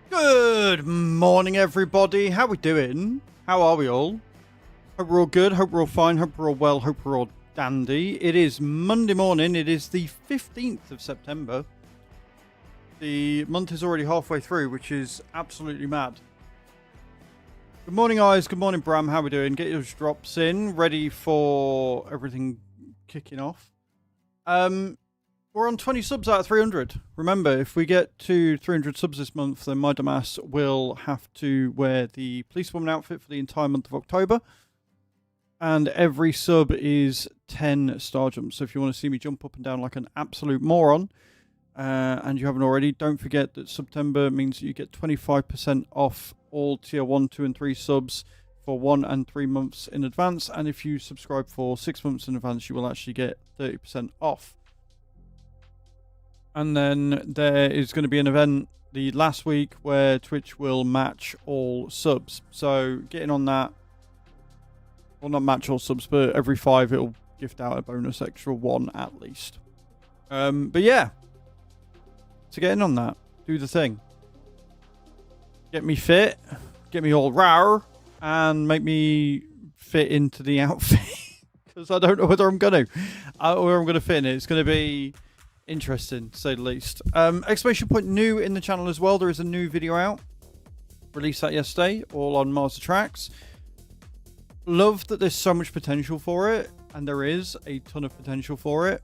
Good morning, everybody. How we doing? How are we all? Hope we're all good. Hope we're all fine. Hope we're all well. Hope we're all dandy. It is Monday morning. It is the 15th of September. The month is already halfway through, which is absolutely mad. Good morning, guys. Good morning, Bram. How we doing? Get your drops in. Ready for everything kicking off. We're on 20 subs out of 300. Remember, if we get to 300 subs this month, then my dumbass will have to wear the policewoman outfit for the entire month of October. And every sub is 10 star jumps. So if you want to see me jump up and down like an absolute moron, and you haven't already, don't forget that September means that you get 25% off all tier 1, 2, and 3 subs for 1 and 3 months in advance. And if you subscribe for 6 months in advance, you will actually get 30% off. And then there is going to be an event the last week where Twitch will match all subs. So getting on that, well, not match all subs, but every 5 it'll gift out a bonus extra 1 at least. But yeah, so getting on that, do the thing. Get me fit, get me all rawr, and make me fit into the outfit. Because I don't know whether I'm going to. Where I'm going to fit in it. It's going to be interesting, to say the least. Exclamation point new in the channel as well. There is a new video out. Released that yesterday, all on Master Tracks. Love that there's so much potential for it. And there is a ton of potential for it.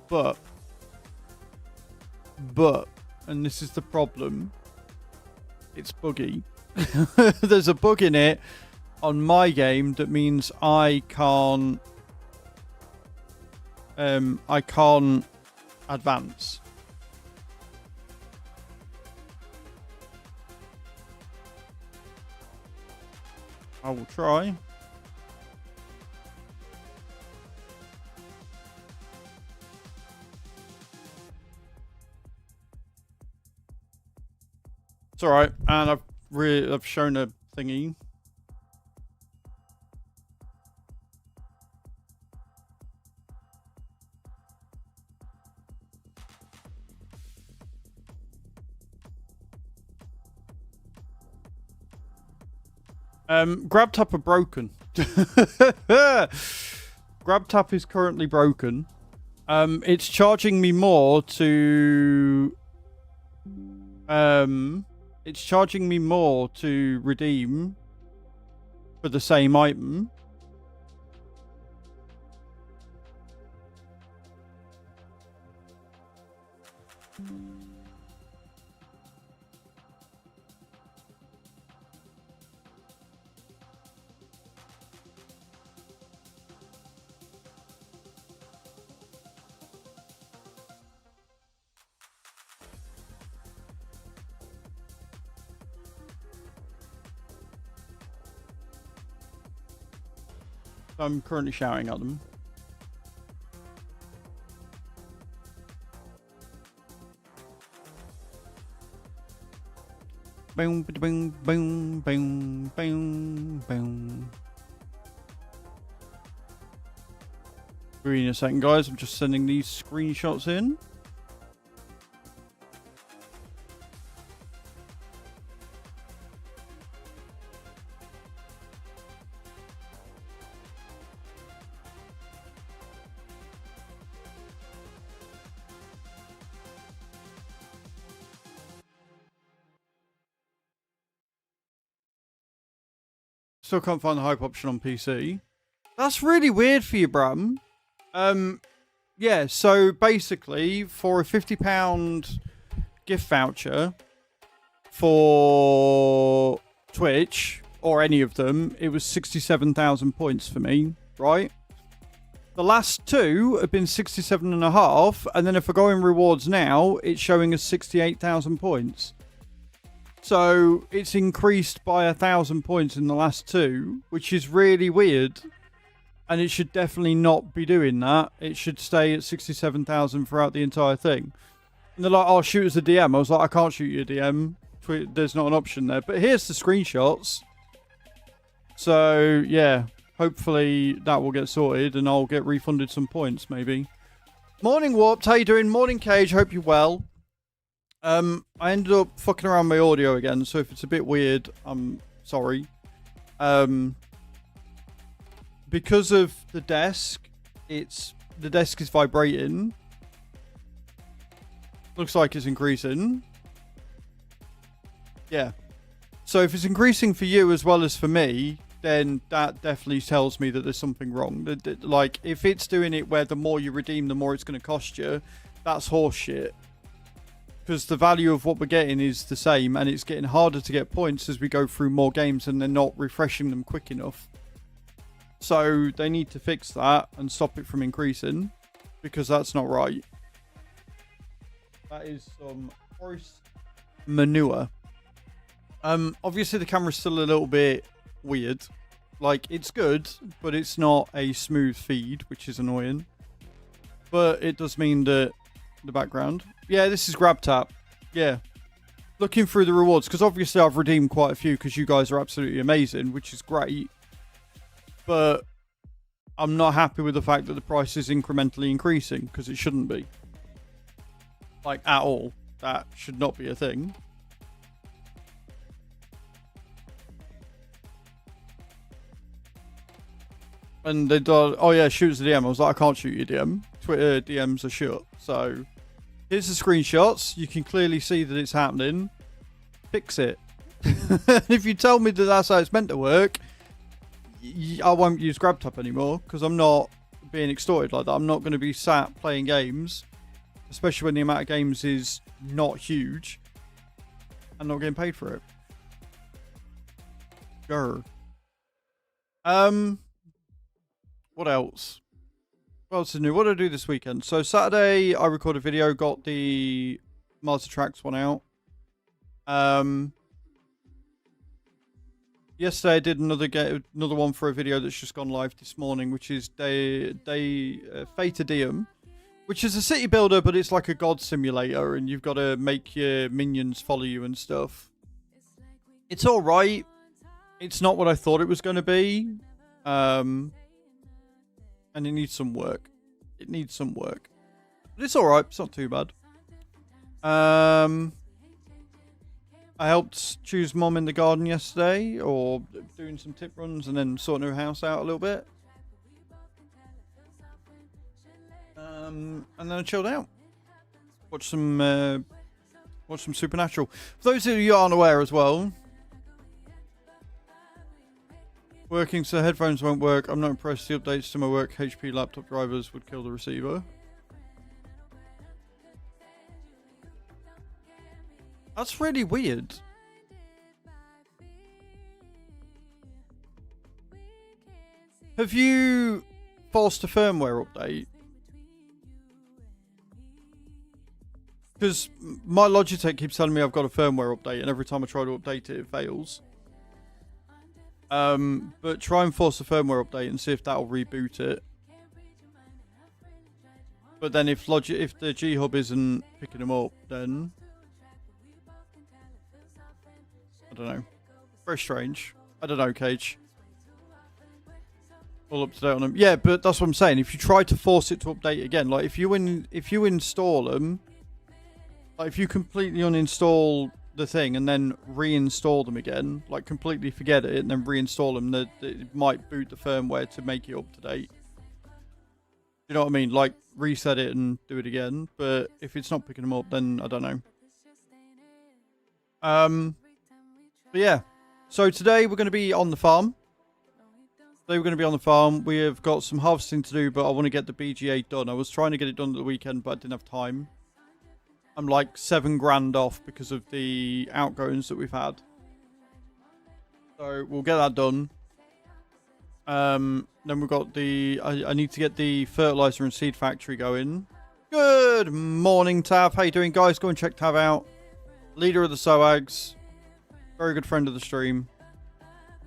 But, and this is the problem, it's buggy. There's a bug in it on my game that means I can't advance. I will try. It's alright, and I've shown a thingy. Grab tap are broken. Grab tap is currently broken. It's charging me more to it's charging me more to redeem for the same item. I'm currently shouting at them. Boom, boom, boom, boom, boom, boom. Give me a second, guys. I'm just sending these screenshots in. Still can't find the hype option on PC. That's really weird for you, Bram. Yeah, so basically, for a £50 gift voucher for Twitch, or any of them, it was 67,000 points for me, right? The last two have been 67.5, and then if I go in rewards now, it's showing us 68,000 points. So it's increased by 1,000 points in the last two, which is really weird. And it should definitely not be doing that. It should stay at 67,000 throughout the entire thing. And they're like, oh, shoot us a DM. I was like, I can't shoot you a DM. There's not an option there. But here's the screenshots. So, yeah. Hopefully that will get sorted and I'll get refunded some points, maybe. Morning, Warped. How you doing? Morning, Cage. Hope you're well. I ended up fucking around my audio again, so if it's a bit weird, I'm sorry. Because of the desk, the desk is vibrating. Looks like it's increasing. Yeah. So if it's increasing for you as well as for me, then that definitely tells me that there's something wrong. Like, if it's doing it where the more you redeem, the more it's going to cost you, that's horseshit. Because the value of what we're getting is the same, and it's getting harder to get points as we go through more games, and they're not refreshing them quick enough. So they need to fix that and stop it from increasing, because that's not right. That is some gross manure. Obviously the camera's still a little bit weird. Like, it's good, but it's not a smooth feed, which is annoying. But it does mean that the background. Yeah, this is Grab Tap. Yeah. Looking through the rewards, because obviously I've redeemed quite a few because you guys are absolutely amazing, which is great. But I'm not happy with the fact that the price is incrementally increasing, because it shouldn't be. Like, at all. That should not be a thing. And they do, oh yeah, shoot us a DM. I was like, I can't shoot you DM. Twitter DMs are shut. So, here's the screenshots. You can clearly see that it's happening. Fix it. If you tell me that that's how it's meant to work, I won't use GrabTap anymore, because I'm not being extorted like that. I'm not going to be sat playing games, especially when the amount of games is not huge, and not getting paid for it. Grr. What else? What else is new? What did I do this weekend? So Saturday, I recorded a video, got the Mars Tracks one out. Yesterday I did another one for a video that's just gone live this morning, which is Fata Diem, which is a city builder, but it's like a god simulator, and you've got to make your minions follow you and stuff. It's all right. It's not what I thought it was going to be. And it needs some work. It needs some work. But it's alright. It's not too bad. I helped choose Mom in the garden yesterday. Or doing some tip runs and then sorting her house out a little bit. And then I chilled out. Watched some Supernatural. For those of you who aren't aware as well. Working so headphones won't work. I'm not impressed. The updates to my work HP laptop drivers would kill the receiver. That's really weird. Have you forced a firmware update? Because my Logitech keeps telling me I've got a firmware update, and every time I try to update it, it fails. But try and force a firmware update and see if that'll reboot it. But then if the G Hub isn't picking them up, then I don't know. Very strange. I don't know, Cage. All up to date on them. Yeah, but that's what I'm saying. If you try to force it to update again, like if you install them, like if you completely uninstall the thing and then reinstall them again, like completely forget it and then reinstall them, that it might boot the firmware to make it up to date. You know what I mean? Like reset it and do it again. But if it's not picking them up, then I don't know. But yeah, so today we're going to be on the farm. We have got some harvesting to do, but I want to get the BGA done. I was trying to get it done at the weekend, but I didn't have time. I'm like $7 grand off because of the outgoings that we've had. So we'll get that done. Then we've got I need to get the fertilizer and seed factory going. Good morning, Tav. How you doing, guys? Go and check Tav out. Leader of the SOAGs. Very good friend of the stream.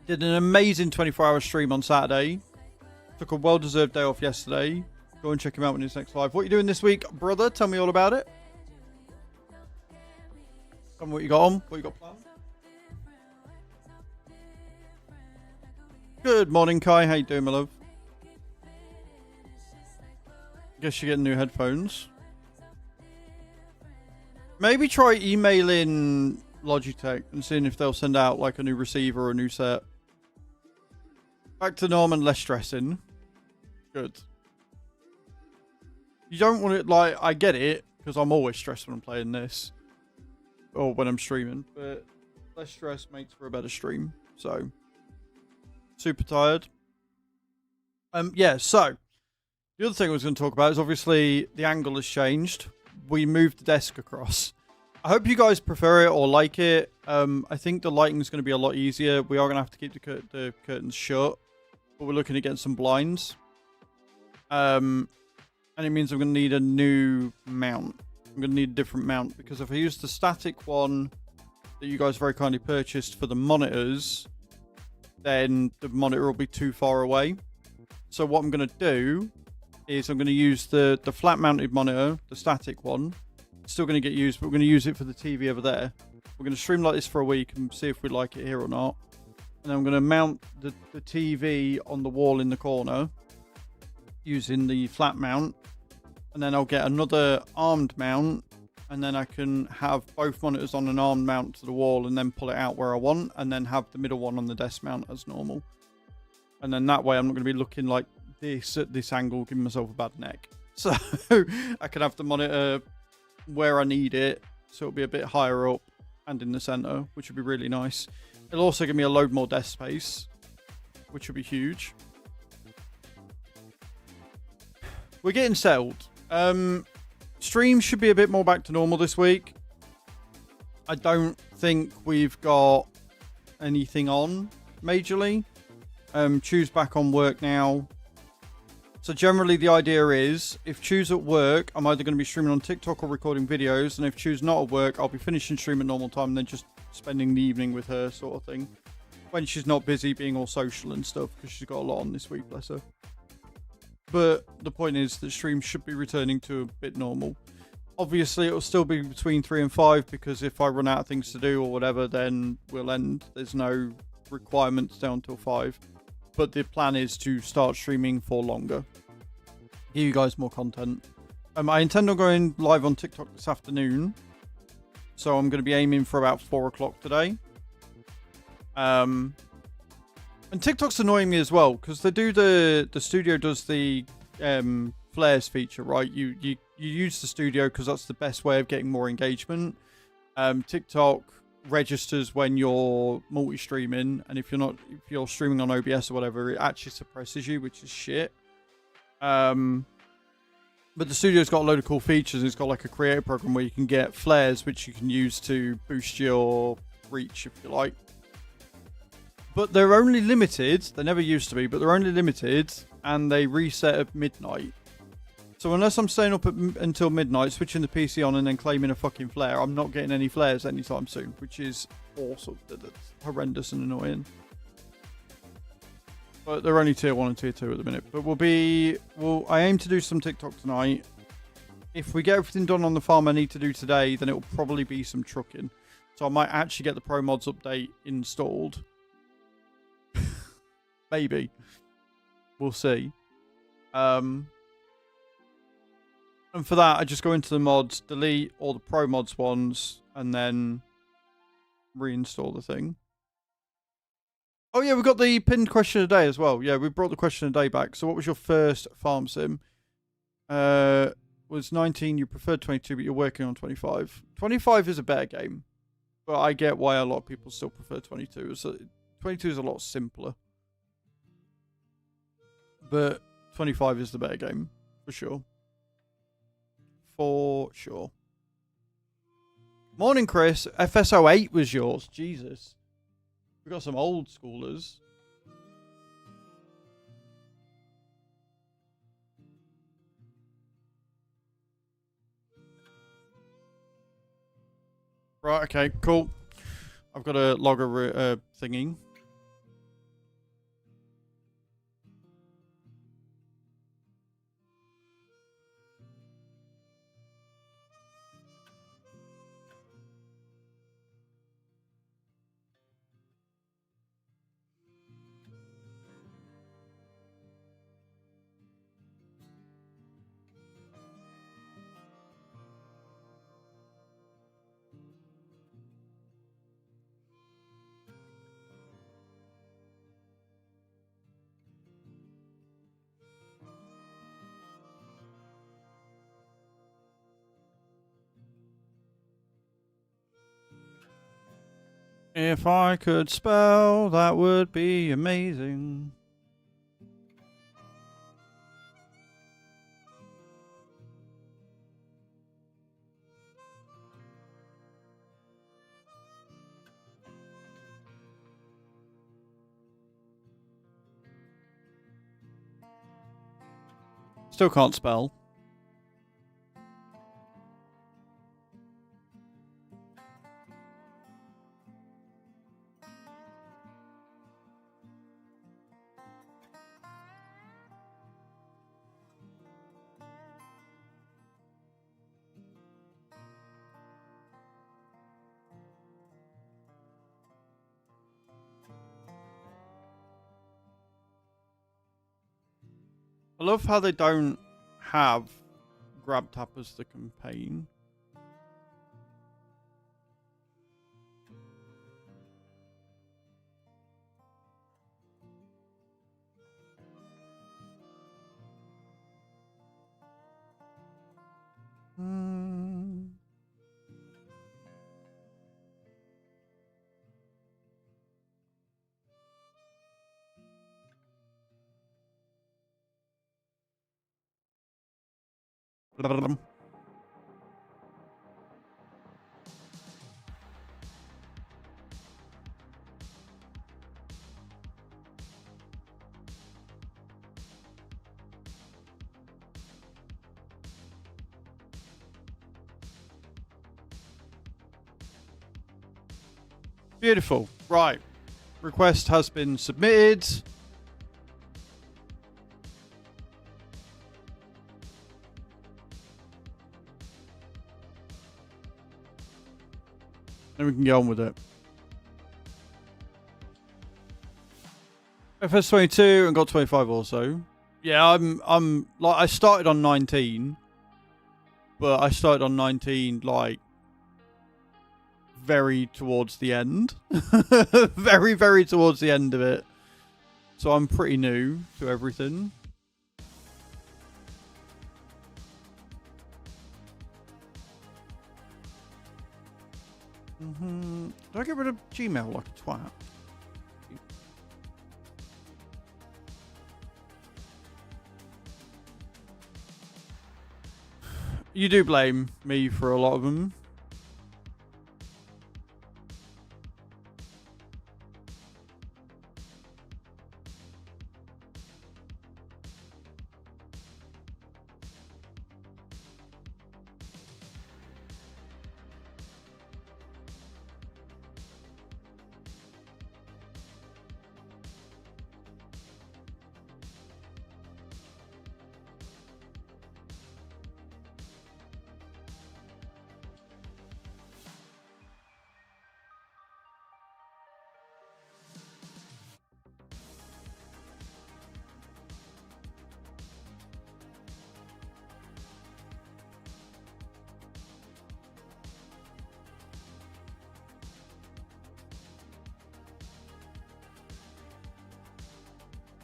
Did an amazing 24-hour stream on Saturday. Took a well-deserved day off yesterday. Go and check him out when he's next live. What are you doing this week, brother? Tell me all about it. Tell me what you got on. What you got planned. Good morning, Kai. How you doing, my love? Guess you're getting new headphones. Maybe try emailing Logitech and seeing if they'll send out like a new receiver or a new set. Back to normal, less stressing. Good. You don't want it, like, I get it, because I'm always stressed when I'm playing this. Or when I'm streaming. But less stress makes for a better stream. So, super tired. Yeah, so, the other thing I was going to talk about is obviously the angle has changed. We moved the desk across. I hope you guys prefer it or like it. I think the lighting is going to be a lot easier. We are going to have to keep the curtains shut. But we're looking at getting some blinds. And it means I'm going to need a new mount. I'm going to need a different mount. Because if I use the static one that you guys very kindly purchased for the monitors, then the monitor will be too far away. So what I'm going to do is I'm going to use the flat mounted monitor, the static one. It's still going to get used, but we're going to use it for the TV over there. We're going to stream like this for a week and see if we like it here or not. And then I'm going to mount the TV on the wall in the corner using the flat mount. And then I'll get another armed mount. And then I can have both monitors on an armed mount to the wall and then pull it out where I want. And then have the middle one on the desk mount as normal. And then that way I'm not going to be looking like this at this angle, giving myself a bad neck. So I can have the monitor where I need it. So it'll be a bit higher up and in the center, which would be really nice. It'll also give me a load more desk space, which would be huge. We're getting settled. Stream should be a bit more back to normal this week. I don't think we've got anything on majorly. Chu's back on work now. So generally the idea is, if Chu's at work, I'm either going to be streaming on TikTok or recording videos. And if Chu's not at work, I'll be finishing stream at normal time and then just spending the evening with her, sort of thing. When she's not busy being all social and stuff, because she's got a lot on this week, bless her. But the point is that stream should be returning to a bit normal. Obviously, it'll still be between 3 and 5, because if I run out of things to do or whatever, then we'll end. There's no requirements down till 5. But the plan is to start streaming for longer. Give you guys more content. I intend on going live on TikTok this afternoon. So I'm going to be aiming for about 4 o'clock today. And TikTok's annoying me as well, because they do the studio does the flares feature, right? You use the studio because that's the best way of getting more engagement. TikTok registers when you're multi-streaming, and if you're streaming on OBS or whatever, it actually suppresses you, which is shit. But the studio's got a load of cool features. It's got like a creator program where you can get flares, which you can use to boost your reach, if you like. But they're only limited. They never used to be, but they're only limited, and they reset at midnight. So unless I'm staying up until midnight, switching the PC on and then claiming a fucking flare, I'm not getting any flares anytime soon, which is awesome. That's horrendous and annoying. But they're only tier 1 and tier 2 at the minute. But I aim to do some TikTok tonight. If we get everything done on the farm I need to do today, then it will probably be some trucking. So I might actually get the Pro Mods update installed. Maybe. We'll see. And for that, I just go into the mods, delete all the Pro Mods ones, and then reinstall the thing. Oh yeah, we got the pinned question of the day as well. Yeah, we brought the question of the day back. So what was your first farm sim? Was 19, you preferred 22, but you're working on 25. 25 is a better game, but I get why a lot of people still prefer 22. So 22 is a lot simpler. But 25 is the better game, for sure. For sure. Morning, Chris. FSO8 was yours. Jesus. We got some old schoolers. Right, okay, cool. I've got a logger thingy. If I could spell, that would be amazing. Still can't spell. I love how they don't have Grab Tap as the campaign. Beautiful. Right. Request has been submitted. Then we can get on with it. FS22 and got 25 also. Yeah, I'm like I started on 19, but I started on 19 like very towards the end. very towards the end of it. So I'm pretty new to everything. Do I get rid of Gmail like a twat? You do blame me for a lot of them.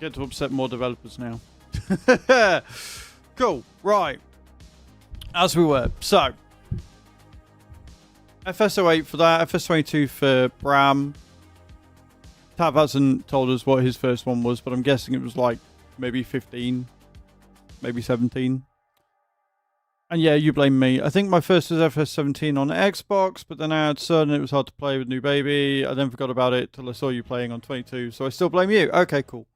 Get to upset more developers now. Cool. Right. As we were. So. FS08 for that. FS22 for Bram. Tab hasn't told us what his first one was, but I'm guessing it was like maybe 15. Maybe 17. And yeah, you blame me. I think my first was FS17 on Xbox, but then I had Sun and it was hard to play with New Baby. I then forgot about it till I saw you playing on 22, so I still blame you. Okay, cool.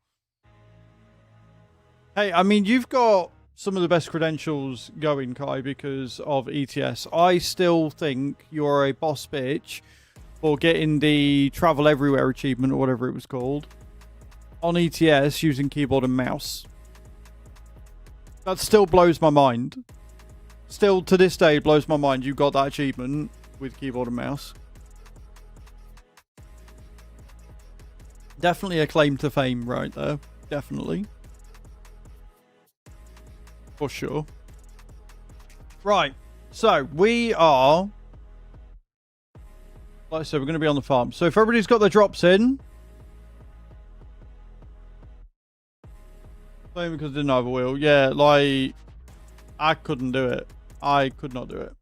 Hey, I mean, you've got some of the best credentials going, Kai, because of ETS. I still think you're a boss bitch for getting the Travel Everywhere achievement, or whatever it was called, on ETS using keyboard and mouse. That still blows my mind. Still, to this day, it blows my mind you got that achievement with keyboard and mouse. Definitely a claim to fame right there. Definitely. For sure. Right. So, we are... Like I said, we're going to be on the farm. So, if everybody's got their drops in... Same because I didn't have a wheel. Yeah, like... I couldn't do it. I could not do it.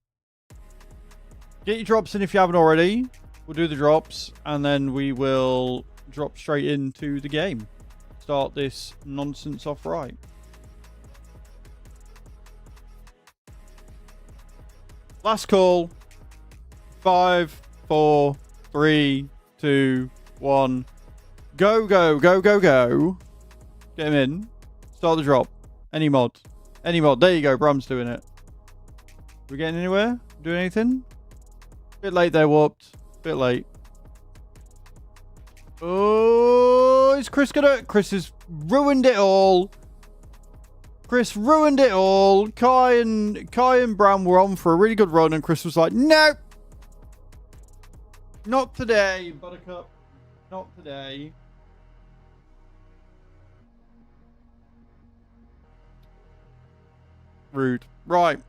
Get your drops in if you haven't already. We'll do the drops. And then we will drop straight into the game. Start this nonsense off right. Last call. 5, 4, 3, 2, 1. Go, go, go, go, go. Get him in. Start the drop. Any mod. Any mod. There you go. Bram's doing it. We getting anywhere? Doing anything? Bit late there, Warped. Bit late. Oh, is Chris gonna... Chris has ruined it all. Chris ruined it all. Kai and Bram were on for a really good run, and Chris was like, "No, not today, Buttercup. Not today." Rude. Right.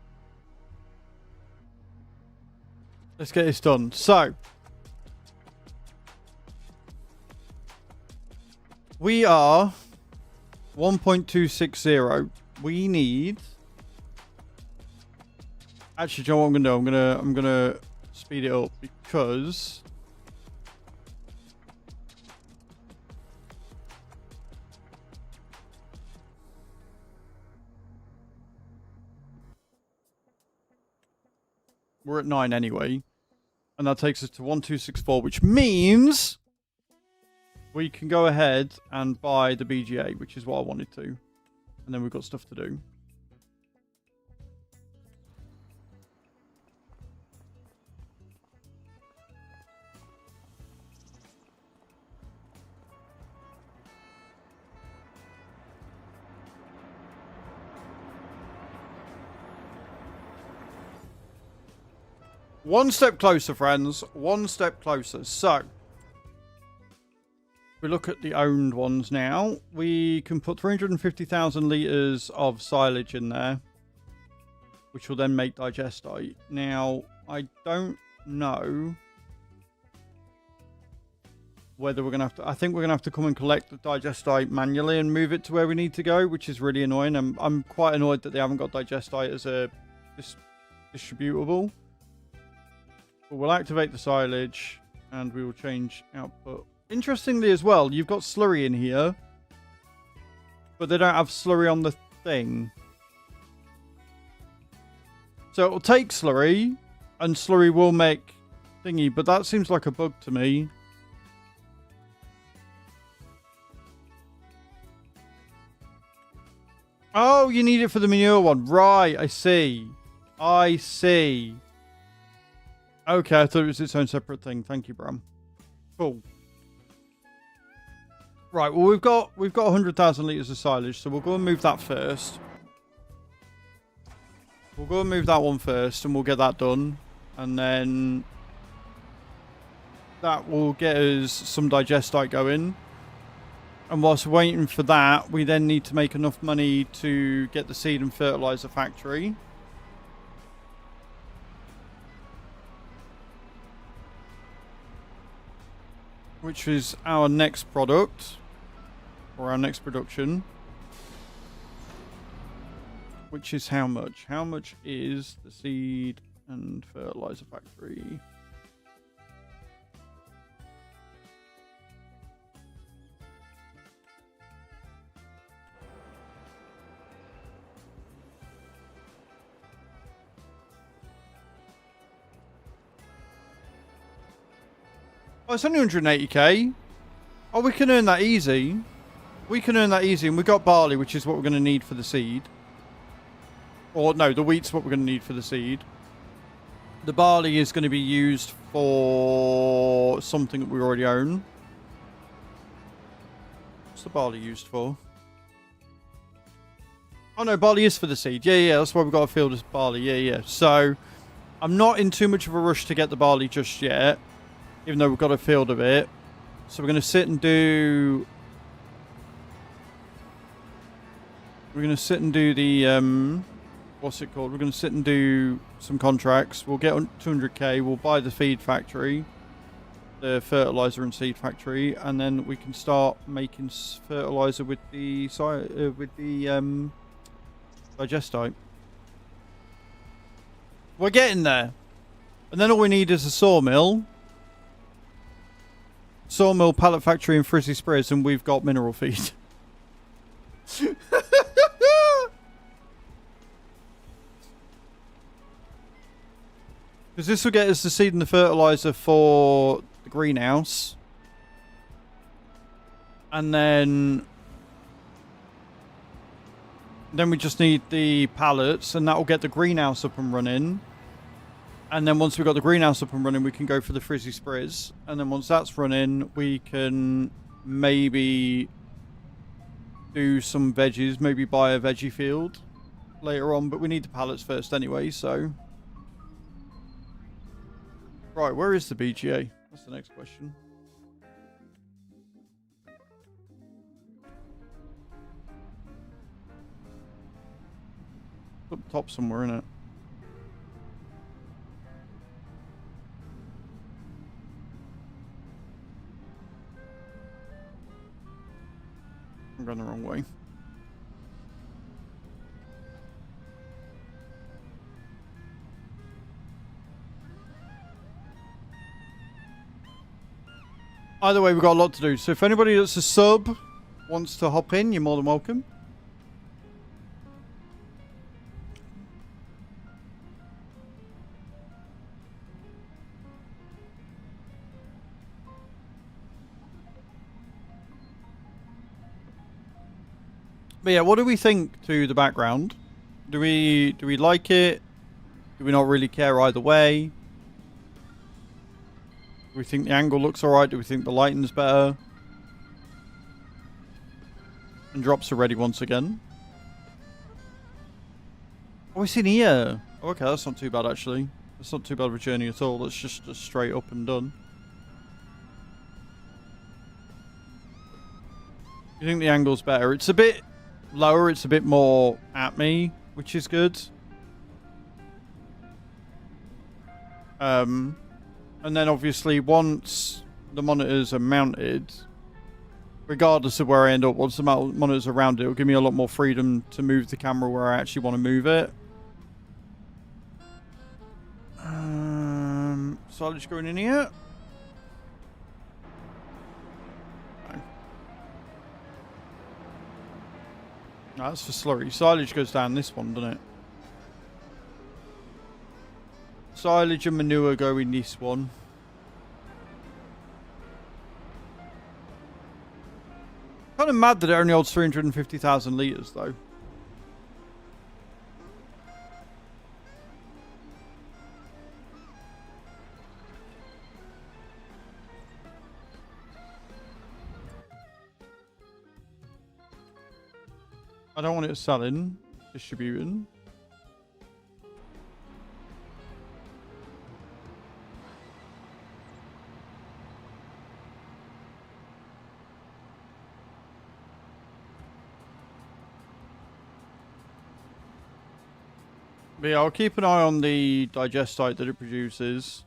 Let's get this done. So, we are 1.260. We need. Actually, do you know what I'm gonna do? I'm gonna speed it up because we're at 9 anyway, and that takes us to 1264, which means we can go ahead and buy the BGA, which is what I wanted to, and then we've got stuff to do. One step closer, friends. One step closer. So, we look at the owned ones now. We can put 350,000 litres of silage in there, which will then make digestite. Now, I don't know whether we're going to have to... I think we're going to have to come and collect the digestite manually and move it to where we need to go, which is really annoying. I'm quite annoyed that they haven't got digestite as a distributable. But we'll activate the silage and we will change output. Interestingly as well, you've got slurry in here, but they don't have slurry on the thing. So it'll take slurry, and slurry will make thingy, but that seems like a bug to me. Oh, you need it for the manure one. Right, I see. I see. Okay, I thought it was its own separate thing. Thank you, Bram. Cool. Right, well, we've got 100,000 litres of silage, so we'll go and move that first. We'll go and move that one first, and we'll get that done. And then that will get us some digestite going. And whilst we're waiting for that, we then need to make enough money to get the seed and fertiliser factory. Which is our next product, or our next production. Which is how much? How much is the seed and fertilizer factory? Oh, it's only 180k. Oh, we can earn that easy. We can earn that easy, and we got barley, which is what we're going to need for the seed. Or, no, the wheat's what we're going to need for the seed. The barley is going to be used for something that we already own. What's the barley used for? Oh, no, barley is for the seed. Yeah, that's why we've got a field of barley. Yeah. So, I'm not in too much of a rush to get the barley just yet, even though we've got a field of it. So, we're going to sit and do... We're going to sit and do the... what's it called? We're going to sit and do some contracts. We'll get on 200k. We'll buy the feed factory, the fertilizer and seed factory, and then we can start making fertilizer with the digestite. We're getting there, and then all we need is a sawmill, pallet factory, and frizzy sprays, and we've got mineral feed. Because this will get us the seed and the fertilizer for the greenhouse. And then we just need the pallets, and that will get the greenhouse up and running. And then once we've got the greenhouse up and running, we can go for the frizzy sprays. And then once that's running, we can maybe do some veggies, maybe buy a veggie field later on. But we need the pallets first anyway, so... Right, where is the BGA? That's the next question. Up top somewhere, innit? I'm going the wrong way. Either way, we've got a lot to do. So if anybody that's a sub wants to hop in, you're more than welcome. But yeah, what do we think to the background? Do we like it? Do we not really care either way? Do we think the angle looks alright? Do we think the lighting's better? And drops are ready once again. Oh, it's in here. Oh, okay, that's not too bad actually. That's not too bad of a journey at all. That's just straight up and done. You think the angle's better? It's a bit lower. It's a bit more at me, which is good. And then obviously once the monitors are mounted, regardless of where I end up, once the monitors are around it, it'll give me a lot more freedom to move the camera where I actually want to move it. Silage going in here. No, that's for slurry. Silage goes down this one, doesn't it? Silage and manure go in this one. Kind of mad that it only holds 350,000 litres though. I don't want it selling, distributing. But yeah, I'll keep an eye on the digestite that it produces.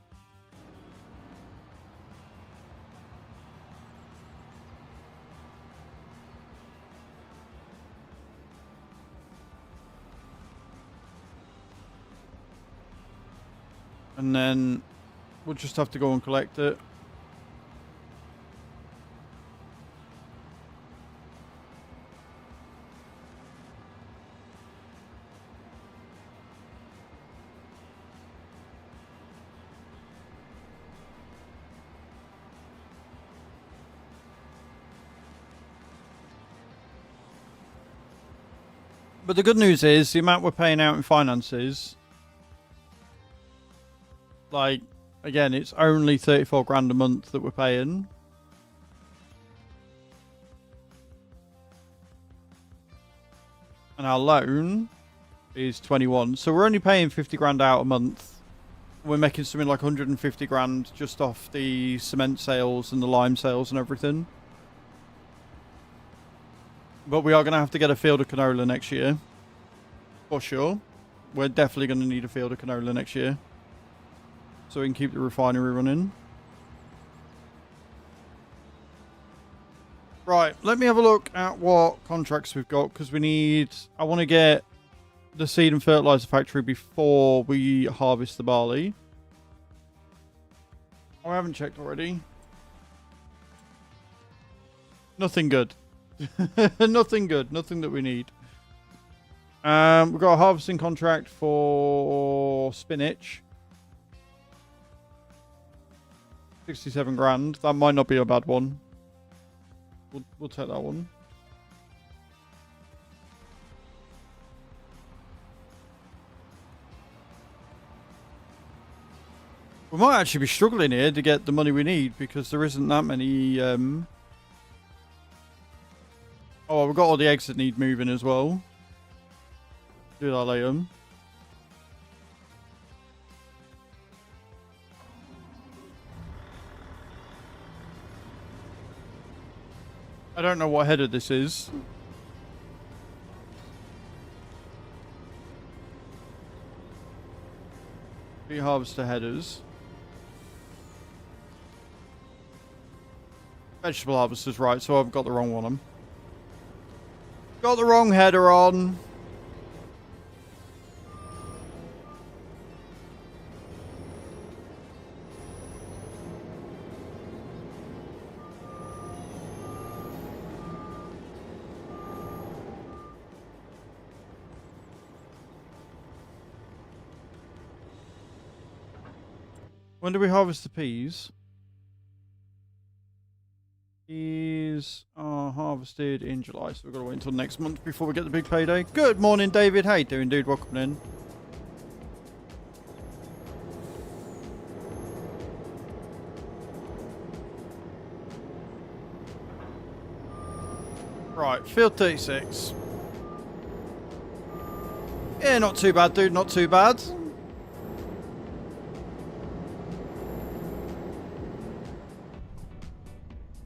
And then we'll just have to go and collect it. But the good news is the amount we're paying out in finances, like, again, it's only 34 grand a month that we're paying. And our loan is 21. So we're only paying 50 grand out a month. We're making something like 150 grand just off the cement sales and the lime sales and everything. But we are going to have to get a field of canola next year. For sure. We're definitely going to need a field of canola next year. So we can keep the refinery running. Right, let me have a look at what contracts we've got. Because we need... I want to get the seed and fertilizer factory before we harvest the barley. Oh, I haven't checked already. Nothing good. Nothing good. Nothing that we need. We've got a harvesting contract for spinach. 67 grand. That might not be a bad one. We'll take that one. We might actually be struggling here to get the money we need because there isn't that many... Oh, we've got all the eggs that need moving as well. Do that later. I don't know what header this is. Three harvester headers. Vegetable harvesters, right, so I've got the wrong one on. Got the wrong header on. When do we harvest the peas? Peas are harvested in July, so we've got to wait until next month before we get the big payday. Good morning, David. How you doing, dude? Welcome in. Right, field 36. Yeah, not too bad, dude. Not too bad.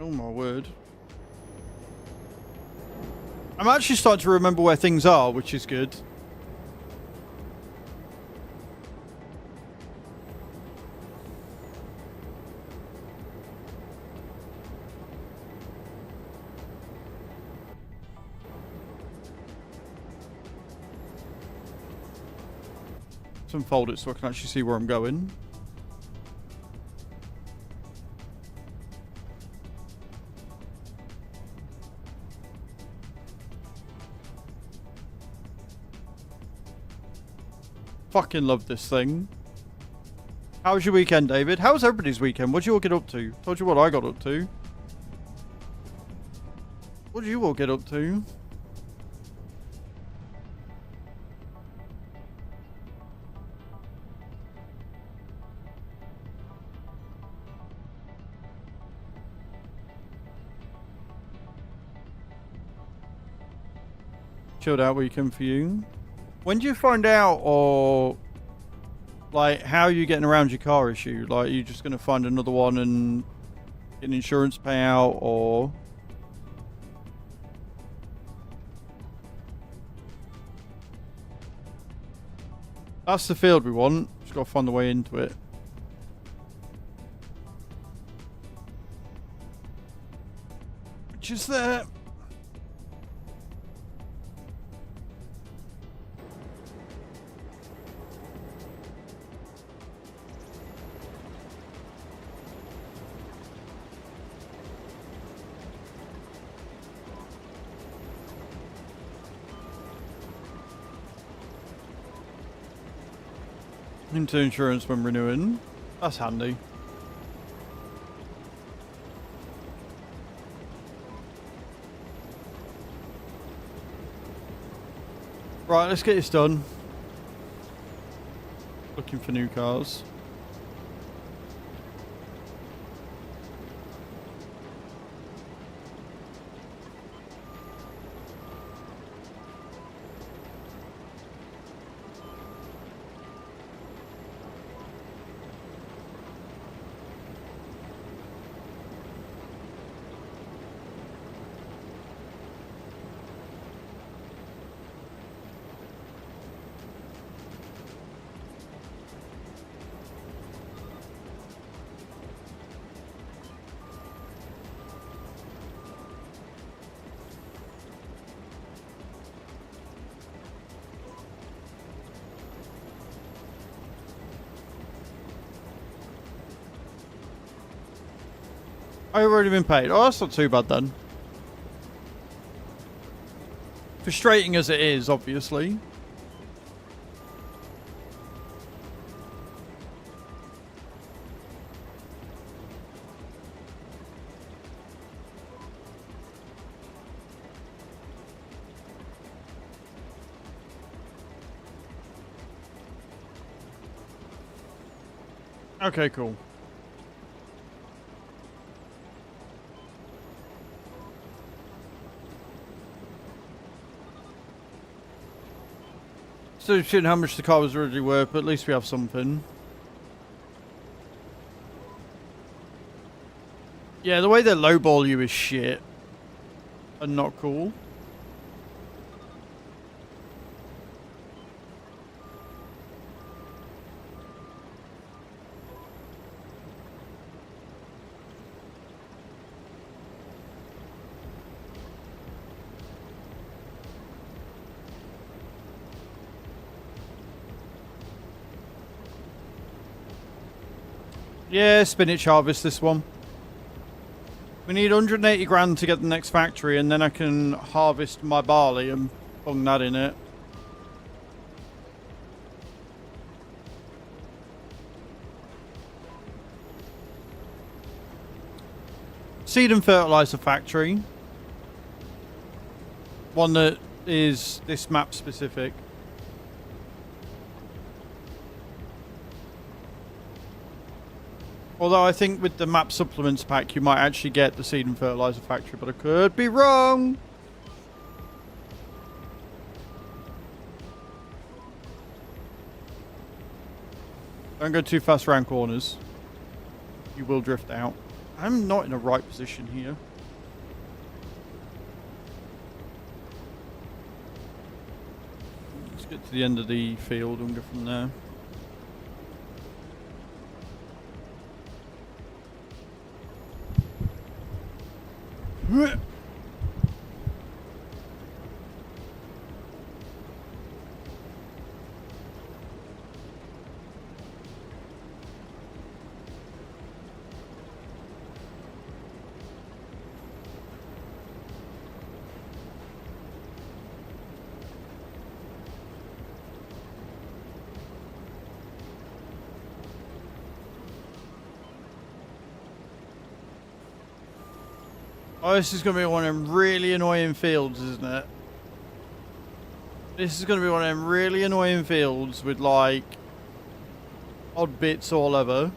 Oh my word. I'm actually starting to remember where things are, which is good. Unfold it so I can actually see where I'm going. Fucking love this thing. How was your weekend, David? How was everybody's weekend? What did you all get up to? Told you what I got up to. What did you all get up to? Chilled out weekend for you. When do you find out, or like how are you getting around your car issue? Like, are you just going to find another one and get an insurance payout, or? That's the field we want. Just got to find the way into it. Which is there. Into insurance when renewing. That's handy. Right, let's get this done. Looking for new cars. I've already been paid. Oh, that's not too bad then. Frustrating as it is, obviously. Okay, cool. Still shouldn't how much the car was really worth, but at least we have something. Yeah, the way they lowball you is shit. And not cool. Yeah, spinach harvest this one. We need 180 grand to get the next factory, and then I can harvest my barley and bung that in it. Seed and fertilizer factory. One that is this map specific. Although I think with the map supplements pack you might actually get the seed and fertilizer factory, but I could be wrong. Don't go too fast around corners. You will drift out. I'm not in the right position here. Let's get to the end of the field and go from there. Oh, this is going to be one of them really annoying fields, isn't it? This is going to be one of them really annoying fields with, like, odd bits all over.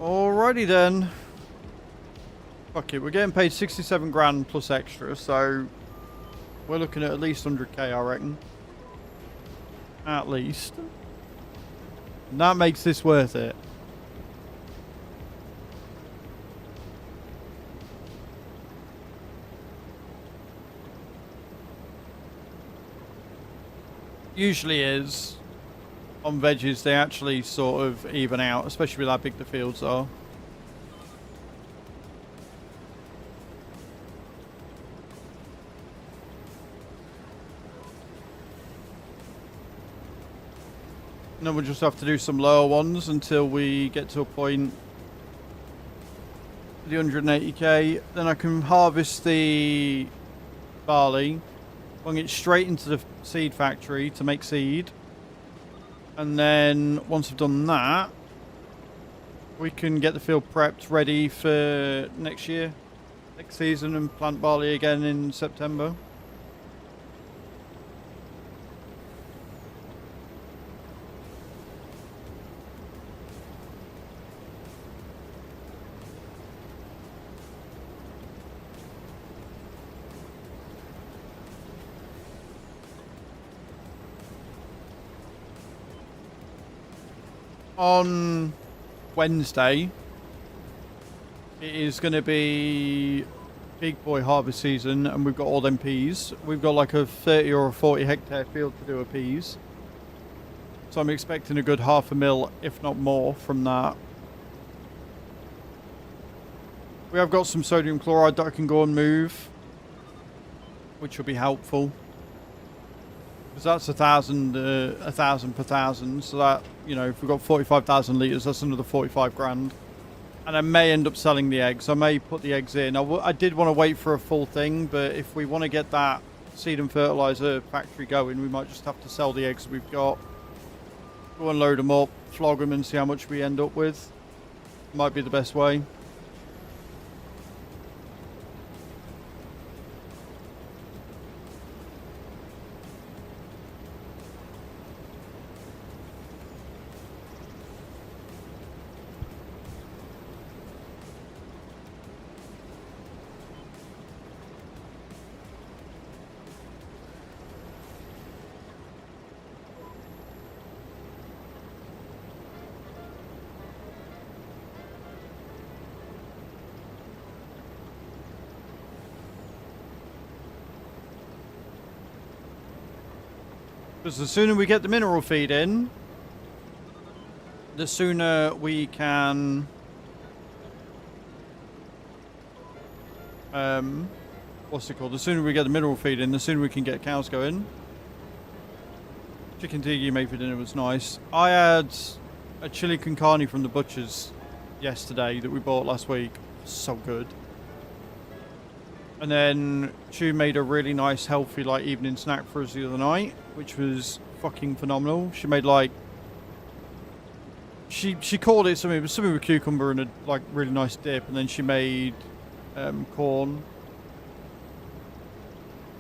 Alrighty then. Fuck it, we're getting paid 67 grand plus extra, so we're looking at least 100k, I reckon. At least. And that makes this worth it. Usually is. On veggies, they actually sort of even out, especially with how big the fields are. And then we'll just have to do some lower ones until we get to a point the 180k. Then I can harvest the barley, bring it straight into the seed factory to make seed. And then once I've done that, we can get the field prepped ready for next year, next season, and plant barley again in September. On Wednesday, it is going to be big boy harvest season, and we've got all them peas. We've got like a 30 or a 40 hectare field to do a peas. So I'm expecting a good 500 mil, if not more, from that. We have got some sodium chloride that I can go and move, which will be helpful. Because that's 1,000 per 1,000, so that, you know, if we've got 45,000 litres, that's another 45 grand. And I may end up selling the eggs. I may put the eggs in. I did want to wait for a full thing, but if we want to get that seed and fertiliser factory going, we might just have to sell the eggs we've got. Go and load them up, flog them and see how much we end up with. Might be the best way. Because the sooner we get the mineral feed in, the sooner we can what's it called? The sooner we get the mineral feed in, the sooner we can get cows going. Chicken tikka you made for dinner was nice. I had a chili con carne from the butcher's yesterday that we bought last week. So good. And then she made a really nice, healthy, like, evening snack for us the other night, which was fucking phenomenal. She made, like, she called it something, it was something with cucumber and a, like, really nice dip. And then she made corn.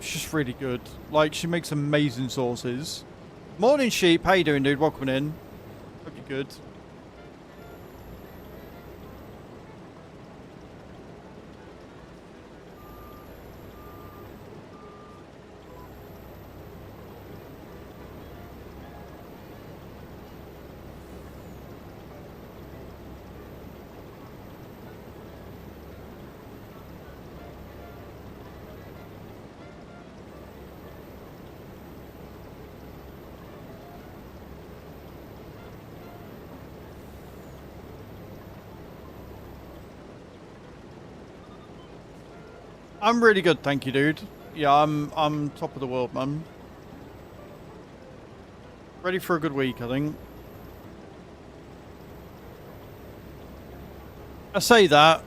It's just really good. Like, she makes amazing sauces. Morning, sheep. How you doing, dude? Welcome in. Hope you're good. I'm really good, thank you, dude. Yeah, I'm top of the world, man. Ready for a good week, I think. I say that,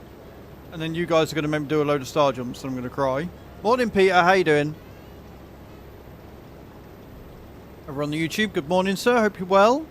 and then you guys are going to make me do a load of star jumps, and I'm going to cry. Morning, Peter. How you doing? Over on the YouTube. Good morning, sir. Hope you're well.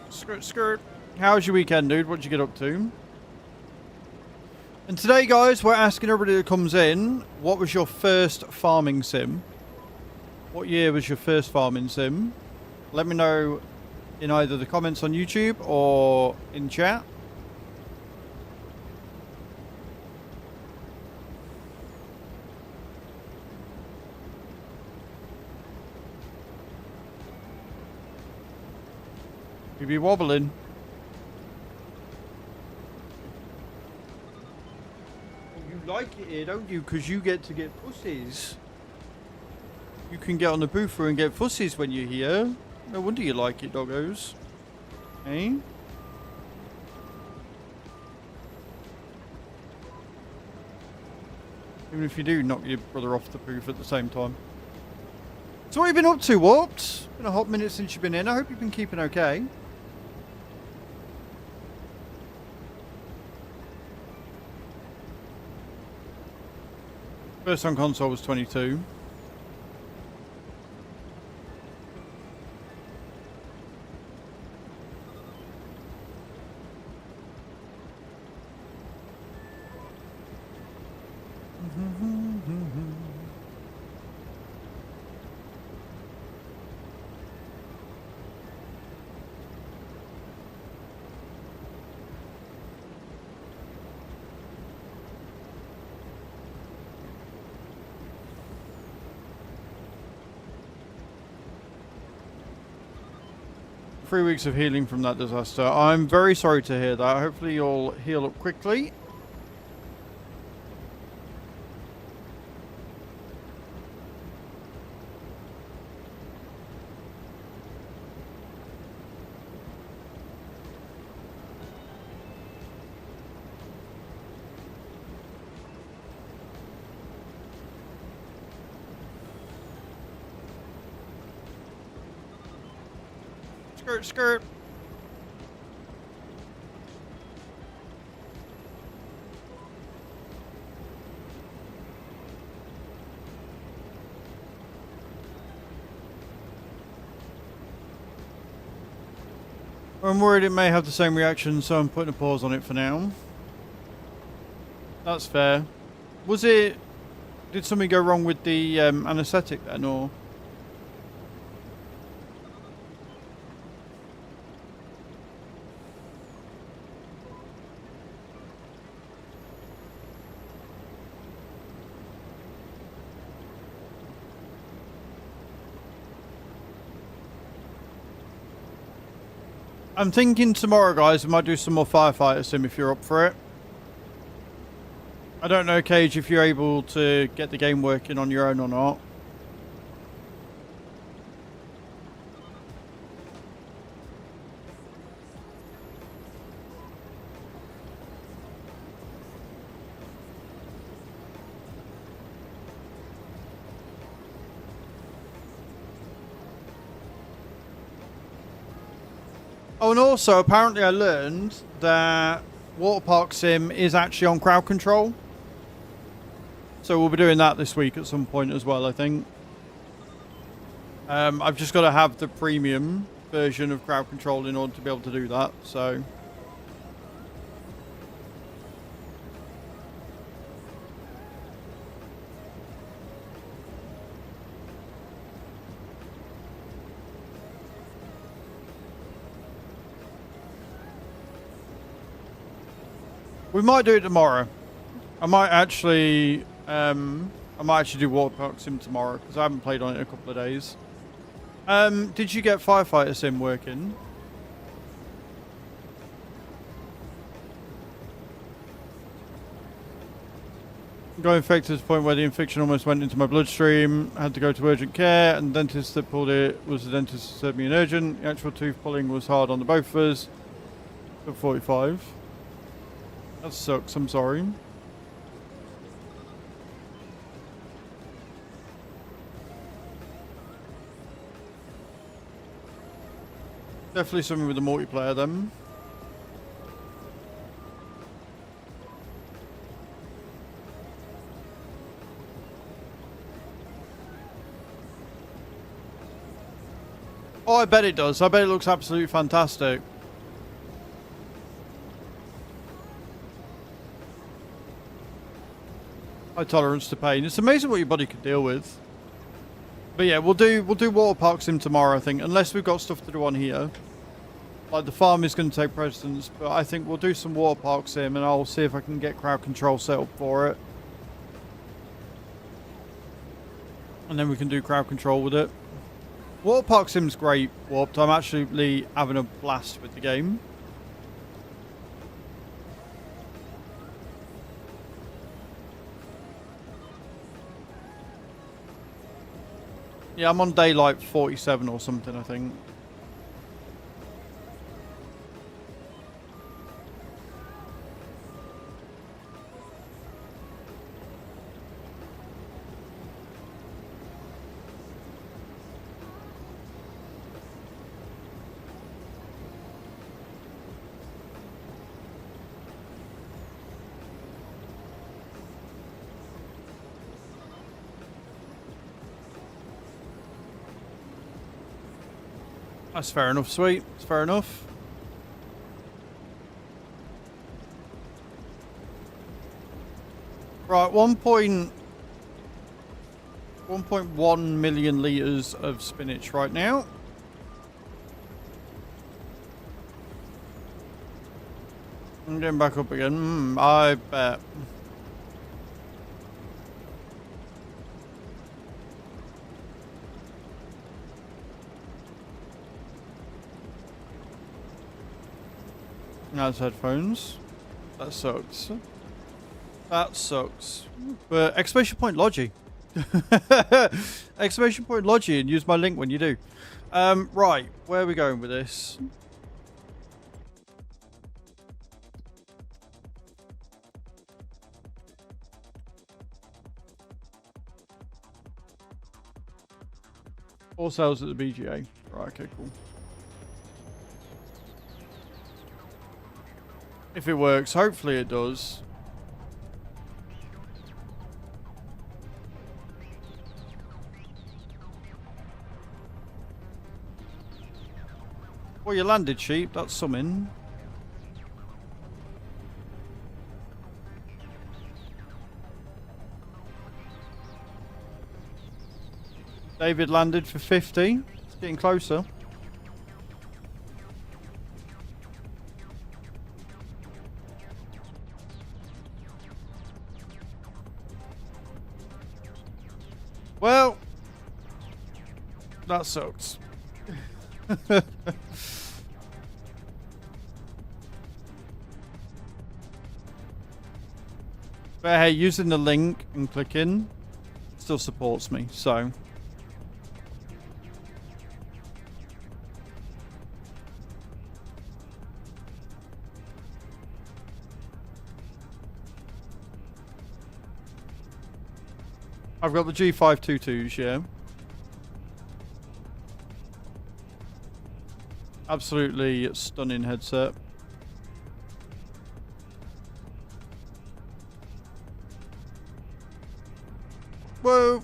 Skirt, skirt. How was your weekend, dude? What did you get up to? And today, guys, we're asking everybody that comes in, what was your first farming sim? What year was your first farming sim? Let me know in either the comments on YouTube or in chat. You be wobbling. You like it here, don't you? Because you get to get pussies. You can get on the boofer and get fussies when you're here. No wonder you like it, doggos. Eh? Even if you do knock your brother off the booth at the same time. So what have you been up to, Warped? Been a hot minute since you've been in. I hope you've been keeping okay. First on console was 22. Three weeks of healing from that disaster. I'm very sorry to hear that. Hopefully you'll heal up quickly. Skirt, skirt. I'm worried it may have the same reaction, so I'm putting a pause on it for now. That's fair. Was it... Did something go wrong with the anaesthetic then, or...? I'm thinking tomorrow, guys, we might do some more Firefighter Sim if you're up for it. I don't know, Cage, if you're able to get the game working on your own or not. Oh, and also, apparently I learned that Water Park Sim is actually on crowd control. So we'll be doing that this week at some point as well, I think. I've just got to have the premium version of crowd control in order to be able to do that, so... We might do it tomorrow. I might actually do Water Park Sim tomorrow because I haven't played on it in a couple of days. Did you get Firefighter Sim working? Got infected to the point where the infection almost went into my bloodstream. I had to go to urgent care, and the dentist that pulled it was the dentist that served me in urgent. The actual tooth pulling was hard on the both of us. At 45. That sucks, I'm sorry. Definitely something with the multiplayer then. Oh, I bet it does. I bet it looks absolutely fantastic. High tolerance to pain. It's amazing what your body can deal with. But yeah, we'll do Water Park Sim tomorrow, I think, unless we've got stuff to do on here. Like the farm is going to take precedence, but I think we'll do some Water Park Sim, and I'll see if I can get crowd control set up for it. And then we can do crowd control with it. Water Park Sim's great, Warped. I'm actually having a blast with the game. Yeah, I'm on day like 47 or something, I think. That's fair enough, sweet. It's fair enough. Right, 1.1 million litres of spinach right now. I'm getting back up again. I bet. That's headphones. That sucks. That sucks. But exclamation point Logi. Exclamation point Logi and use my link when you do. Right, where are we going with this? All sales at the BGA. Right, okay, cool. If it works, hopefully it does. Well, you landed, sheep. That's something. David landed for 50. It's getting closer. Well, that sucks. But hey, using the link and clicking still supports me, so. I've got the G522s, yeah. Absolutely stunning headset. Whoa!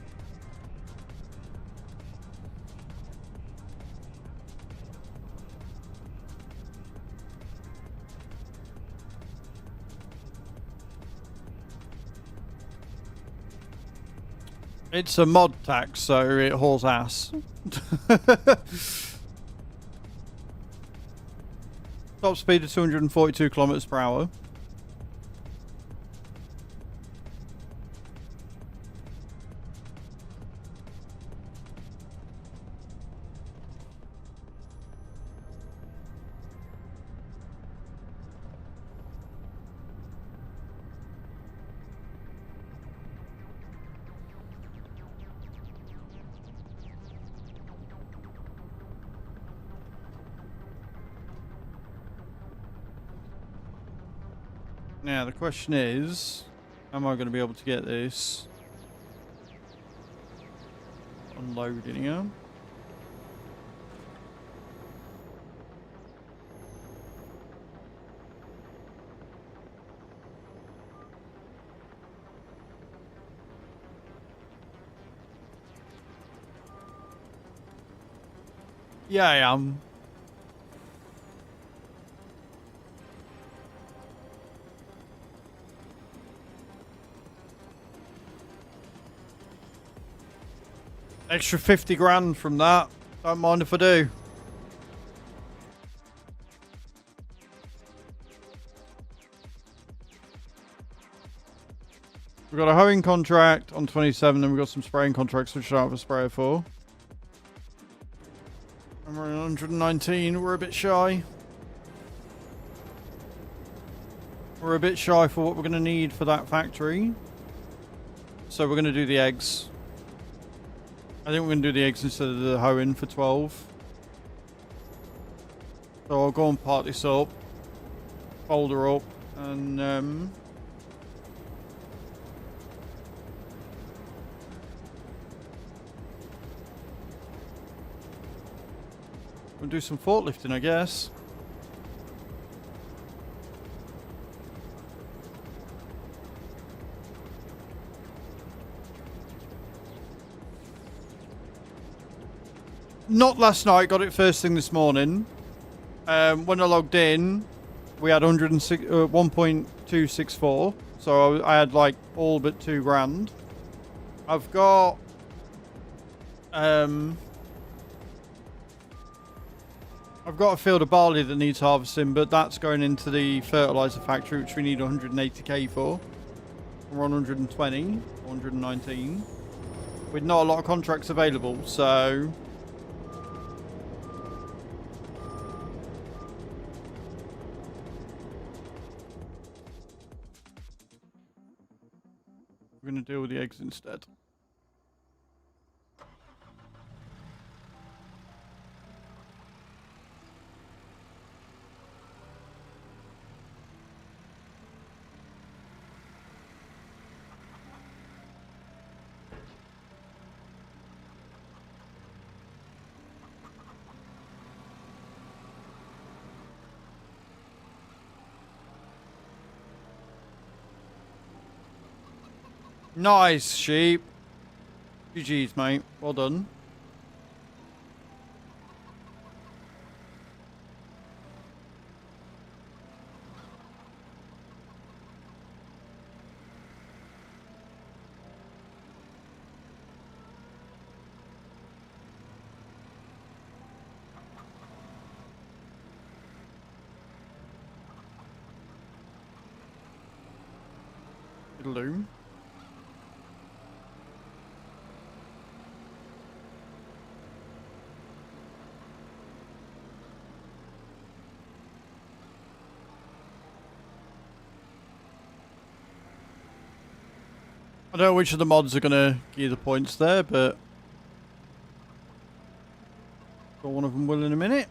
It's a mod tax, so it hauls ass. Top speed of 242 kilometers per hour. Now the question is, am I going to be able to get this unloading here? Yeah, I am. Extra 50 grand from that. Don't mind if I do. We've got a hoeing contract on 27, and we've got some spraying contracts which I don't have a sprayer for. And we're on 119. We're a bit shy. We're a bit shy for what we're going to need for that factory. So we're going to do the eggs. I think we're going to do the eggs instead of the hoeing for 12. So I'll go and part this up. Fold her up. And we'll do some forklifting, I guess. Not last night, got it first thing this morning. When I logged in, we had 1.264. So I had like all but 2 grand. I've got a field of barley that needs harvesting, but that's going into the fertilizer factory, which we need 180k for. We're on 120, 119. With not a lot of contracts available, so we're going to deal with the eggs instead. Nice, sheep. GG's, mate. Well done. Toodaloo. I don't know which of the mods are going to give you the points there, but got one of them will in a minute.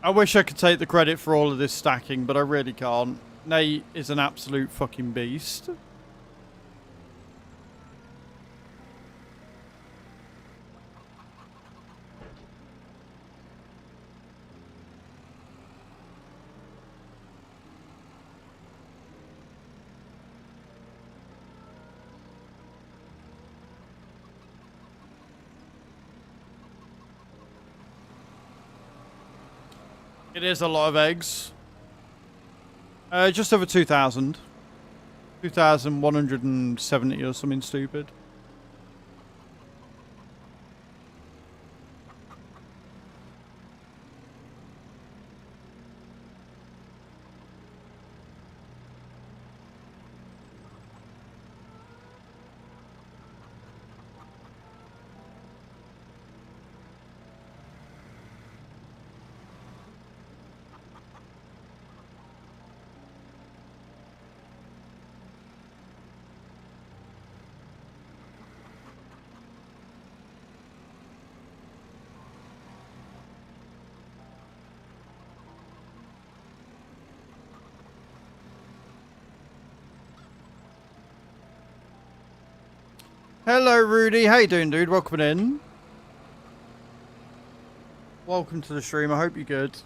I wish I could take the credit for all of this stacking, but I really can't. Nate is an absolute fucking beast. It is a lot of eggs. Just over 2,000. 2,170 or something stupid. Hello, Rudy. How you doing, dude? Welcome in. Welcome to the stream. I hope you're good.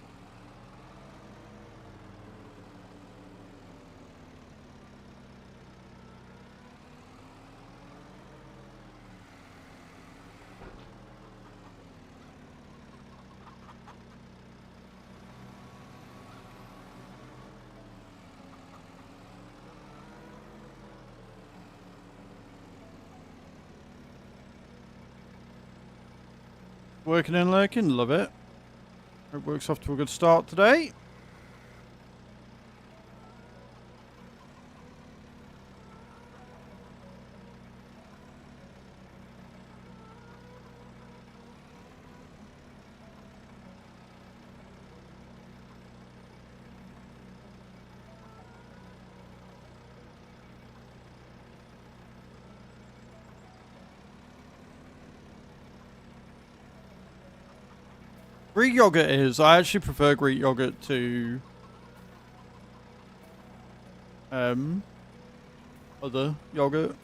Working and lurking, love it. Hope work's off to a good start today. Greek yogurt is. I actually prefer Greek yogurt to other yogurt.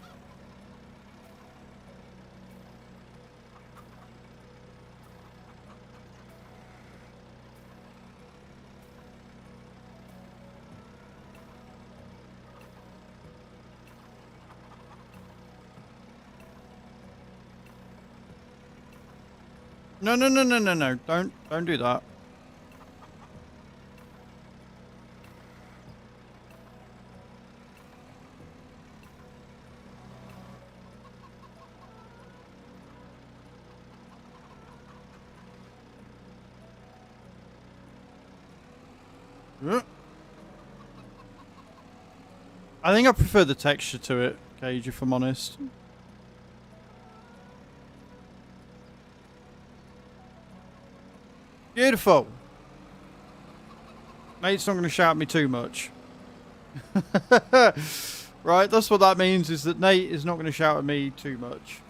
No. Don't do that. I think I prefer the texture to it, Cage, if I'm honest. Beautiful. Nate's not going to shout at me too much. Right, that's what that means, is that Nate is not going to shout at me too much.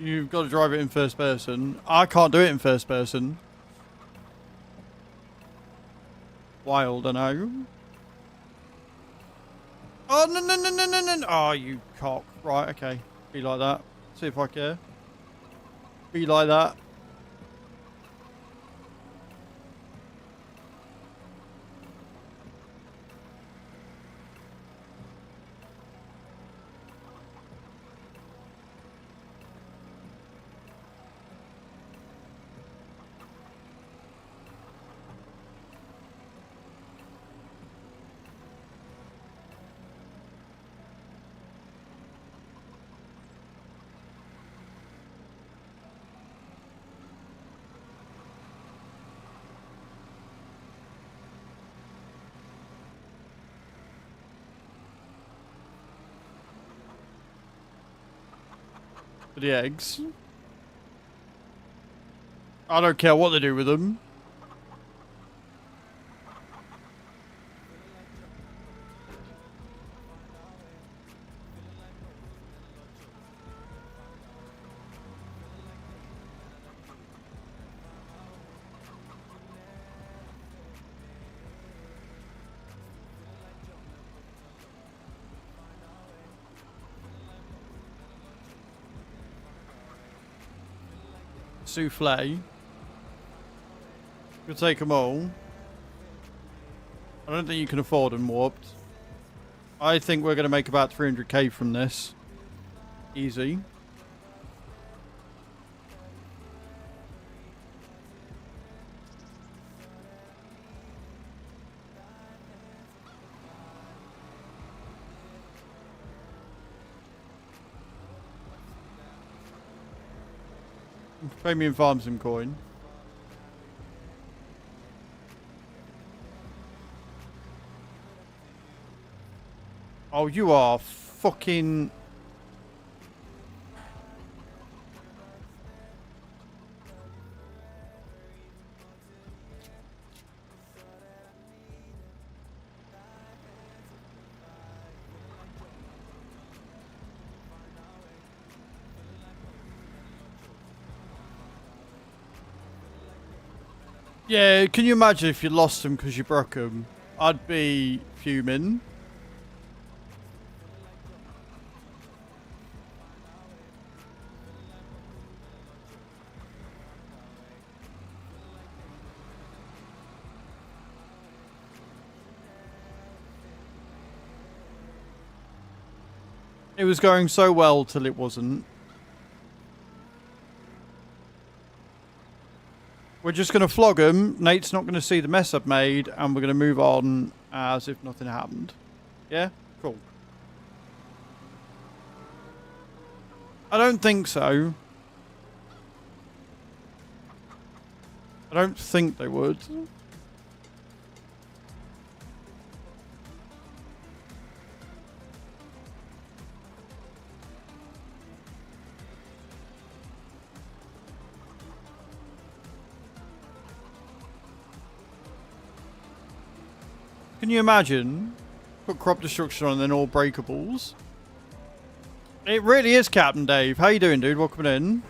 You've got to drive it in first person. I can't do it in first person. Wild, I know. Oh, no, no, no, no, no, no. Oh, you cock. Right, okay. Be like that. See if I care. Be like that. For the eggs. I don't care what they do with them. Souffle. You'll take them all. I don't think you can afford them warped. I think we're going to make about 300k from this. Easy. Pay me in farm some coin. Oh, you are fucking... Yeah, can you imagine if you lost them because you broke them? I'd be fuming. It was going so well till it wasn't. We're just going to flog him. Nate's not going to see the mess I've made, and we're going to move on as if nothing happened. Yeah? Cool. I don't think so. I don't think they would. Can you imagine? Put crop destruction on and then all breakables. It really is Captain Dave. How you doing, dude? Welcome in.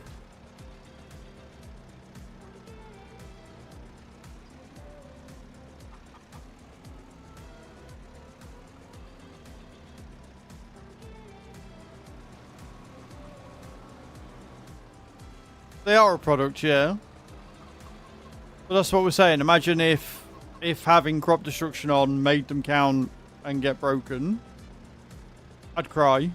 They are a product, yeah. But that's what we're saying. Imagine if having crop destruction on made them count and get broken. I'd cry.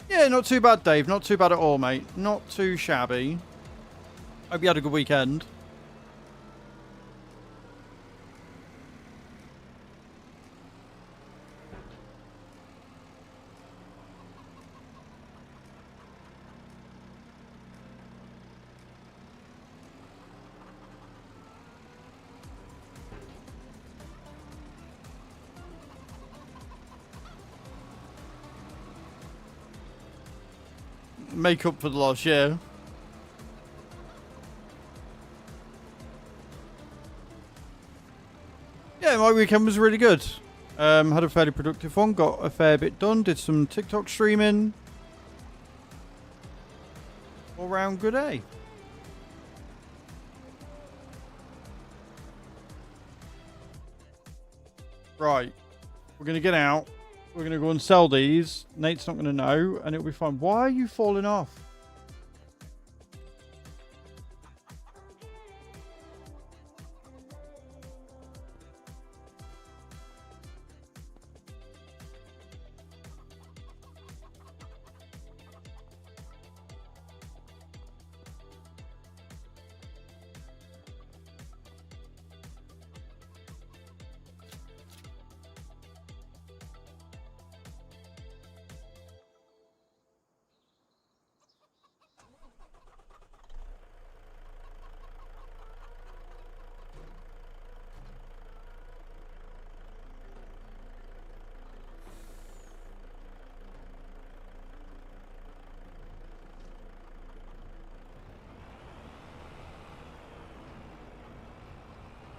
Yeah, not too bad, Dave. Not too bad at all, mate. Not too shabby. Hope you had a good weekend. Make up for the loss, yeah. Yeah, my weekend was really good. Had a fairly productive one. Got a fair bit done. Did some TikTok streaming. All round good, eh? Right. We're going to get out. We're going to go and sell these. Nate's not going to know, and it'll be fine. Why are you falling off?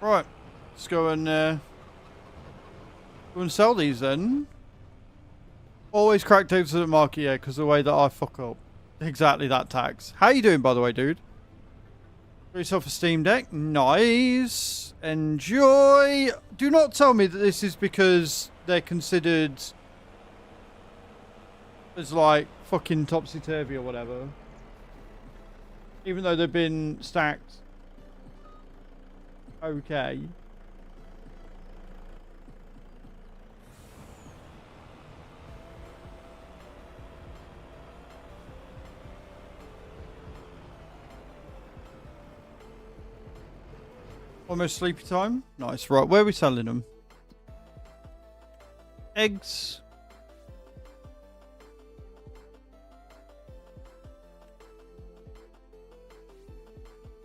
Right, let's go and sell these then. Always crack tapes at the market, yeah, because the way that I fuck up. Exactly that tax. How you doing, by the way, dude? Got yourself a Steam Deck. Nice. Enjoy. Do not tell me that this is because they're considered as like fucking topsy-turvy or whatever. Even though they've been stacked. Okay. Almost sleepy time. Nice. Right, where are we selling them? Eggs.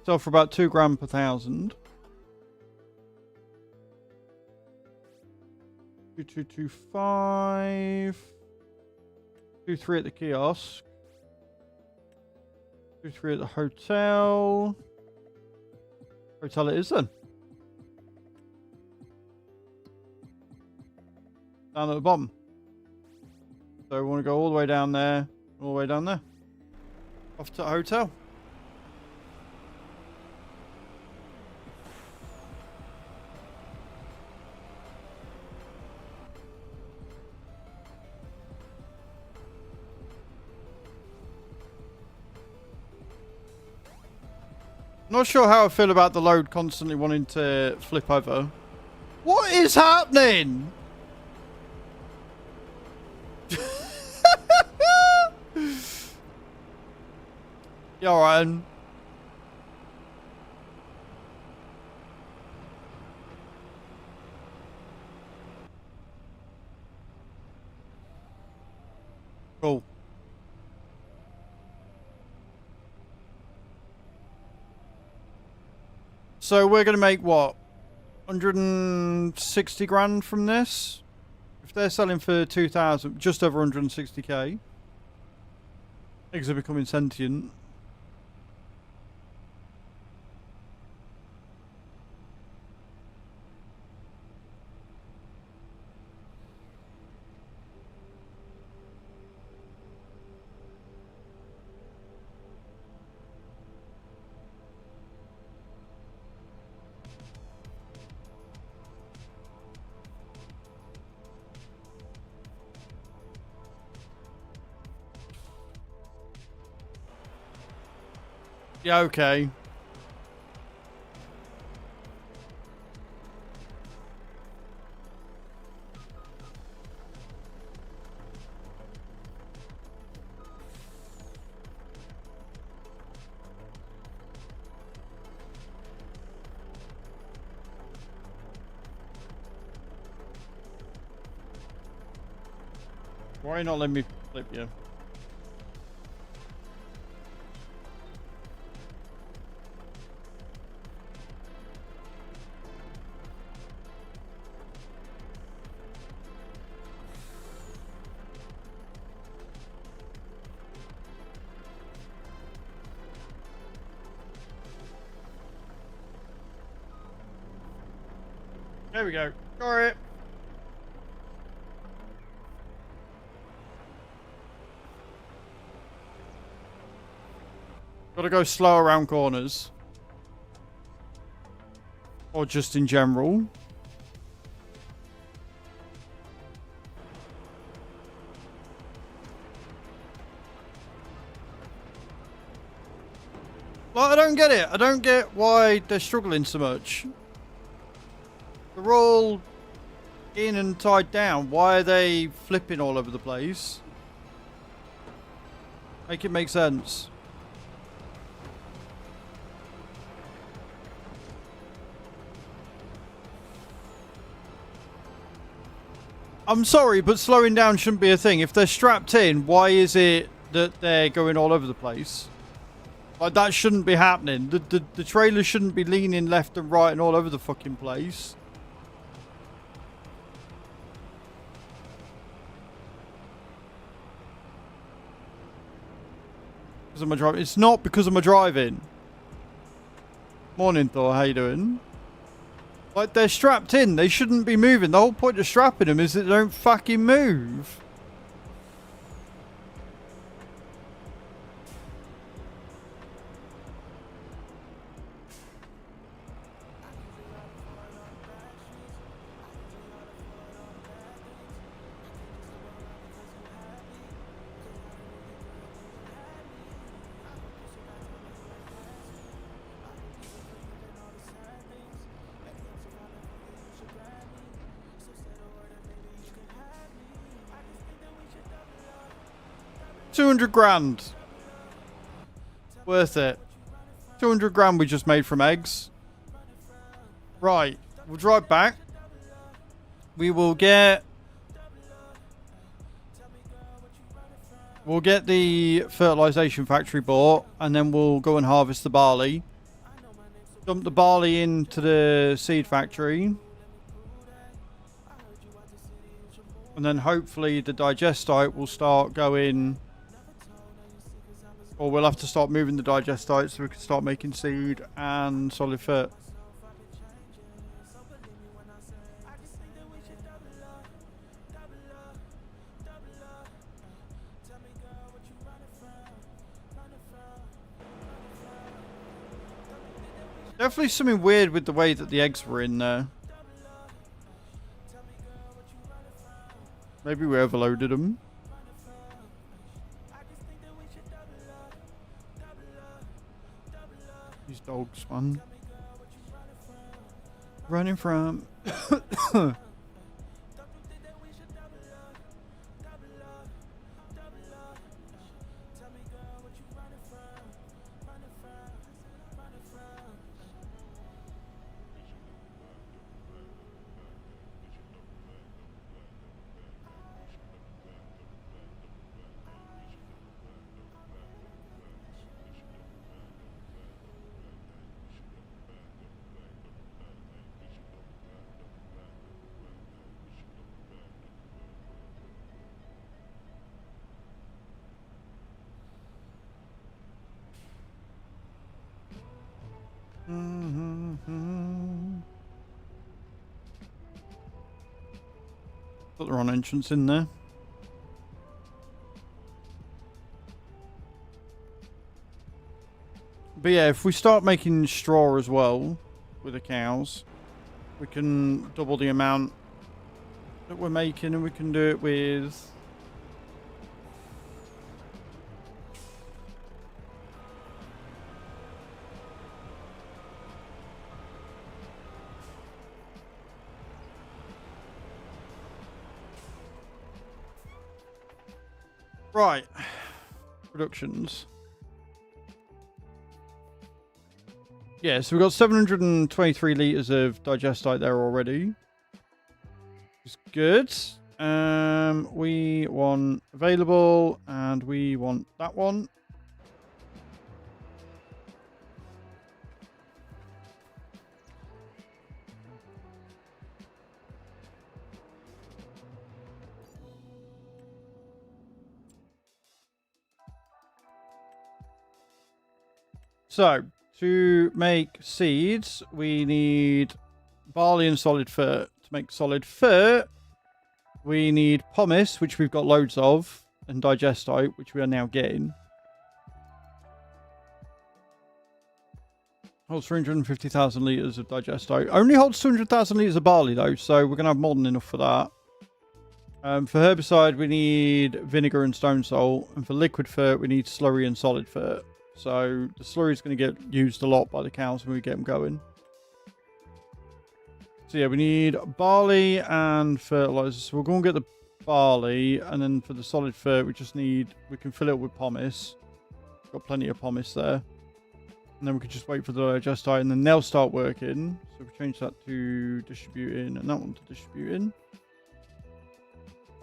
Sell for about 2 grand per 1,000. 2225. 23 at the kiosk. 23 at the hotel. Hotel it is then. Down at the bottom. So we want to go all the way down there. All the way down there. Off to the hotel. Not sure how I feel about the load constantly wanting to flip over. What is happening? You alright? Cool. So we're going to make what? 160 grand from this? If they're selling for 2,000, just over 160k. Eggs are becoming sentient. Yeah, okay. Why not let me flip you? There we go. Got it. Gotta go slow around corners. Or just in general. Like, I don't get it. I don't get why they're struggling so much. They're all in and tied down. Why are they flipping all over the place? Make it make sense. I'm sorry, but slowing down shouldn't be a thing. If they're strapped in, why is it that they're going all over the place? Like, that shouldn't be happening. The trailer shouldn't be leaning left and right and all over the fucking place. Because of my driving. It's not because of my driving. Morning, Thor. How you doing? Like, they're strapped in. They shouldn't be moving. The whole point of strapping them is that they don't fucking move. $200 grand. Worth it. 200 grand we just made from eggs. Right. We'll drive back. We will get... We'll get the fertilization factory bought. And then we'll go and harvest the barley. Dump the barley into the seed factory. And then hopefully the digestite will start going... Or we'll have to start moving the digestite so we can start making seed and solid fert. Definitely something weird with the way that the eggs were in there. Maybe we overloaded them. These dogs, man. Running from... Put the wrong entrance in there. But yeah, if we start making straw as well with the cows, we can double the amount that we're making, and we can do it with... Right. Productions. Yeah, so we've got 723 litres of digestite there already. It's good. We want available, and we want that one. So, to make seeds, we need barley and solid fert. To make solid fert, we need pomace, which we've got loads of, and digestite, which we are now getting. Holds 350,000 litres of digestite. Only holds 200,000 litres of barley, though, so we're going to have more than enough for that. For herbicide, we need vinegar and stone salt. And for liquid fert, we need slurry and solid fert. So the slurry is going to get used a lot by the cows when we get them going. So yeah, we need barley and fertilizer. So we'll go and get the barley. And then for the solid fert, we can fill it with pomace. Got plenty of pomace there. And then we can just wait for the digestite and then they'll start working. So we change that to distributing and that one to distributing.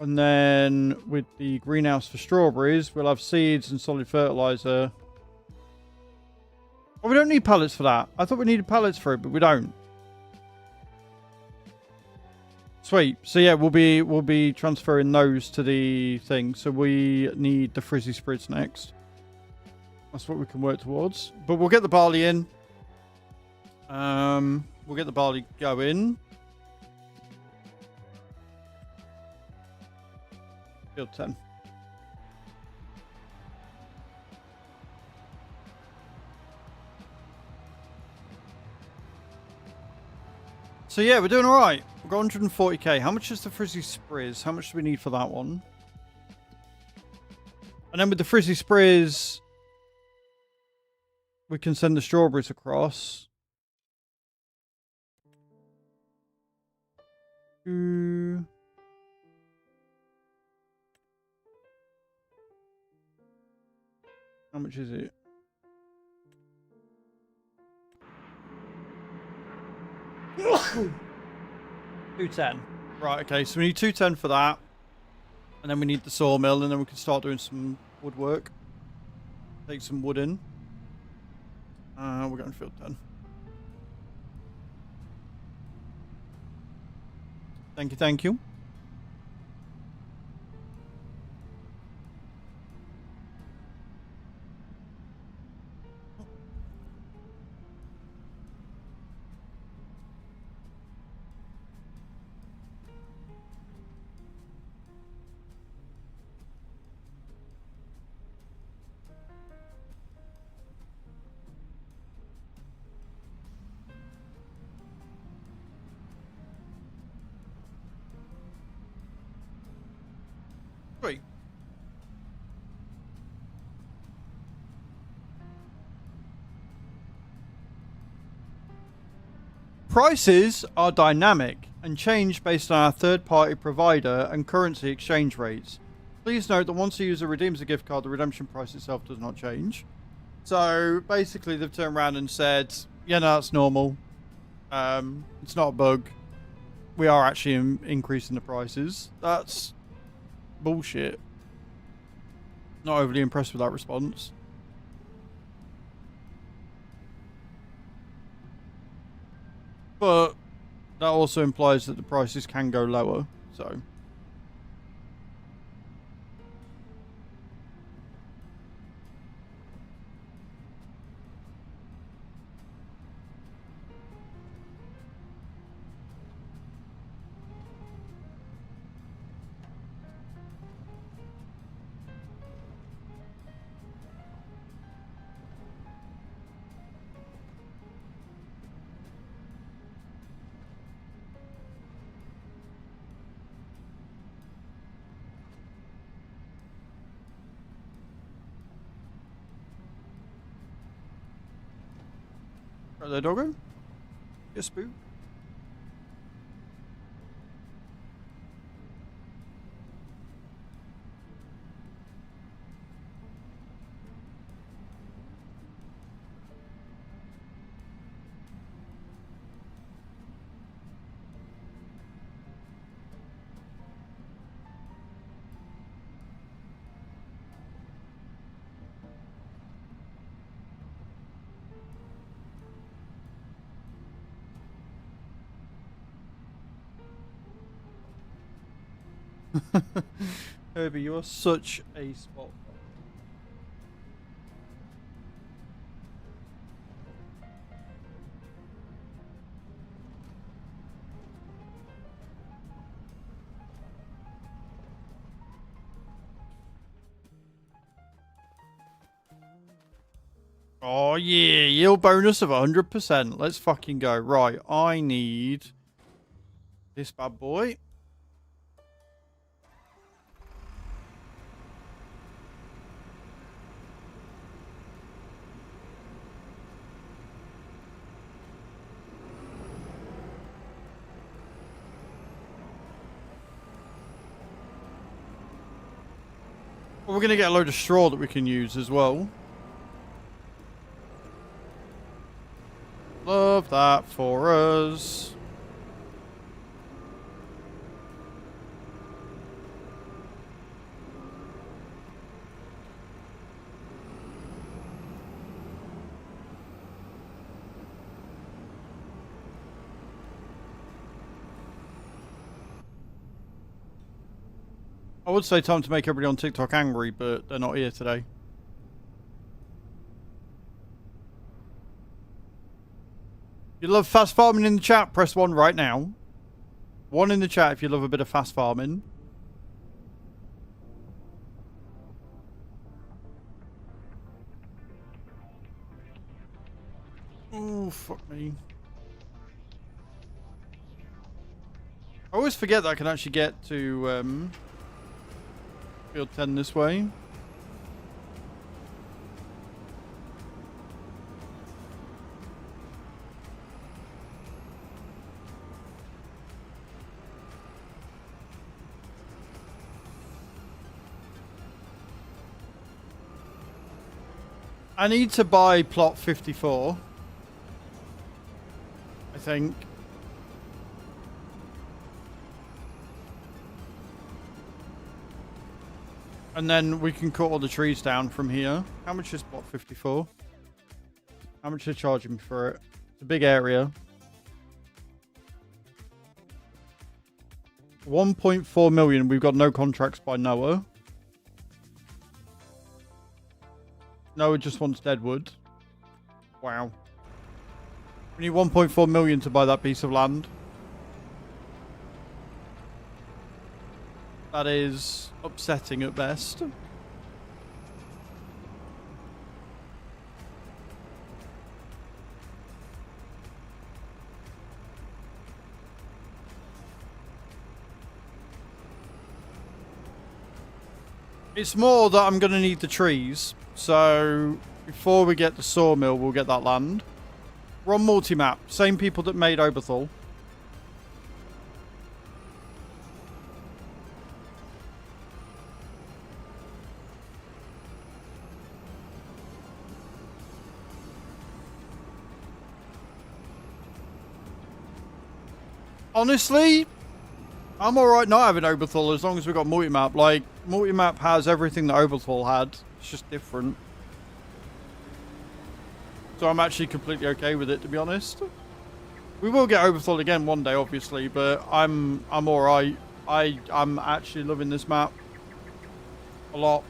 And then with the greenhouse for strawberries, we'll have seeds and solid fertilizer. Oh, we don't need pallets for that. I thought we needed pallets for it, but we don't. Sweet. So yeah, we'll be transferring those to the thing. So we need the frizzy sprids next. That's what we can work towards. But we'll get the barley in. We'll get the barley going. Field 10. So yeah, we're doing all right. We've got 140k. How much is the frizzy spriz? How much do we need for that one? And then with the frizzy spriz, we can send the strawberries across. How much is it? $210. Right, okay, so we need $210 for that. And then we need the sawmill, and then we can start doing some woodwork. Take some wood in. We're going to field 10. Thank you, thank you. Great. Prices are dynamic and change based on our third-party provider and currency exchange rates. Please note that once a user redeems a gift card, the redemption price itself does not change. So basically, they've turned around and said, "Yeah, no, that's normal. It's not a bug. We are actually increasing the prices." That's bullshit. Not overly impressed with that response. But that also implies that the prices can go lower, so. Right there, doggo. Yes, boo. Herbie, you are such a spot. Oh, yeah. Yield bonus of 100%. Let's fucking go. Right. I need this bad boy. Well, we're going to get a load of straw that we can use as well. Love that for us. I would say time to make everybody on TikTok angry, but they're not here today. If you love fast farming in the chat, press 1 right now. 1 in the chat if you love a bit of fast farming. Oh, fuck me. I always forget that I can actually get to field 10 this way. I need to buy plot 54. I think. And then we can cut all the trees down from here. How much is plot 54? How much are they charging me for it? It's a big area. 1.4 million. We've got no contracts by Noah. Noah just wants deadwood. Wow. We need 1.4 million to buy that piece of land. That is upsetting at best. It's more that I'm going to need the trees. So before we get the sawmill, we'll get that land. We're on multi-map. Same people that made Oberthal. Honestly, I'm alright not having Oberthal as long as we've got multi-map. Like, multi-map has everything that Oberthal had. It's just different. So I'm actually completely okay with it, to be honest. We will get Oberthal again one day, obviously, but I'm alright. I'm actually loving this map a lot.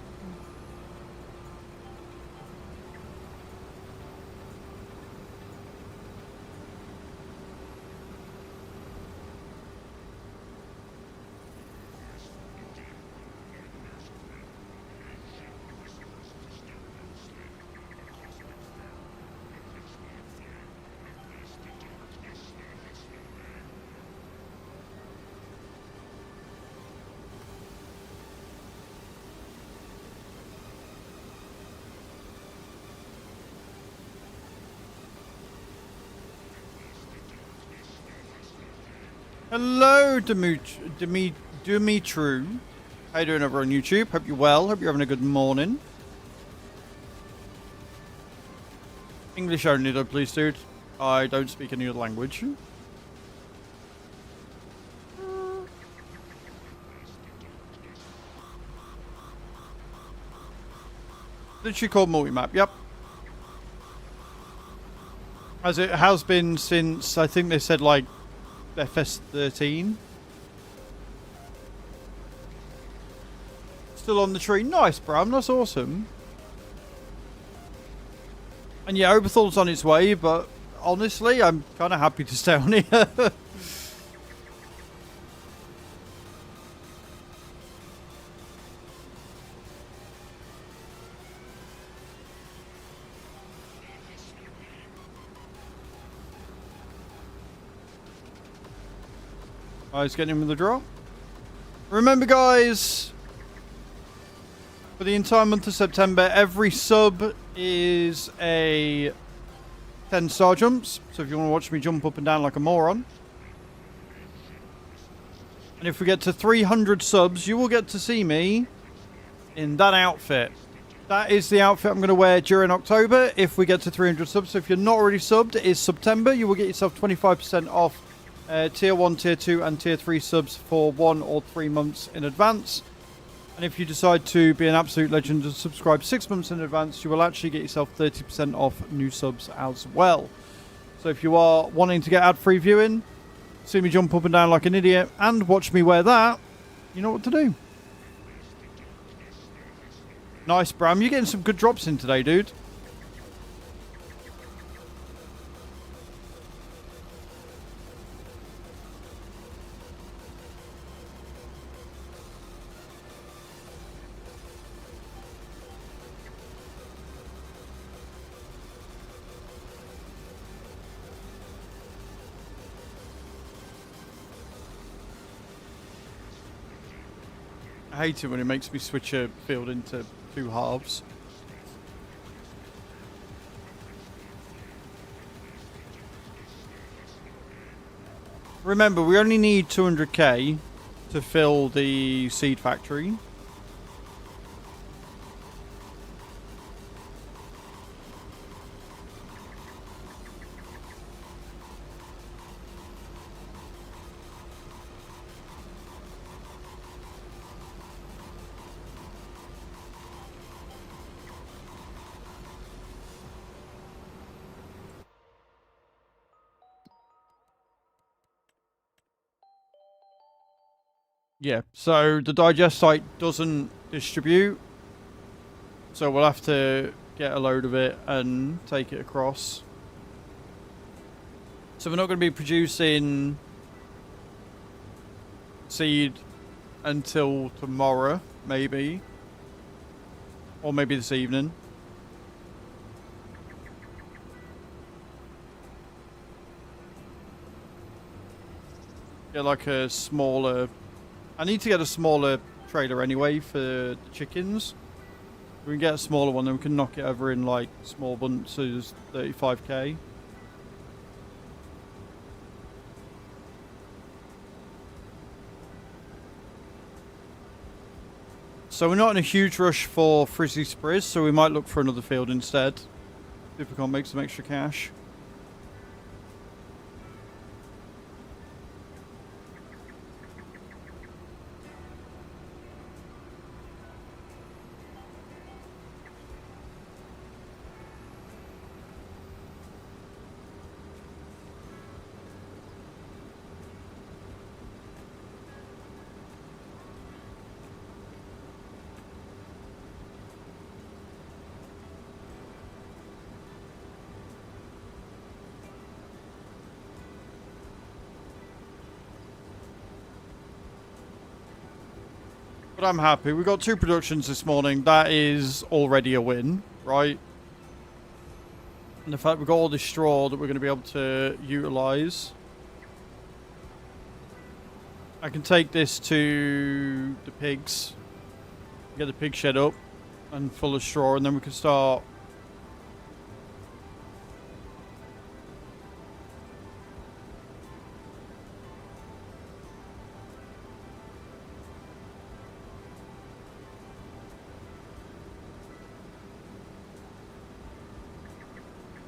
Hello, Dimitru. How you doing over on YouTube? Hope you're well. Hope you're having a good morning. English only though, please, dude. I don't speak any other language. Literally called multi-map, yep. As it has been since, I think they said, like, FS13. Still on the tree. Nice, Bram. That's awesome. And yeah, Oberthal's on its way, but honestly, I'm kind of happy to stay on here. Guys, getting in with the drop. Remember, guys, for the entire month of September, every sub is a 10-star jumps. So if you want to watch me jump up and down like a moron. And if we get to 300 subs, you will get to see me in that outfit. That is the outfit I'm going to wear during October if we get to 300 subs. So if you're not already subbed, it is September. You will get yourself 25% off Tier 1, Tier 2 and Tier 3 subs for 1 or 3 months in advance. And if you decide to be an absolute legend and subscribe 6 months in advance, you will actually get yourself 30% off new subs as well. So if you are wanting to get ad-free viewing, see me jump up and down like an idiot, and watch me wear that, you know what to do. Nice, Bram. You're getting some good drops in today, dude. I hate it when it makes me switch a field into 2 halves. Remember, we only need 200k to fill the seed factory. Yeah, so the digest site doesn't distribute, so we'll have to get a load of it and take it across. So we're not going to be producing seed until tomorrow, maybe, or maybe this evening. Get like a smaller... I need to get a smaller trailer anyway for the chickens. We can get a smaller one, then we can knock it over in like small bunches, 35k. So we're not in a huge rush for Frizzy Sprizz, so we might look for another field instead. See if we can't make some extra cash. But I'm happy. We got 2 productions this morning. That is already a win, right? And the fact we've got all this straw that we're going to be able to utilize. I can take this to the pigs. Get the pig shed up and full of straw, and then we can start...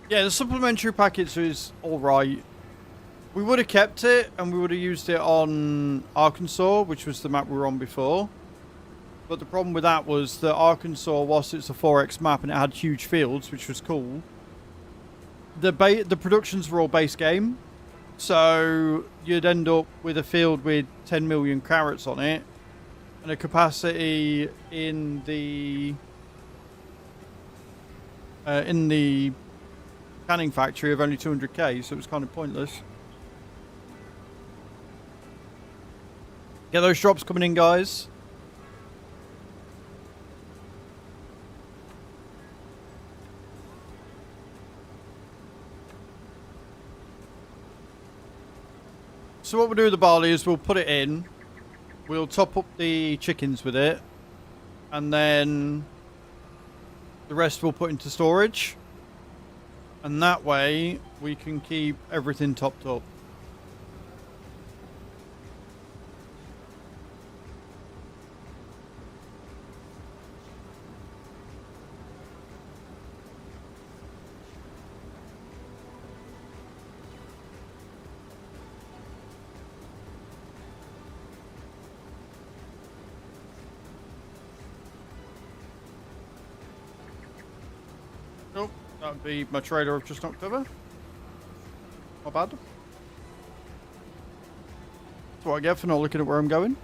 Yeah, the supplementary package is alright. We would have kept it, and we would have used it on Arkansas, which was the map we were on before. But the problem with that was that Arkansas, whilst it's a 4x map and it had huge fields, which was cool, the productions were all base game. So you'd end up with a field with 10 million carrots on it, and a capacity in the canning factory of only 200k, so it was kind of pointless. Get those drops coming in, guys. So what we'll do with the barley is we'll put it in. We'll top up the chickens with it. And then the rest we'll put into storage. And that way we can keep everything topped up. Oh, that would be my trailer I've just knocked over. Not bad. That's what I get for not looking at where I'm going.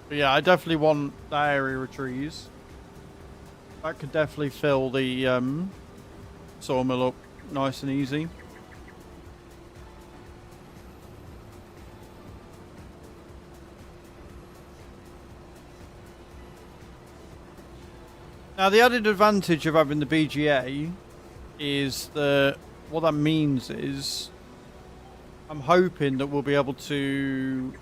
But yeah, I definitely want that area of trees. That could definitely fill the sawmill up nice and easy. Now, the added advantage of having the BGA is that what that means is I'm hoping that we'll be able to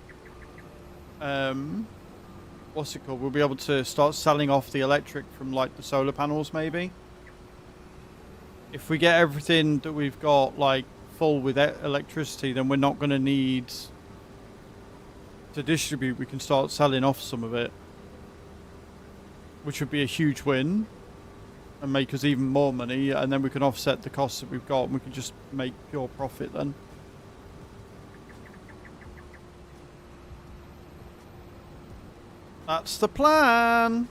what's it called? We'll be able to start selling off the electric from like the solar panels maybe. If we get everything that we've got like full with electricity, then we're not going to need to distribute. We can start selling off some of it, which would be a huge win and make us even more money, and then we can offset the costs that we've got and we can just make pure profit then. That's the plan.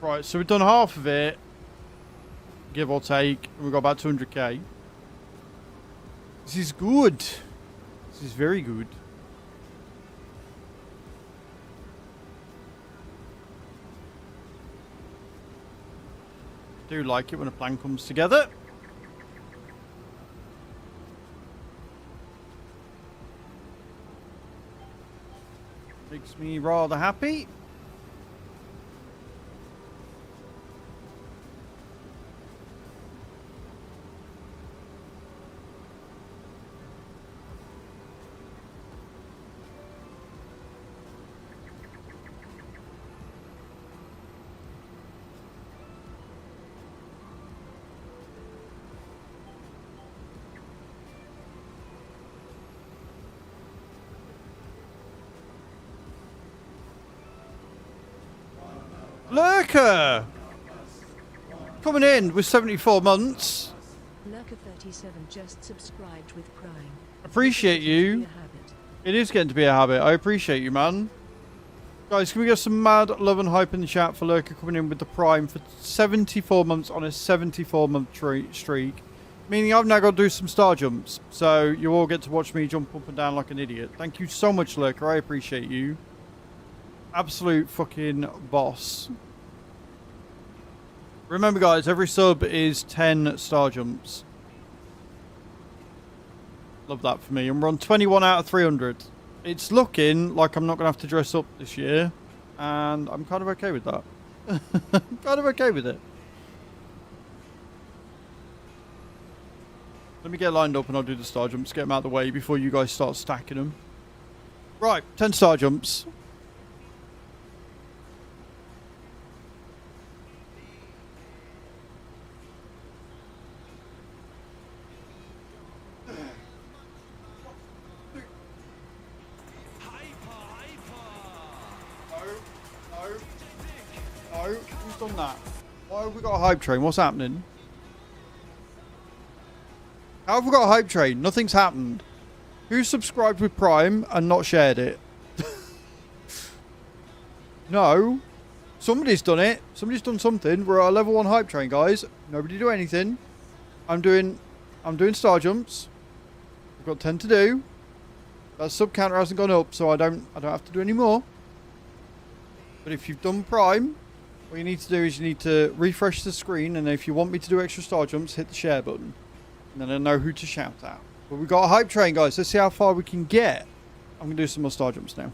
Right, so we've done half of it, give or take, and we've got about 200k. This is good. This is very good. I do like it when a plan comes together. Makes me rather happy. Lurker! Coming in with 74 months. Lurker37 just subscribed with Prime. Appreciate you. It is getting to be a habit. I appreciate you, man. Guys, can we get some mad love and hype in the chat for Lurker coming in with the Prime for 74 months on a 74-month streak? Meaning I've now got to do some star jumps. So you all get to watch me jump up and down like an idiot. Thank you so much, Lurker. I appreciate you. Absolute fucking boss. Remember, guys, every sub is 10 star jumps. Love that for me. And we're on 21 out of 300. It's looking like I'm not going to have to dress up this year. And I'm kind of okay with that. I'm kind of okay with it. Let me get lined up and I'll do the star jumps. Get them out of the way before you guys start stacking them. Right, 10 star jumps. No, who's done that? Why have we got a hype train? What's happening? How have we got a hype train? Nothing's happened. Who subscribed with Prime and not shared it? No. Somebody's done it. Somebody's done something. We're at a level 1 hype train, guys. Nobody do anything. I'm doing star jumps. I've got 10 to do. That sub counter hasn't gone up, so I don't have to do any more. But if you've done Prime, what you need to do is you need to refresh the screen, and if you want me to do extra star jumps, hit the share button. And then I know who to shout at. But we've got a hype train, guys. Let's see how far we can get. I'm going to do some more star jumps now.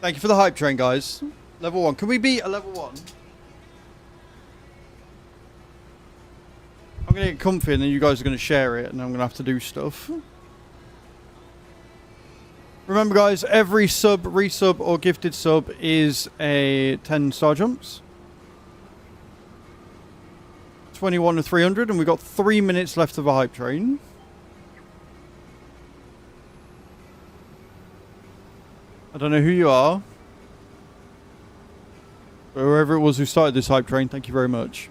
Thank you for the hype train, guys. Level 1. Can we beat a level 1? I'm going to get comfy and then you guys are going to share it and I'm going to have to do stuff. Remember, guys, every sub, resub or gifted sub is a 10 star jumps. 21 to 300 and we've got 3 minutes left of a hype train. I don't know who you are. But whoever it was who started this hype train, thank you very much.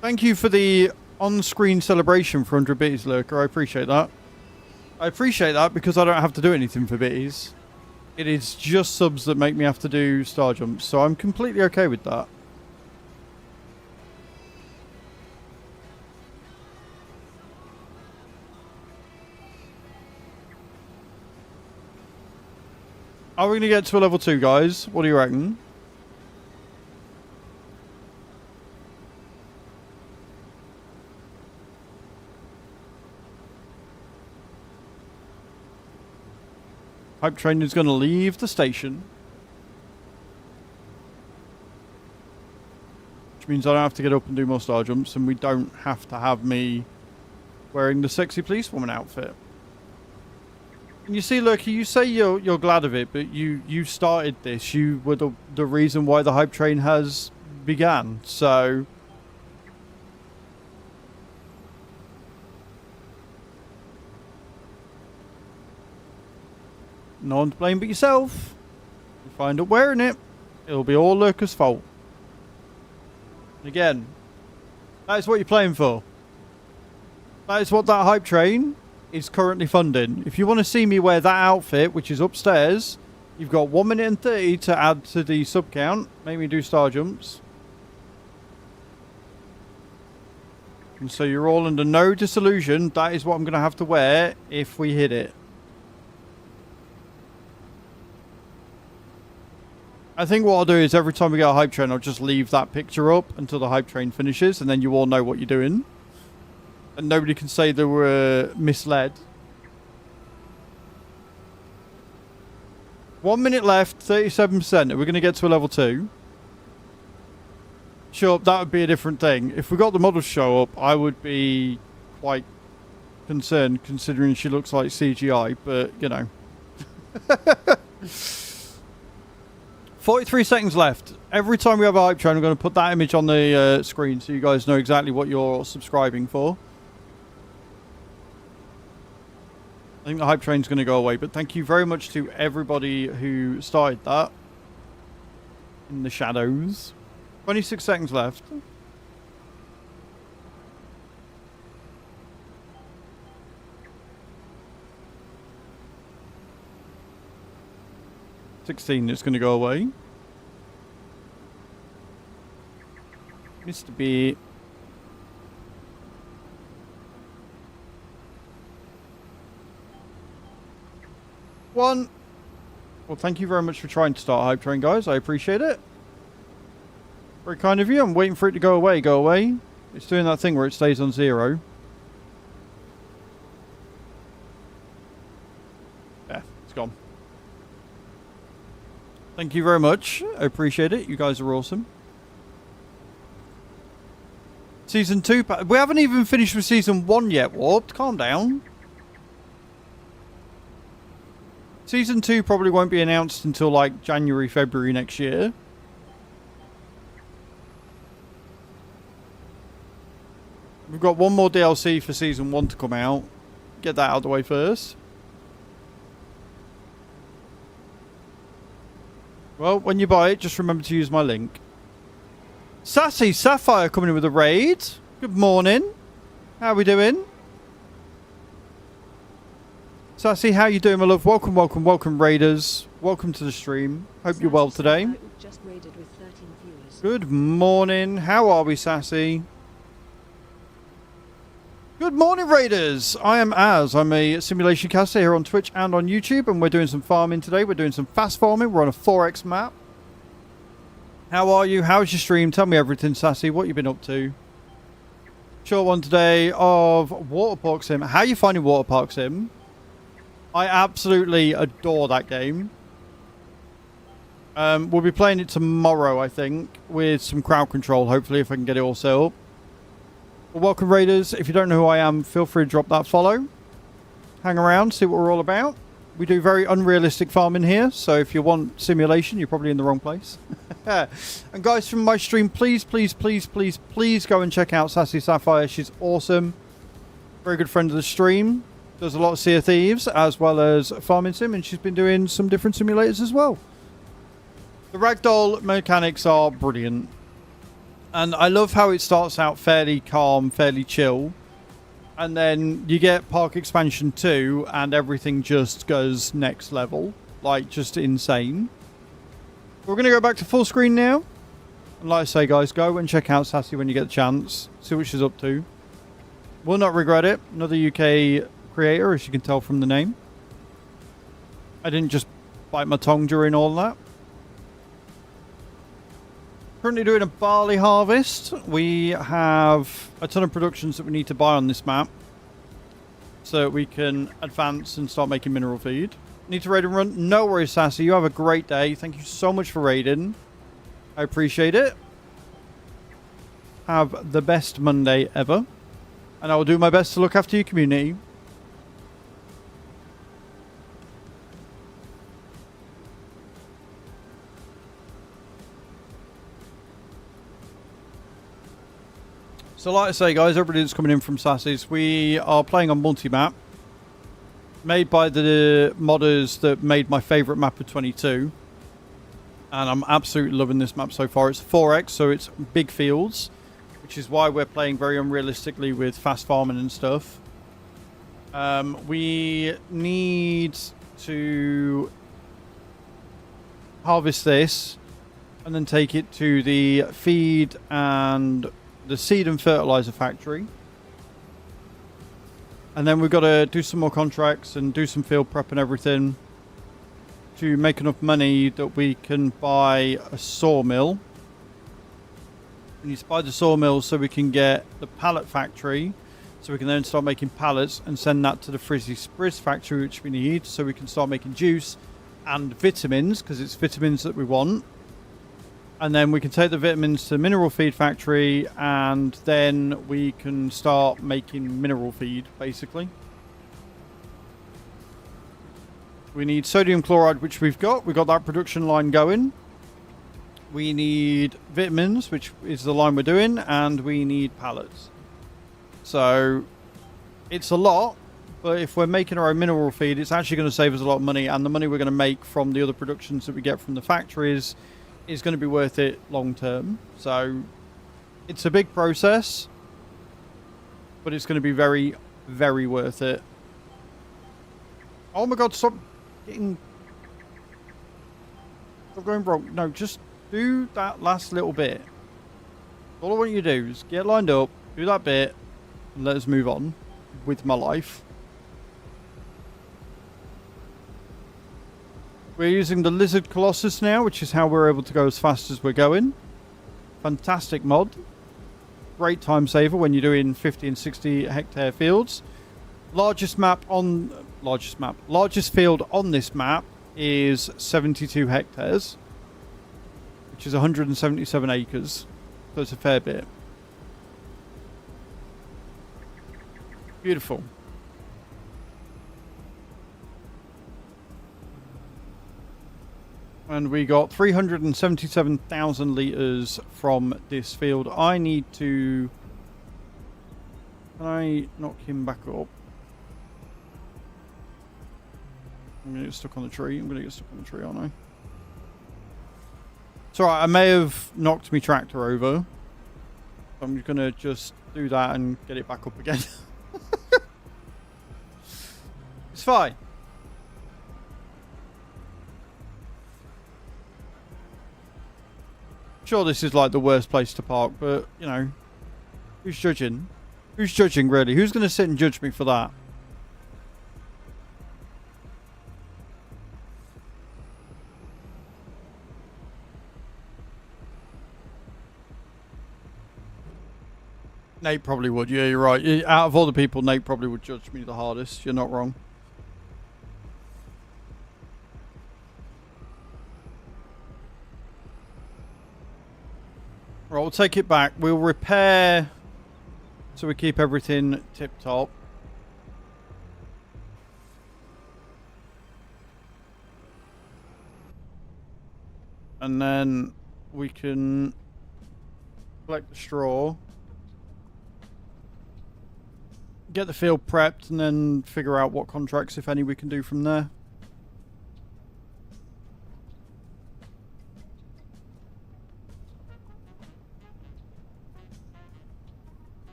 Thank you for the on-screen celebration for 100 biddies, Lurker. I appreciate that. I appreciate that because I don't have to do anything for biddies. It is just subs that make me have to do star jumps, so I'm completely okay with that. Are we going to get to a level 2, guys? What do you reckon? Hype train is going to leave the station. Which means I don't have to get up and do more star jumps, and we don't have to have me wearing the sexy policewoman outfit. And you see, Lurky, you say you're glad of it, but you started this. You were the reason why the hype train has began. So no one to blame but yourself. You find up wearing it, it'll be all Lurker's fault. And again, that is what you're playing for. That is what that hype train is currently funding. If you want to see me wear that outfit, which is upstairs, you've got 1 minute and 30 to add to the sub count. Make me do star jumps. And so you're all under no disillusion. That is what I'm going to have to wear if we hit it. I think what I'll do is every time we get a hype train, I'll just leave that picture up until the hype train finishes, and then you all know what you're doing. And nobody can say they were misled. 1 minute left, 37%. Are we going to get to a level 2? show up, that would be a different thing. If we got the model show up, I would be quite concerned, considering she looks like CGI, but, you know. 43 seconds left. Every time we have a hype train, I'm going to put that image on the screen so you guys know exactly what you're subscribing for. I think the hype train's going to go away, but thank you very much to everybody who started that in the shadows. 26 seconds left. It's going to go away. Mr. B. One. Well, thank you very much for trying to start Hype Train, guys. I appreciate it. Very kind of you. I'm waiting for it to go away. Go away. It's doing that thing where it stays on 0. Yeah, it's gone. Thank you very much. I appreciate it. You guys are awesome. Season 2. We haven't even finished with Season 1 yet, Warped. Calm down. Season 2 probably won't be announced until like January, February next year. We've got one more DLC for Season 1 to come out. Get that out of the way first. Well, when you buy it, just remember to use my link. Sassy Sapphire coming in with a raid. Good morning. How are we doing? Sassy, how you doing, my love? Welcome, welcome, welcome, raiders. Welcome to the stream. Hope you're well today. Just raided with 13 viewers. Good morning. How are we, Sassy? Good morning, raiders. I am Az. I'm a simulation caster here on Twitch and on YouTube, and we're doing some farming today. We're doing some fast farming. We're on a 4x map. How are you? How's your stream? Tell me everything, Sassy. What you been up to? Short one today of Water Park Sim. How are you finding Water Park Sim? I absolutely adore that game. We'll be playing it tomorrow, I think, with some crowd control, hopefully, if I can get it all set up. Well, welcome, raiders. If you don't know who I am, feel free to drop that follow. Hang around, see what we're all about. We do very unrealistic farming here, so if you want simulation, you're probably in the wrong place. And guys, from my stream, please, please, please, please, please go and check out Sassy Sapphire. She's awesome. Very good friend of the stream. Does a lot of Sea of Thieves, as well as farming sim, and she's been doing some different simulators as well. The ragdoll mechanics are brilliant. And I love how it starts out fairly calm, fairly chill. And then you get Park Expansion 2 and everything just goes next level. Like, just insane. We're going to go back to full screen now. And like I say, guys, go and check out Sassy when you get the chance. See what she's up to. Will not regret it. Another UK creator, as you can tell from the name. I didn't just bite my tongue during all that. Currently doing a barley harvest. We have a ton of productions that we need to buy on this map so we can advance and start making mineral feed. Need to raid and run? No worries, Sassy. You have a great day. Thank you so much for raiding. I appreciate it. Have the best Monday ever. And I will do my best to look after your community. So like I say, guys, everybody that's coming in from Sassy's, we are playing on multi-map. Made by the modders that made my favourite map of 22. And I'm absolutely loving this map so far. It's 4x, so it's big fields. Which is why we're playing very unrealistically with fast farming and stuff. We need to harvest this. And then take it to the feed and the seed and fertilizer factory. And then we've got to do some more contracts and do some field prep and everything to make enough money that we can buy a sawmill. We need to buy the sawmill so we can get the pallet factory, so we can then start making pallets and send that to the Frizzy Sprizz factory, which we need, so we can start making juice and vitamins, because it's vitamins that we want. And then we can take the vitamins to the mineral feed factory, and then we can start making mineral feed, basically. We need sodium chloride, which we've got. We've got that production line going. We need vitamins, which is the line we're doing, and we need pallets. So it's a lot, but if we're making our own mineral feed, it's actually going to save us a lot of money, and the money we're going to make from the other productions that we get from the factories is going to be worth it long term. So it's a big process, but it's going to be very, very worth it. Oh my god, stop getting... Stop going wrong. No, just do that last little bit. All I want you to do is get lined up, do that bit, and let us move on with my life. We're using the Lizard Colossus now, which is how we're able to go as fast as we're going. Fantastic mod. Great time saver when you're doing 50 and 60 hectare fields. Largest field on this map is 72 hectares, which is 177 acres. So it's a fair bit. Beautiful. And we got 377,000 litres from this field. I need to... Can I knock him back up? I'm going to get stuck on the tree. I'm going to get stuck on the tree, aren't I? It's alright, I may have knocked my tractor over. I'm going to just do that and get it back up again. It's fine. Sure, this is like the worst place to park, but, you know, who's judging? Who's judging, really? Who's going to sit and judge me for that? Nate probably would. Yeah, you're right. Out of all the people, Nate probably would judge me the hardest. You're not wrong. Right, we'll take it back. We'll repair so we keep everything tip-top. And then we can collect the straw. Get the field prepped and then figure out what contracts, if any, we can do from there.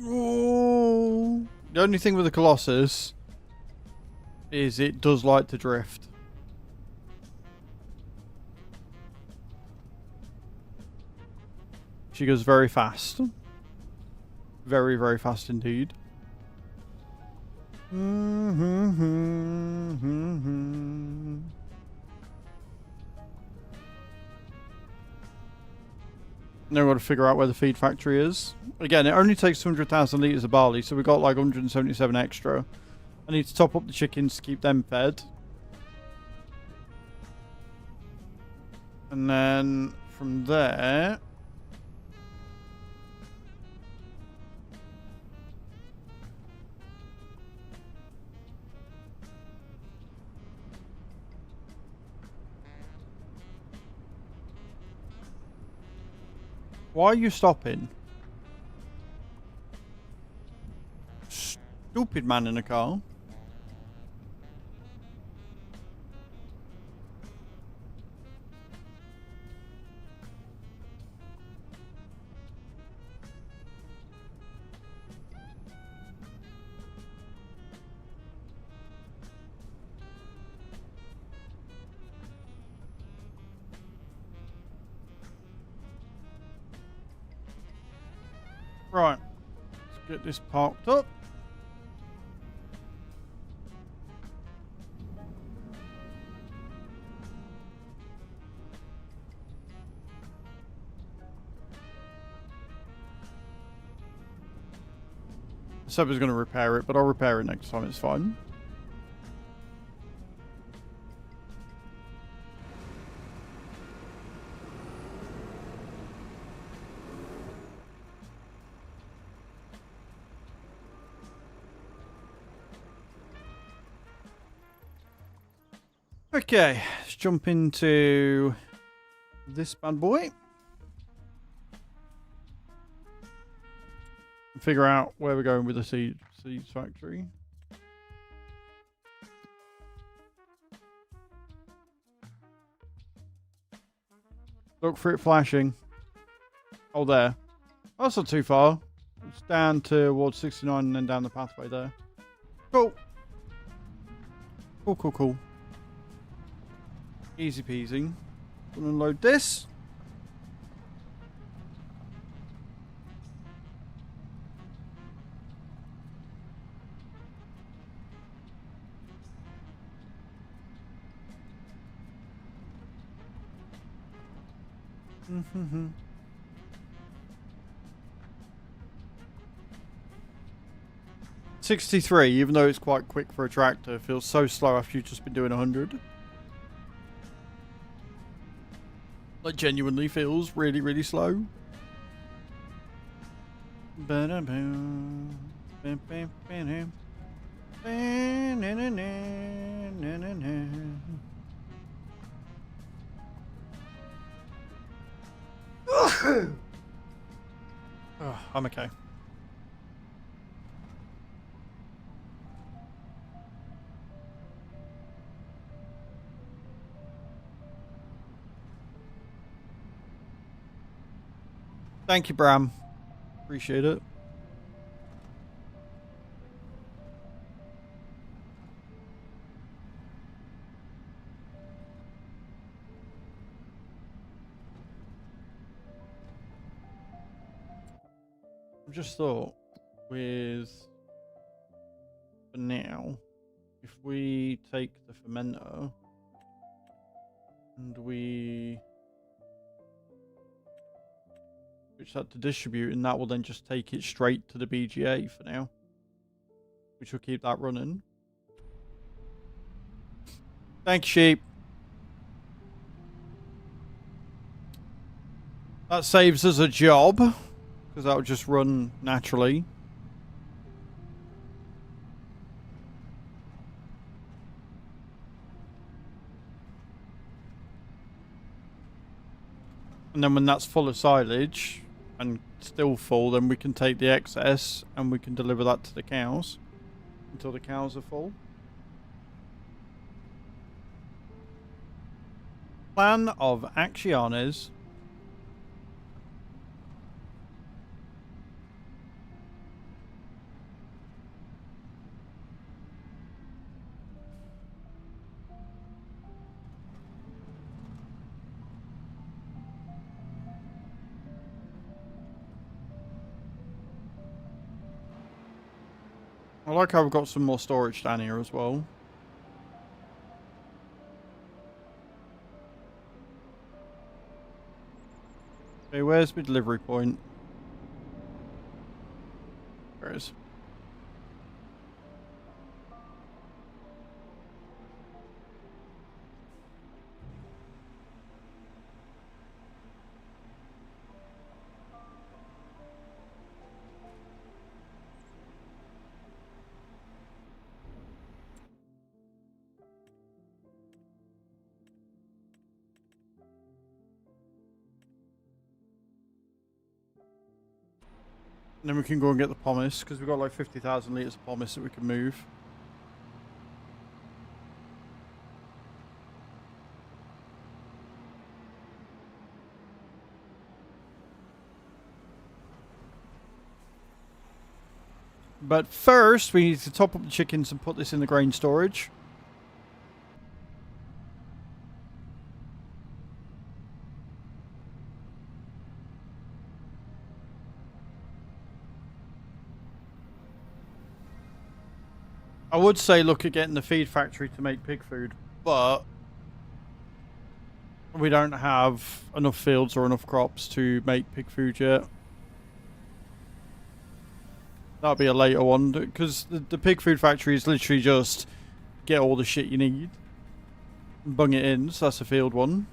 Oh. The only thing with the Colossus is it does like to drift. She goes very fast. Very, very fast indeed. Now we've got to figure out where the feed factory is. Again, it only takes 200,000 litres of barley, so we've got like 177 extra. I need to top up the chickens to keep them fed. And then from there... Why are you stopping? Stupid man in a car. Right, let's get this parked up. Seb is going to repair it, but I'll repair it next time, it's fine. Okay, let's jump into this bad boy. And figure out where we're going with the seeds factory. Look for it flashing. Oh, there. Oh, that's not too far. It's down towards 69 and then down the pathway there. Cool. Cool, cool, cool. Easy peasy. Gonna unload this. Mm-hmm. 63, even though it's quite quick for a tractor, it feels so slow after you've just been doing 100. Like, genuinely feels really, really slow. Oh, I'm okay. Thank you, Bram. Appreciate it. I just thought with, for now, if we take the fermenter and we switch that to distribute, and that will then just take it straight to the BGA for now, which will keep that running. Thank you, sheep. That saves us a job, because that will just run naturally. And then when that's full of silage and still full, then we can take the excess and we can deliver that to the cows until the cows are full. Plan of Acciones. I like how we've got some more storage down here as well. Okay, where's my delivery point? There it is. And then we can go and get the pomace, because we've got like 50,000 litres of pomace that we can move. But first, we need to top up the chickens and put this in the grain storage. I would say look at getting the feed factory to make pig food, but we don't have enough fields or enough crops to make pig food yet. That'll be a later one, because the pig food factory is literally just get all the shit you need and bung it in, so that's a field one.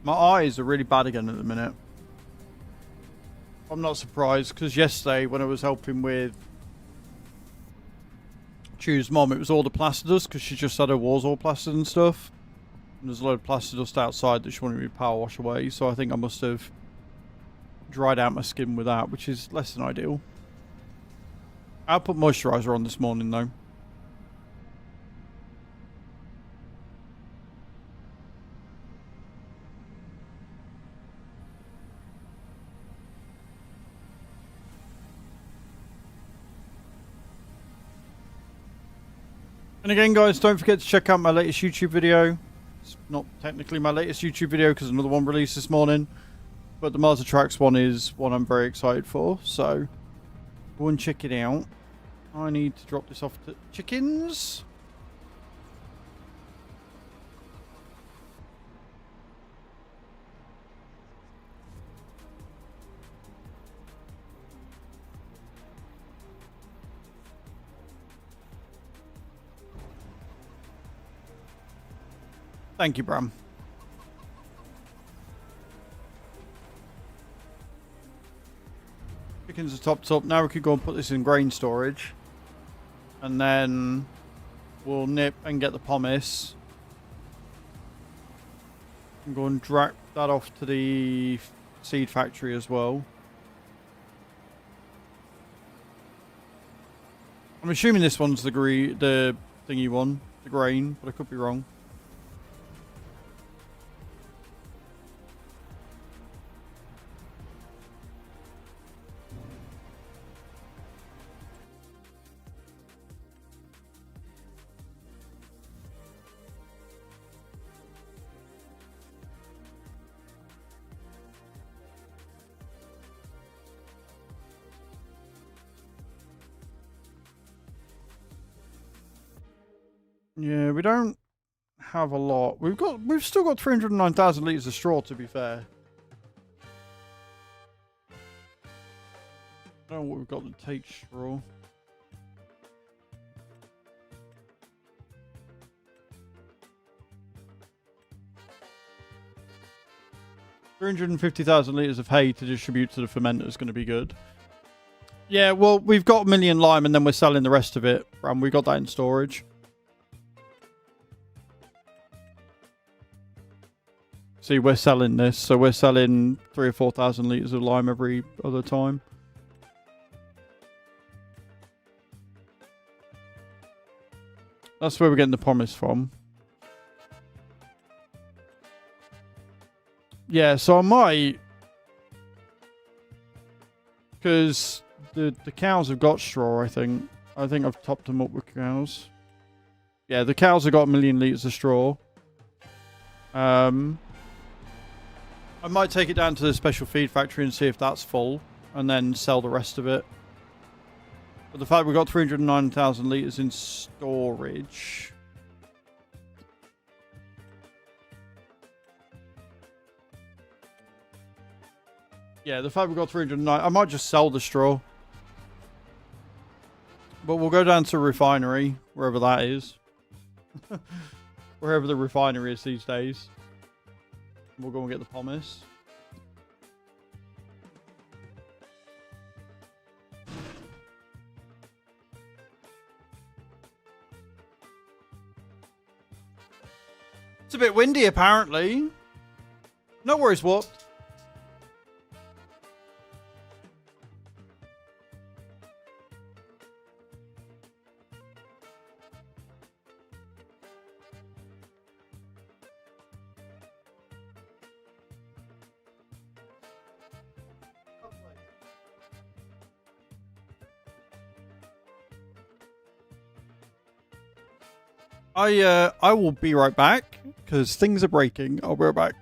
My eyes are really bad again at the minute. I'm not surprised, because yesterday when I was helping with Chew's mom, it was all the plaster dust, because she just had her walls all plastered and stuff. And there's a load of plaster dust outside that she wanted me to power wash away, so I think I must have dried out my skin with that, which is less than ideal. I'll put moisturiser on this morning though. And again, guys, don't forget to check out my latest YouTube video. It's not technically my latest YouTube video because another one released this morning. But the Mars Attracts one is one I'm very excited for. So, go and check it out. I need to drop this off to chickens. Thank you, Bram. Chickens are topped up. Now we could go and put this in grain storage. And then we'll nip and get the pomace. And go and drag that off to the seed factory as well. I'm assuming this one's the thingy one, the grain, but I could be wrong. Yeah, we don't have a lot. We've still got 309,000 litres of straw, to be fair. I don't know what we've got that takes straw. $350,000 litres of hay to distribute to the fermenter is going to be good. Yeah, well, we've got 1 million lime and then we're selling the rest of it. And we got that in storage. See, we're selling this, so we're selling 3,000 or 4,000 litres of lime every other time. That's where we're getting the pomace from. Yeah, so I might... Because the cows have got straw, I think. I think I've topped them up with cows. Yeah, the cows have got 1 million litres of straw. I might take it down to the special feed factory and see if that's full, and then sell the rest of it. But the fact we've got 309,000 litres in storage... Yeah, the fact we've got 309... I might just sell the straw. But we'll go down to a refinery, wherever that is. Wherever the refinery is these days. We'll go and get the pomace. It's a bit windy, apparently. No worries, what? I will be right back because things are breaking. I'll be right back.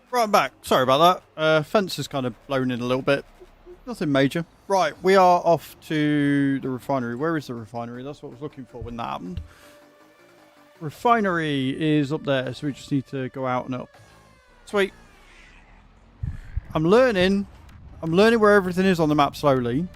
Right, I'm back. Sorry about that. Fence is kind of blown in a little bit. Nothing major. Right, we are off to the refinery. Where is the refinery? That's what I was looking for when that happened. Refinery is up there, so we just need to go out and up. Sweet. I'm learning where everything is on the map slowly.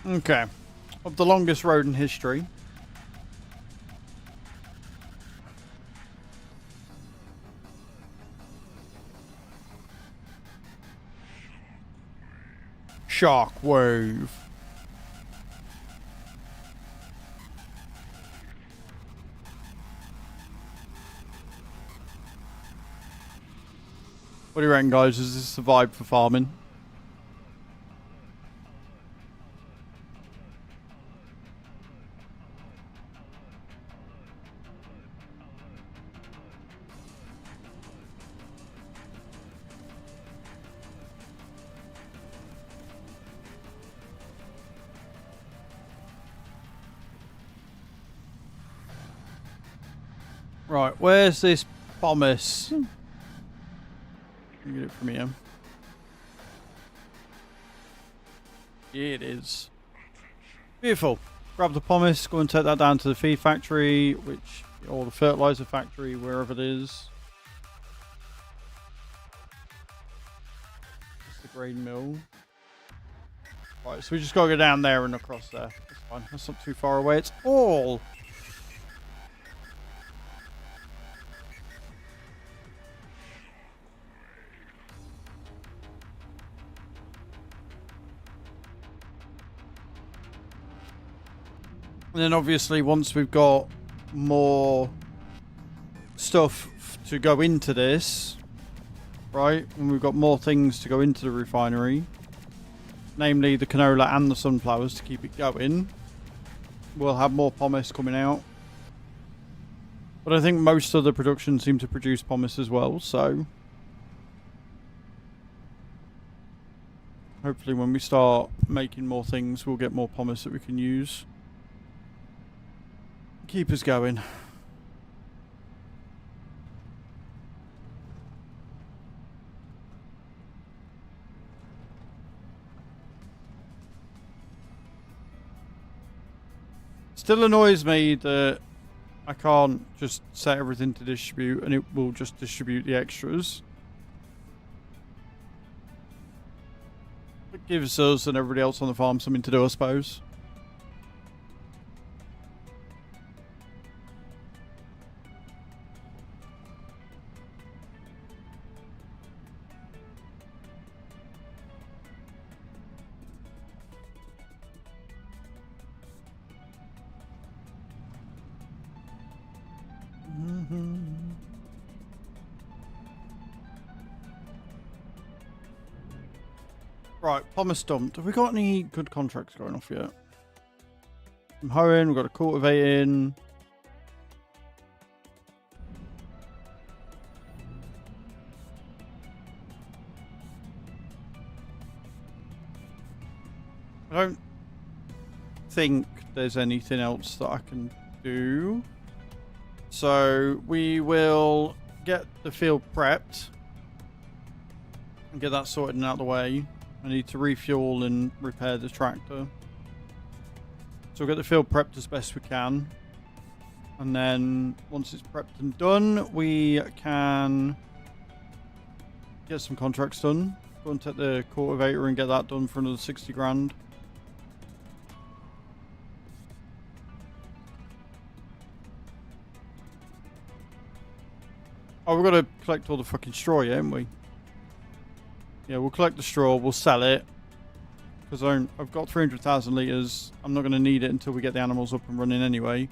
Okay. Of the longest road in history. Shockwave. What do you reckon, guys? Is this a vibe for farming? Right, where's this pomace? Let me get it from here. Here it is. Beautiful. Grab the pomace, go and take that down to the feed factory, or the fertilizer factory, wherever it is. It's the grain mill. Right, so we just gotta go down there and across there. That's fine. That's not too far away. It's all. And then obviously once we've got more stuff to go into this, right, and we've got more things to go into the refinery, namely the canola and the sunflowers to keep it going, we'll have more pomace coming out. But I think most of the production seem to produce pomace as well, so hopefully when we start making more things we'll get more pomace that we can use. Keep us going. Still annoys me that I can't just set everything to distribute and it will just distribute the extras. It gives us and everybody else on the farm something to do, I suppose. Right, pomace dumped. Have we got any good contracts going off yet? Some hoeing, we've got a cultivating. I don't think there's anything else that I can do. So we will get the field prepped and get that sorted and out of the way. I need to refuel and repair the tractor. So we'll get the field prepped as best we can. And then once it's prepped and done, we can get some contracts done. Go and take the cultivator and get that done for another 60 grand. Oh, we've got to collect all the fucking straw, yeah, haven't we? Yeah, we'll collect the straw, we'll sell it. Because I've got 300,000 litres. I'm not going to need it until we get the animals up and running anyway.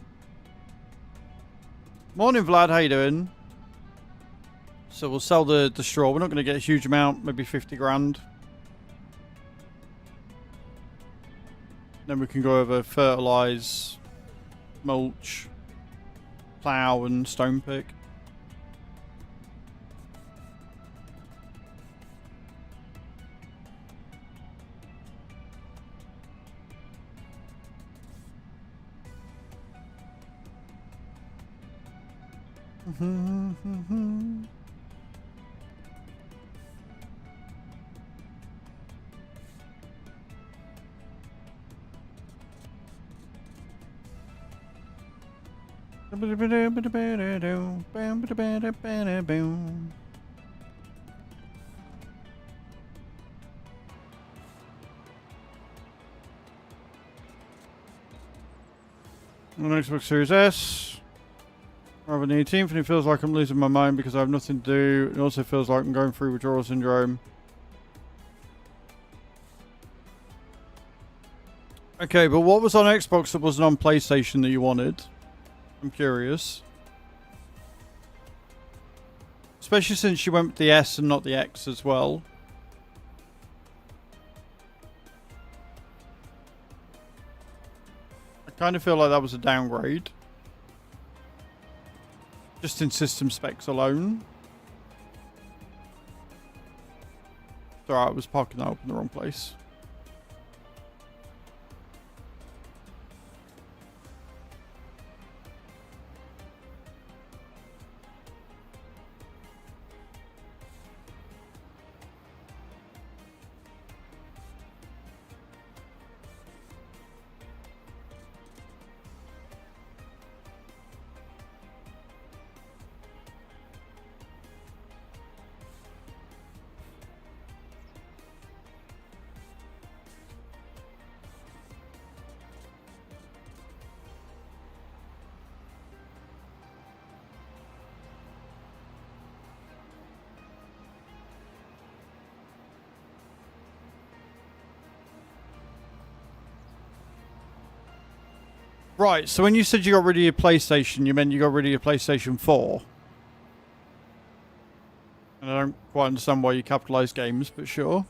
Morning, Vlad. How you doing? So we'll sell the straw. We're not going to get a huge amount. Maybe 50 grand. Then we can go over fertilise, mulch, plough and stone pick. On Xbox Series S, rather than the 18th, and it feels like I'm losing my mind because I have nothing to do. It also feels like I'm going through withdrawal syndrome. Okay, but what was on Xbox that wasn't on PlayStation that you wanted? I'm curious. Especially since you went with the S and not the X as well. I kind of feel like that was a downgrade. Just in system specs alone. Sorry, I was parking that up in the wrong place. Right, so when you said you got rid of your PlayStation, you meant you got rid of your PlayStation 4. And I don't quite understand why you capitalised games, but sure.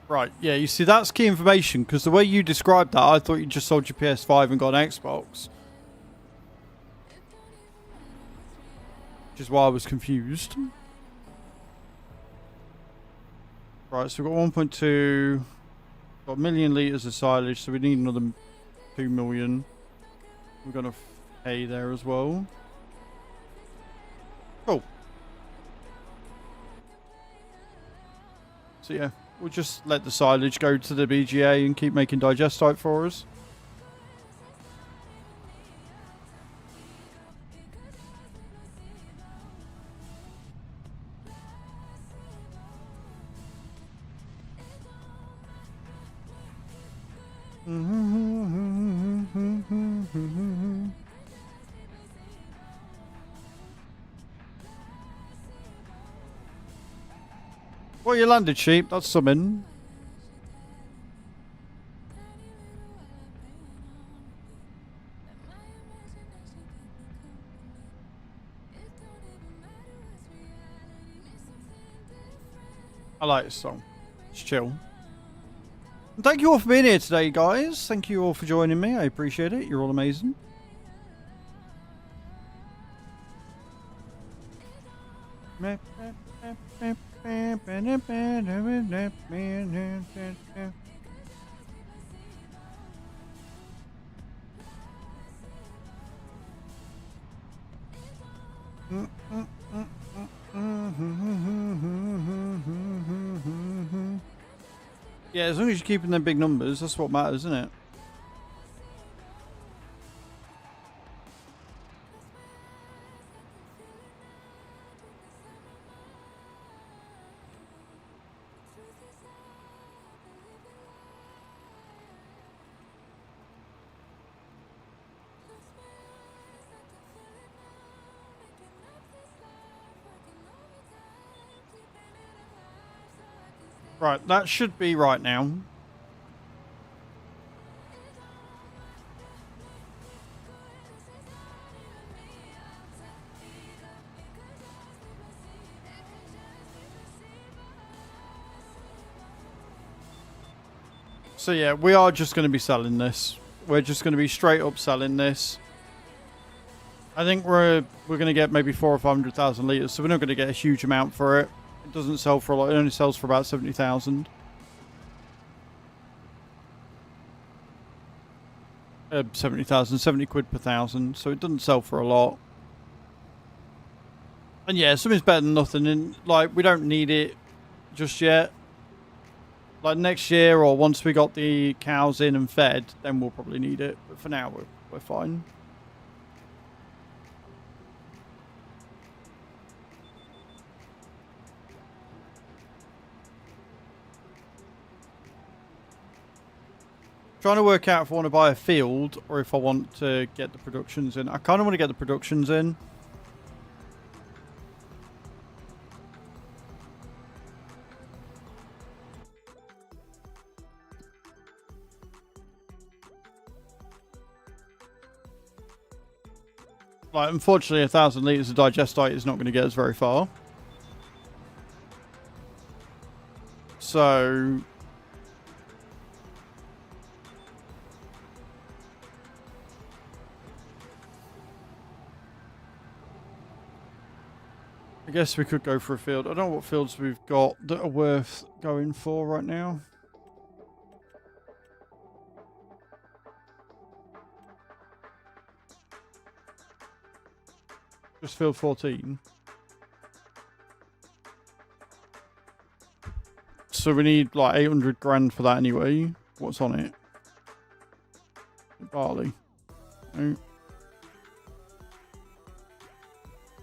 Right, yeah, you see, that's key information, because the way you described that, I thought you just sold your PS5 and got an Xbox. Which is why I was confused. Right, so we've got 1.2, got 1 million litres of silage, so we need another 2 million. We're going to hay there as well. Cool. So yeah. We'll just let the silage go to the BGA and keep making digestite for us. Well, you landed, sheep. That's something. I like this song. It's chill. And thank you all for being here today, guys. Thank you all for joining me. I appreciate it. You're all amazing. Yeah, as long as you're keeping them big numbers, that's what matters, isn't it? Right, that should be right now. So yeah, we are just going to be selling this. We're just going to be straight up selling this. I think we're going to get maybe 400,000 or 500,000 litres, so we're not going to get a huge amount for it. It doesn't sell for a lot. It only sells for about 70,000. 70,000, 70 quid per thousand, so it doesn't sell for a lot. And yeah, something's better than nothing, and like, we don't need it just yet. Like next year, or once we got the cows in and fed, then we'll probably need it. But for now, we're fine. Trying to work out if I want to buy a field or if I want to get the productions in. I kind of want to get the productions in. Like, unfortunately, 1,000 litres of digestite is not going to get us very far. So I guess we could go for a field. I don't know what fields we've got that are worth going for right now. Just field 14. So we need like 800 grand for that anyway. What's on it? Barley. No.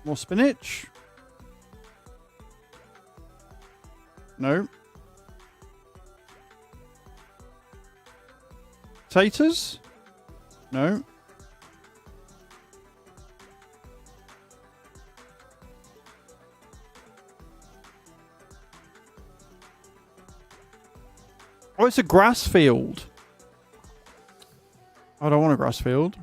More spinach. No. Taters? No. Oh, it's a grass field. I don't want a grass field.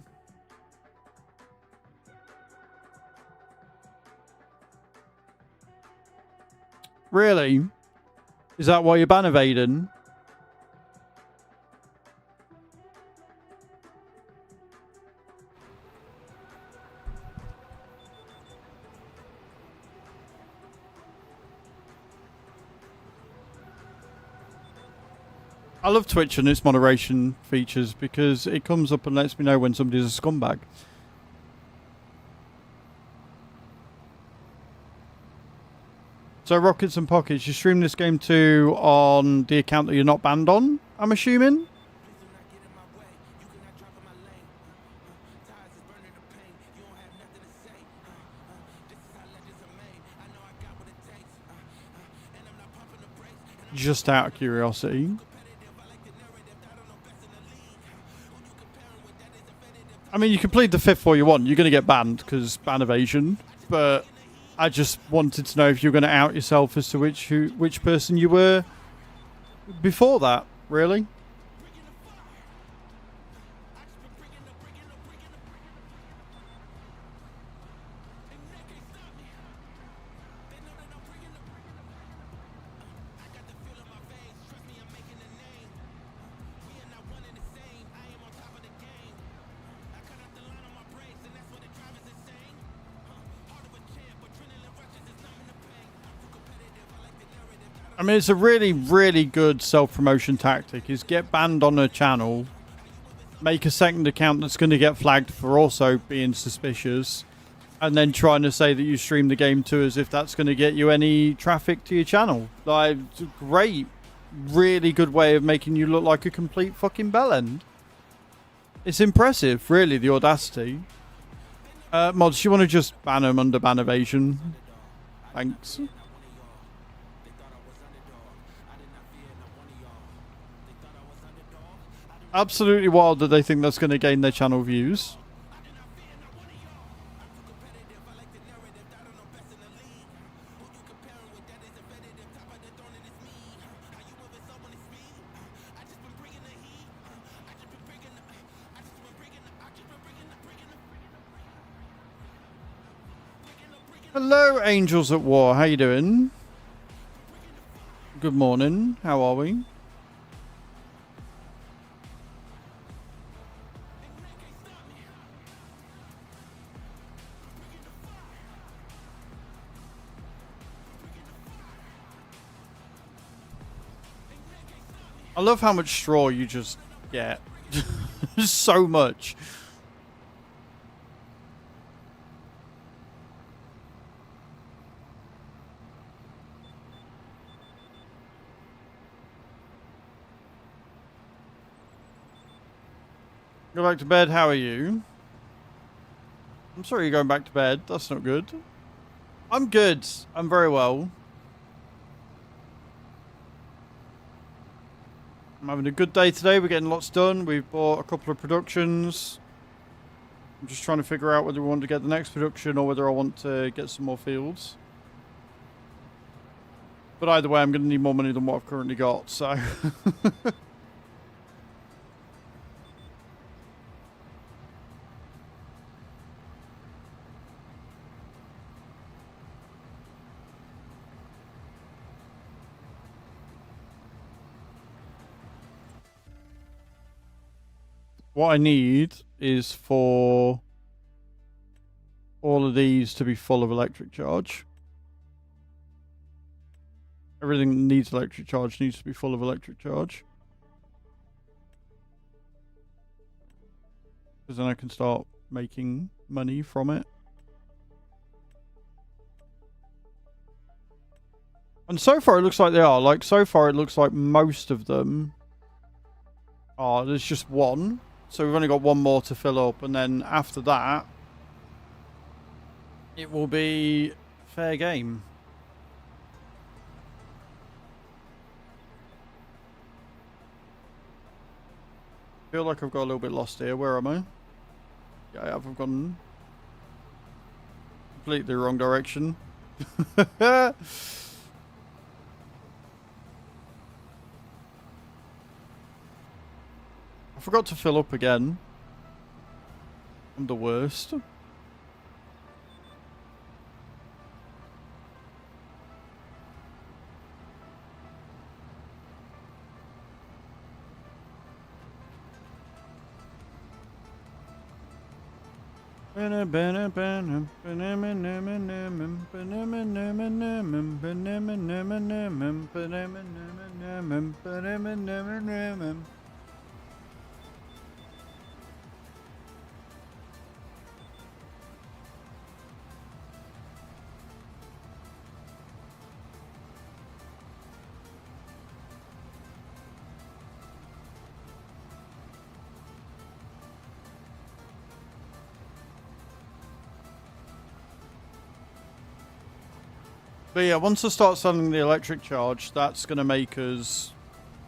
Really? Is that why you're ban evading? I love Twitch and its moderation features because it comes up and lets me know when somebody's a scumbag. So Rockets and Pockets, you stream this game too on the account that you're not banned on, I'm assuming? Just out of curiosity. I mean, you can plead the fifth all you want. You're going to get banned because ban evasion. But I just wanted to know if you're going to out yourself as to which person you were before that, really. I mean, it's a really, really good self-promotion tactic, is get banned on a channel, make a second account that's going to get flagged for also being suspicious, and then trying to say that you stream the game too as if that's going to get you any traffic to your channel. Like, it's a great, really good way of making you look like a complete fucking bellend. It's impressive, really, the audacity. Mods, you want to just ban them under ban evasion? Thanks. Absolutely wild that they think that's going to gain their channel views. Hello, Angels at War. How you doing? Good morning. How are we? I love how much straw you just get. So much. Go back to bed. How are you? I'm sorry you're going back to bed. That's not good. I'm good. I'm very well. I'm having a good day today. We're getting lots done. We've bought a couple of productions. I'm just trying to figure out whether we want to get the next production or whether I want to get some more fields. But either way, I'm going to need more money than what I've currently got, so... What I need is for all of these to be full of electric charge. Everything that needs electric charge needs to be full of electric charge. Because then I can start making money from it. And so far it looks like they are. Like, so far it looks like most of them are. There's just one. So we've only got one more to fill up. And then after that, it will be fair game. I feel like I've got a little bit lost here. Where am I? Yeah, I have. I've gone completely the wrong direction. I forgot to fill up again. I'm the worst. But yeah, once I start selling the electric charge, that's going to make us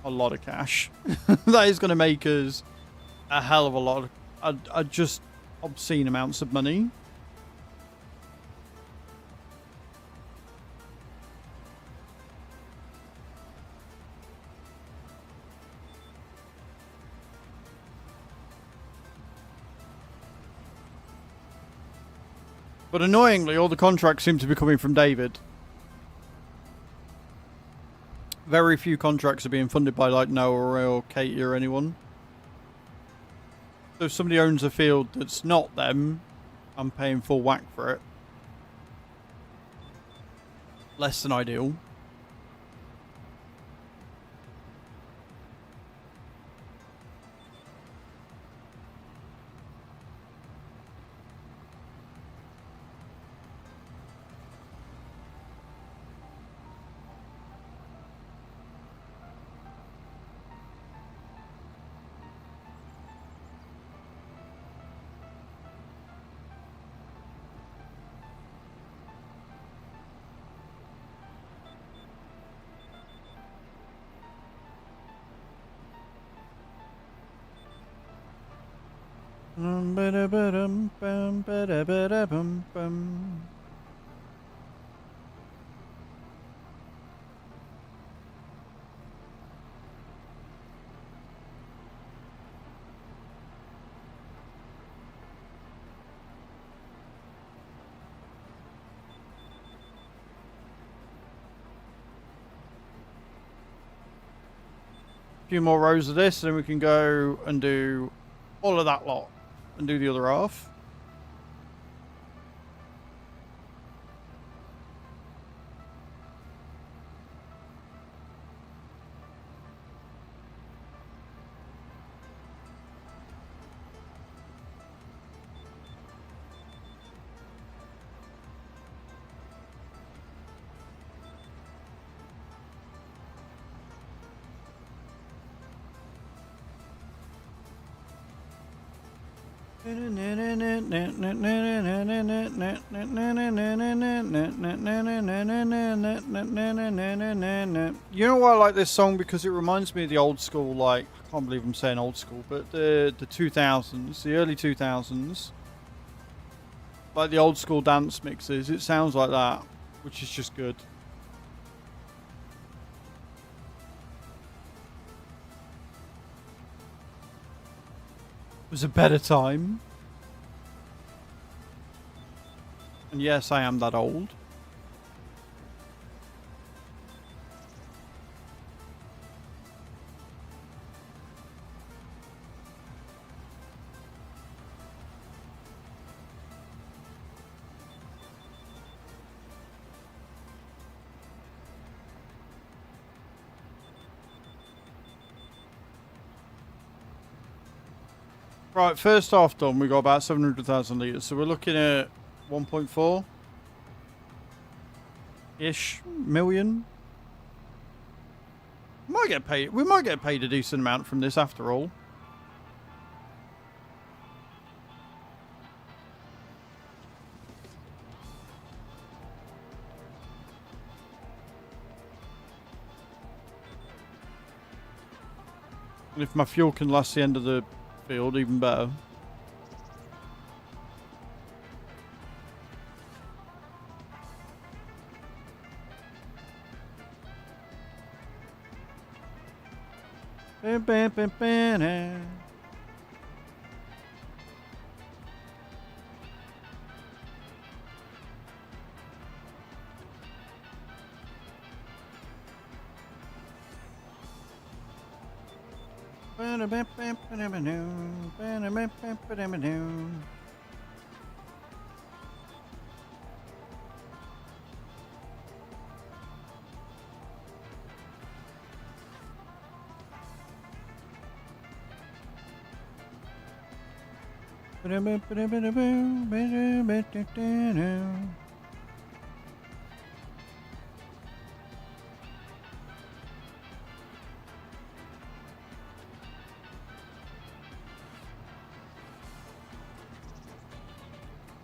a lot of cash. That is going to make us a hell of a lot of just obscene amounts of money. But annoyingly, all the contracts seem to be coming from David. Very few contracts are being funded by like Noah or Katie or anyone. So if somebody owns a field that's not them, I'm paying full whack for it. Less than ideal. few more rows of this, and then we can go and do all of that lot and do the other half. You know why I like this song? Because it reminds me of the old school, like, I can't believe I'm saying old school, but the 2000s, the early 2000s. Like the old school dance mixes. It sounds like that, which is just good. It was a better time. And yes, I am that old. Right, first half done. We got about 700,000 litres. So we're looking at 1.4-ish million. Might get paid. We might get paid a decent amount from this after all. And if my fuel can last the end of the field, even better.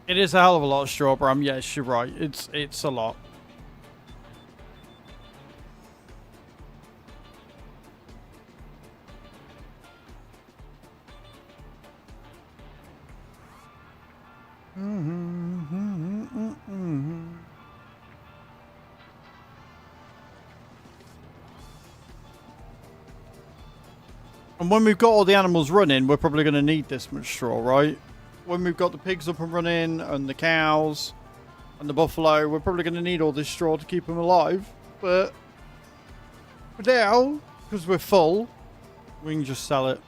It is a hell of a lot of straw, Bram. Yes, you're right. It's a lot. And when we've got all the animals running, we're probably going to need this much straw, right? When we've got the pigs up and running, and the cows, and the buffalo, we're probably going to need all this straw to keep them alive. But for now, because we're full, we can just sell it.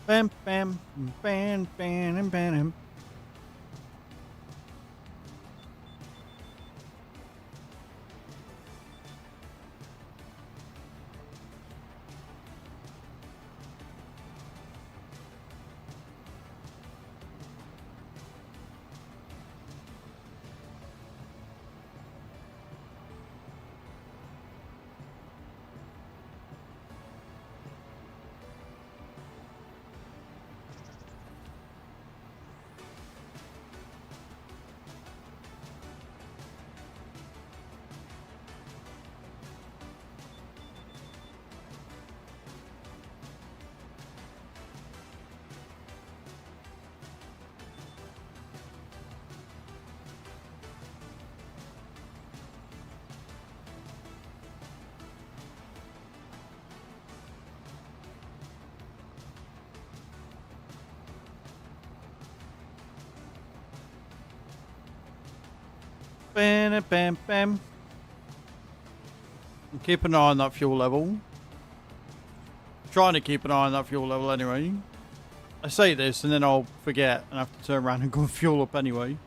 Bam, bam, bam, bam, bam. Bam, bam, bam. And keep an eye on that fuel level. Trying to keep an eye on that fuel level anyway. I say this and then I'll forget and have to turn around and go and fuel up anyway.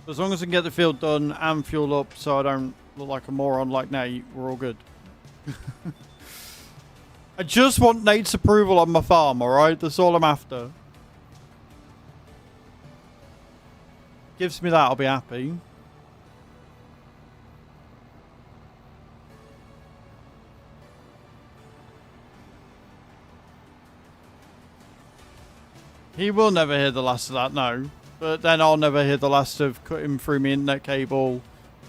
But as long as I can get the field done and fuel up so I don't look like a moron like Nate, we're all good. I just want Nate's approval on my farm, alright? That's all I'm after. Gives me that, I'll be happy. He will never hear the last of that, no. But then I'll never hear the last of cutting through my internet cable,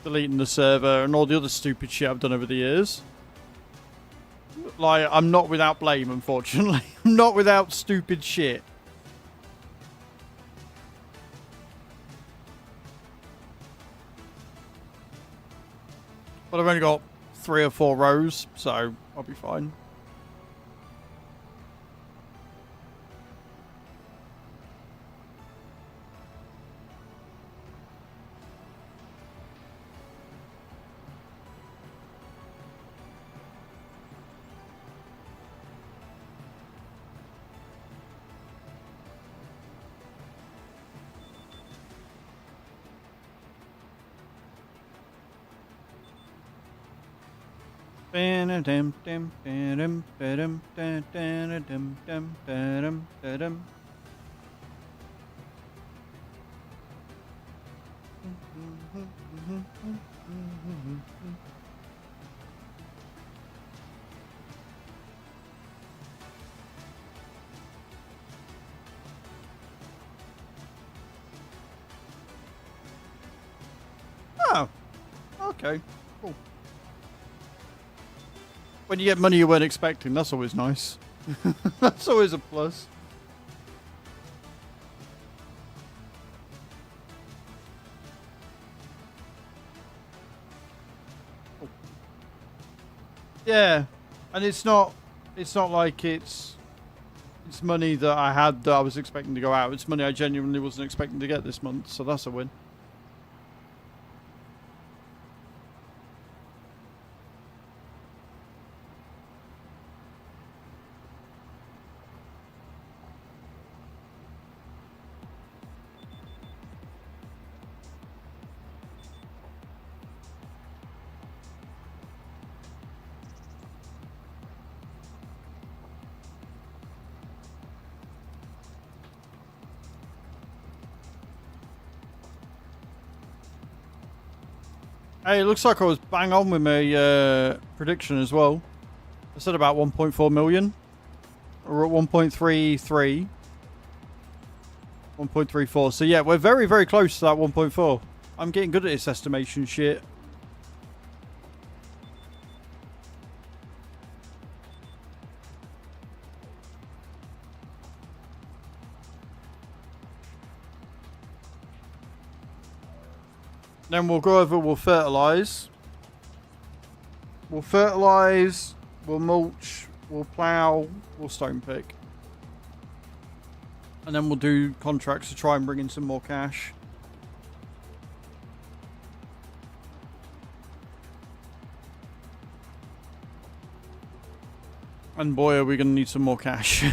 deleting the server, and all the other stupid shit I've done over the years. Like, I'm not without blame, unfortunately. I'm not without stupid shit. But I've only got 3 or 4 rows, so I'll be fine. Oh, okay, cool. When you get money you weren't expecting, that's always nice. That's always a plus. Oh. Yeah, and it's not like it's money that I had that I was expecting to go out. It's money I genuinely wasn't expecting to get this month, so that's a win. Hey, it looks like I was bang on with my prediction as well. I said about 1.4 million. We're at 1.33. 1.34. So yeah, we're very, very close to that 1.4. I'm getting good at this estimation shit. Then we'll go over, we'll fertilise. We'll fertilise, we'll mulch, we'll plough, we'll stone pick. And then we'll do contracts to try and bring in some more cash. And boy, are we going to need some more cash.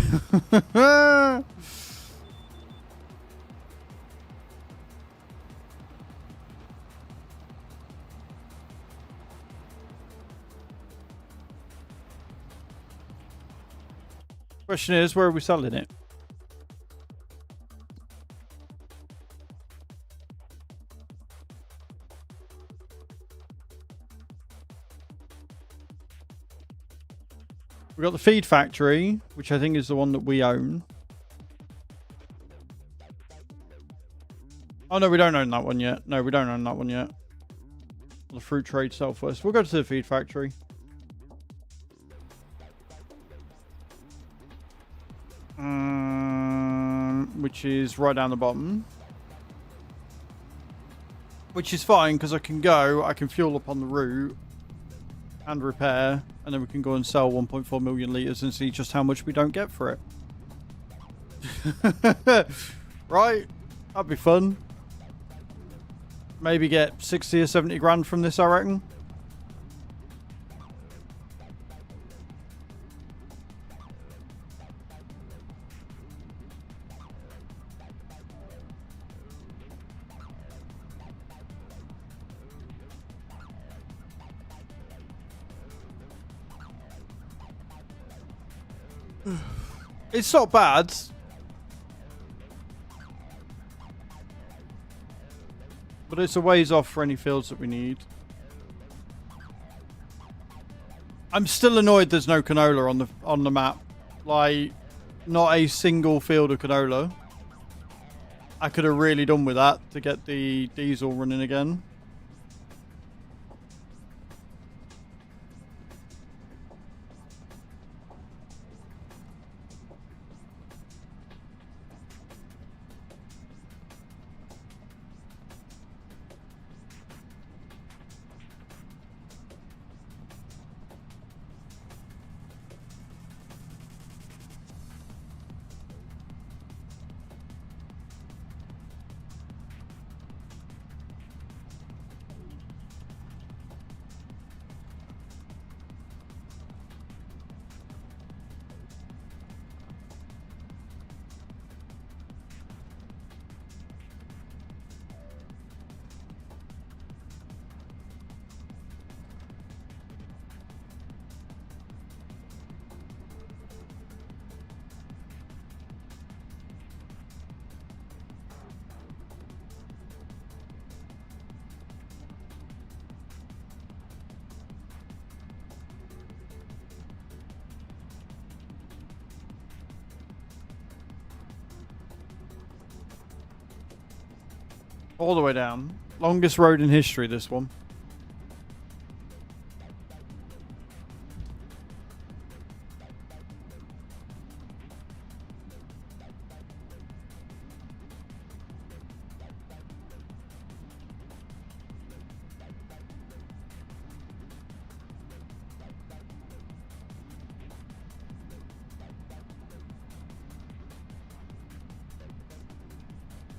Question is, where are we selling it? We've got the feed factory, which I think is the one that we own. Oh, no, we don't own that one yet. No, we don't own that one yet. The fruit trade Southwest. We'll go to the feed factory. Which is right down the bottom. Which is fine, because I can fuel up on the route and repair, and then we can go and sell 1.4 million litres and see just how much we don't get for it. Right? That'd be fun. maybe get 60 or 70 grand from this, I reckon. It's not bad. But it's a ways off for any fields that we need. I'm still annoyed there's no canola on the map. Like, not a single field of canola. I could have really done with that to get the diesel running again. All the way down. Longest road in history, this one.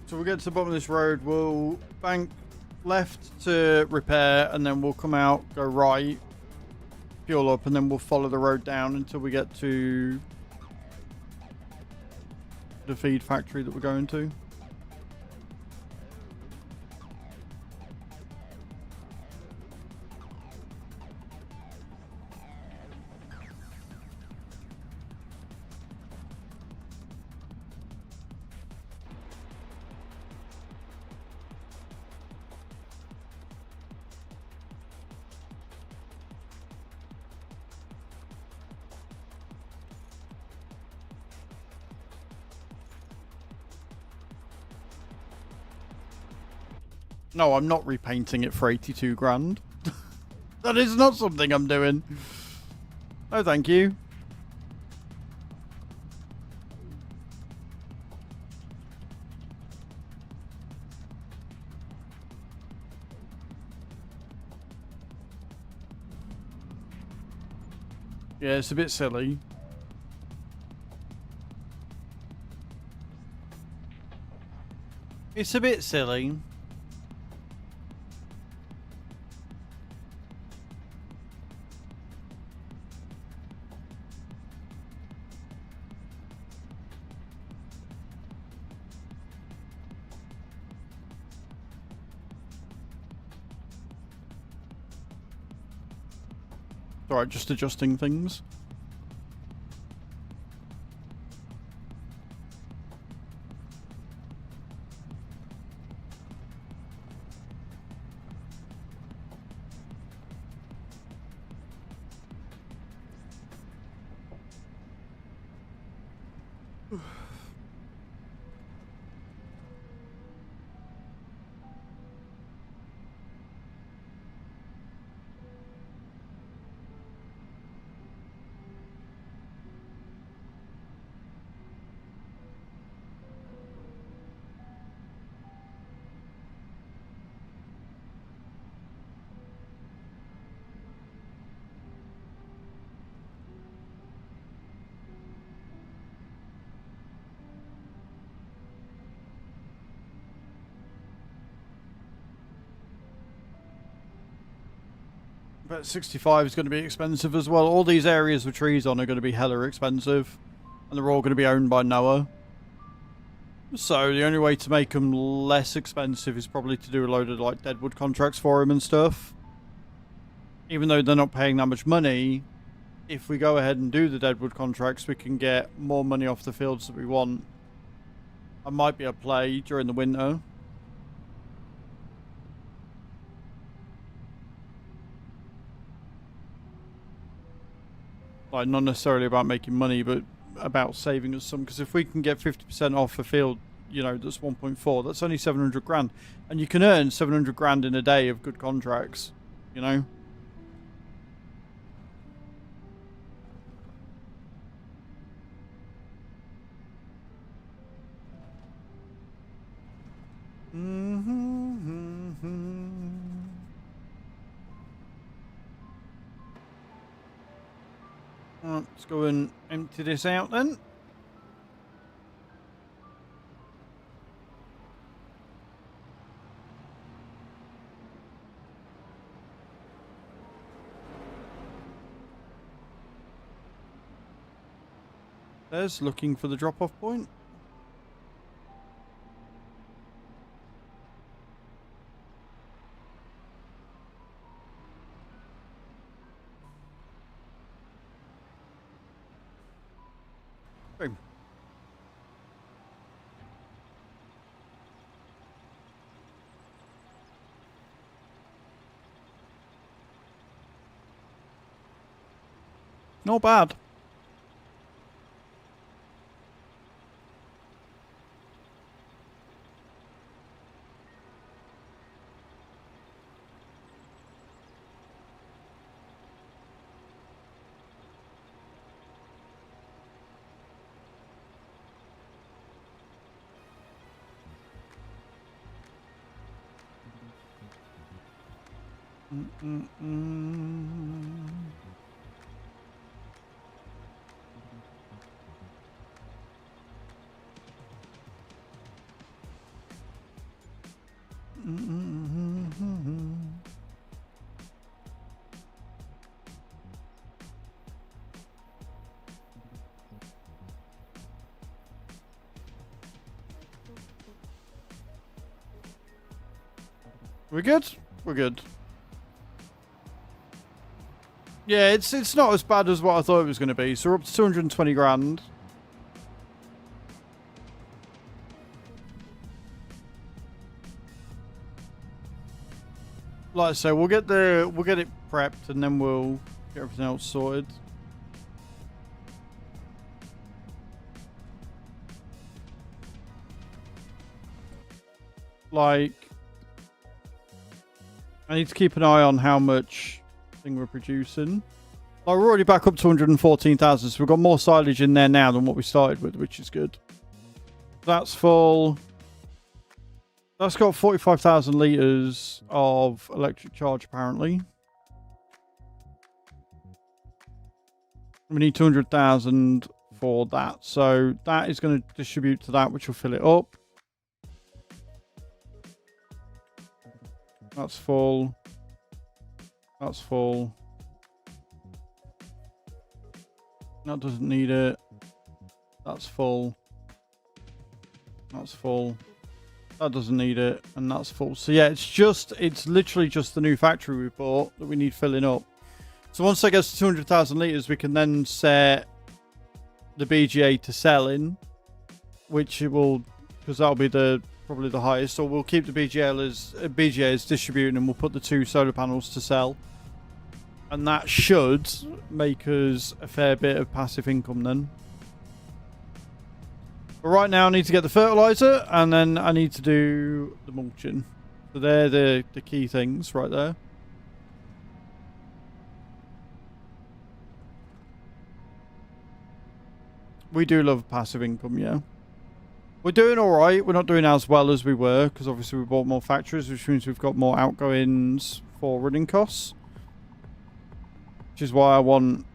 So we'll get to the bottom of this road, we'll bank left to repair, and then we'll come out, go right, fuel up, and then we'll follow the road down until we get to the feed factory that we're going to. No, I'm not repainting it for 82 grand. That is not something I'm doing. No, thank you. Yeah, it's a bit silly. It's a bit silly. Alright, just adjusting things. But 65 is going to be expensive as well. All these areas with trees on are going to be hella expensive. And they're all going to be owned by Noah. So the only way to make them less expensive is probably to do a load of like deadwood contracts for him and stuff. Even though they're not paying that much money, if we go ahead and do the deadwood contracts, we can get more money off the fields that we want. I might be a play during the winter. Like, not necessarily about making money, but about saving us some. Because if we can get 50% off a field, you know, that's 1.4, that's only 700 grand. And you can earn 700 grand in a day of good contracts, you know? Let's go and empty this out then. There's looking for the drop-off point. Boom. Not bad. We're good? We're good. Yeah, it's not as bad as what I thought it was going to be. So we're up to 220 grand. Like I say, we'll get it prepped and then we'll get everything else sorted. Like, I need to keep an eye on how much thing we're producing. Like, we're already back up to 114,000, so we've got more silage in there now than what we started with, which is good. That's full. That's got 45,000 litres of electric charge, apparently. We need 200,000 for that, so that is going to distribute to that, which will fill it up. That's full. That's full. That doesn't need it. That's full. That's full. That doesn't need it. And that's full. So yeah, it's literally just the new factory we bought that we need filling up. So once that gets to 200,000 litres, we can then set the BGA to sell in, which it will, because that'll be probably the highest. So we'll keep the BGA as distributing, and we'll put the 2 solar panels to sell. And that should make us a fair bit of passive income then. But right now I need to get the fertilizer, and then I need to do the mulching. So they're the key things right there. We do love passive income, yeah. We're doing alright. We're not doing as well as we were, because obviously we bought more factories, which means we've got more outgoings for running costs. Which is why I want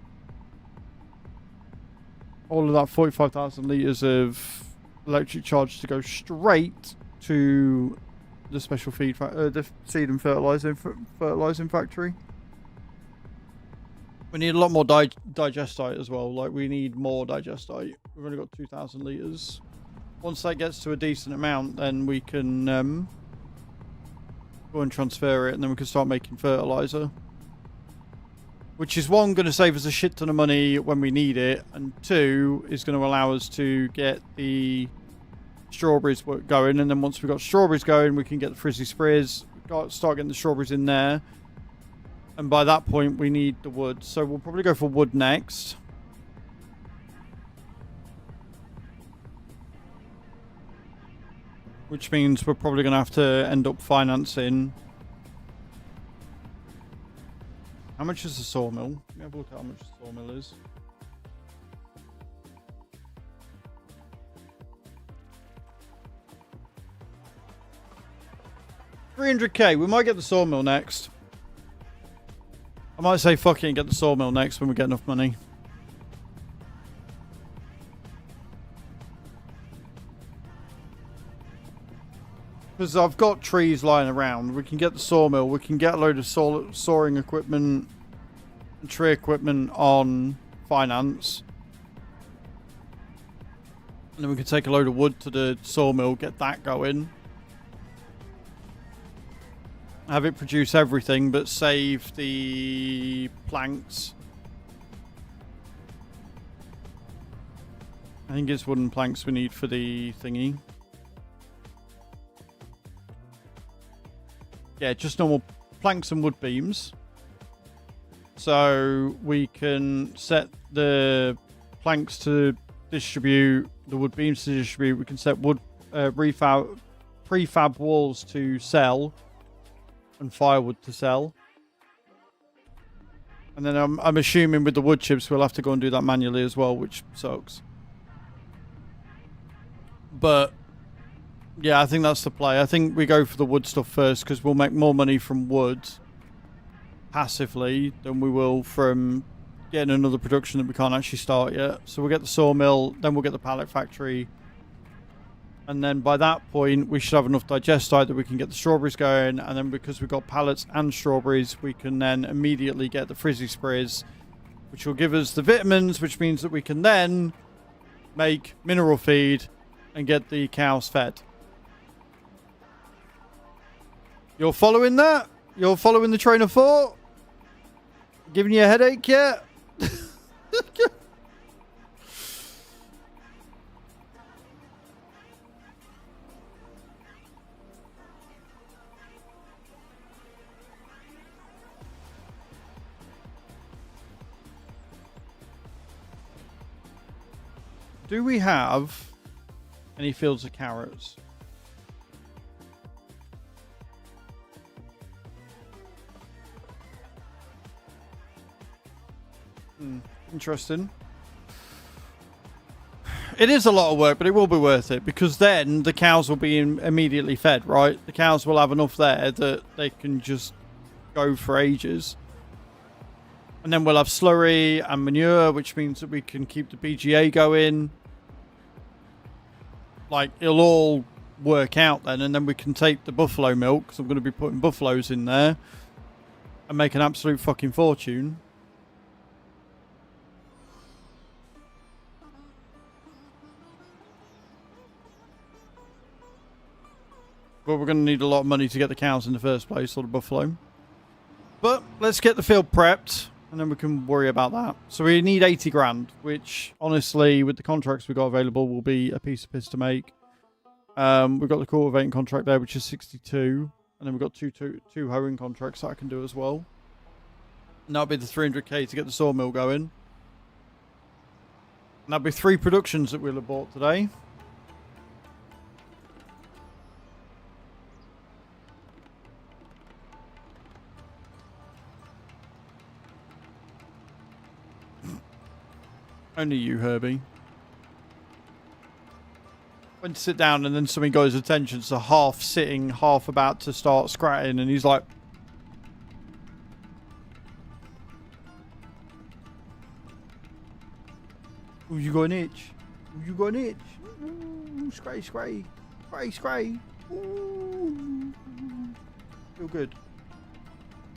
all of that 45,000 litres of electric charge to go straight to the special feed, the seed and fertilizing factory. We need a lot more digestite as well. Like, we need more digestite. We've only got 2,000 litres. Once that gets to a decent amount, then we can go and transfer it, and then we can start making fertiliser. Which is, one, going to save us a shit ton of money when we need it, and two, is going to allow us to get the strawberries going, and then once we've got strawberries going, we can get the frizzy sprays, start getting the strawberries in there. And by that point, we need the wood. So we'll probably go for wood next. Which means we're probably going to have to end up financing. How much is the sawmill? Let me have a look at how much the sawmill is. $300k. We might get the sawmill next. I might say fuck it and get the sawmill next when we get enough money. Because I've got trees lying around. We can get the sawmill. We can get a load of sawing equipment and tree equipment on finance. And then we can take a load of wood to the sawmill, get that going. Have it produce everything, but save the planks. I think it's wooden planks we need for the thingy. Yeah, just normal planks and wood beams. So we can set the planks to distribute, the wood beams to distribute. We can set wood prefab walls to sell. And firewood to sell. And then I'm assuming with the wood chips we'll have to go and do that manually as well, which sucks. But yeah, I think that's the play. I think we go for the wood stuff first because we'll make more money from wood passively than we will from getting another production that we can't actually start yet. So we'll get the sawmill, then we'll get the pallet factory. And then by that point, we should have enough digestite that we can get the strawberries going. And then because we've got pallets and strawberries, we can then immediately get the frizzy sprays, which will give us the vitamins, which means that we can then make mineral feed and get the cows fed. You're following that? You're following the train of thought? Giving you a headache yet? Do we have any fields of carrots? Interesting. It is a lot of work, but it will be worth it because then the cows will be immediately fed, right? The cows will have enough there that they can just go for ages. And then we'll have slurry and manure, which means that we can keep the BGA going. Like, it'll all work out then, and then we can take the buffalo milk, because I'm going to be putting buffaloes in there, and make an absolute fucking fortune. But we're going to need a lot of money to get the cows in the first place, or the buffalo. But let's get the field prepped, and then we can worry about that. So we need 80 grand, which, honestly, with the contracts we got available, will be a piece of piss to make. We've got the cultivating contract there, which is 62. And then we've got two hoeing contracts that I can do as well. And that'll be the 300k to get the sawmill going. And that'll be 3 productions that we'll have bought today. Only you, Herbie. Went to sit down and then something got his attention, so half sitting, half about to start scratching, and he's like... Oh, you got an itch? Oh, you got an itch? Ooh, scratchy, scratchy. Scratchy, scratchy. Ooh. Feel good.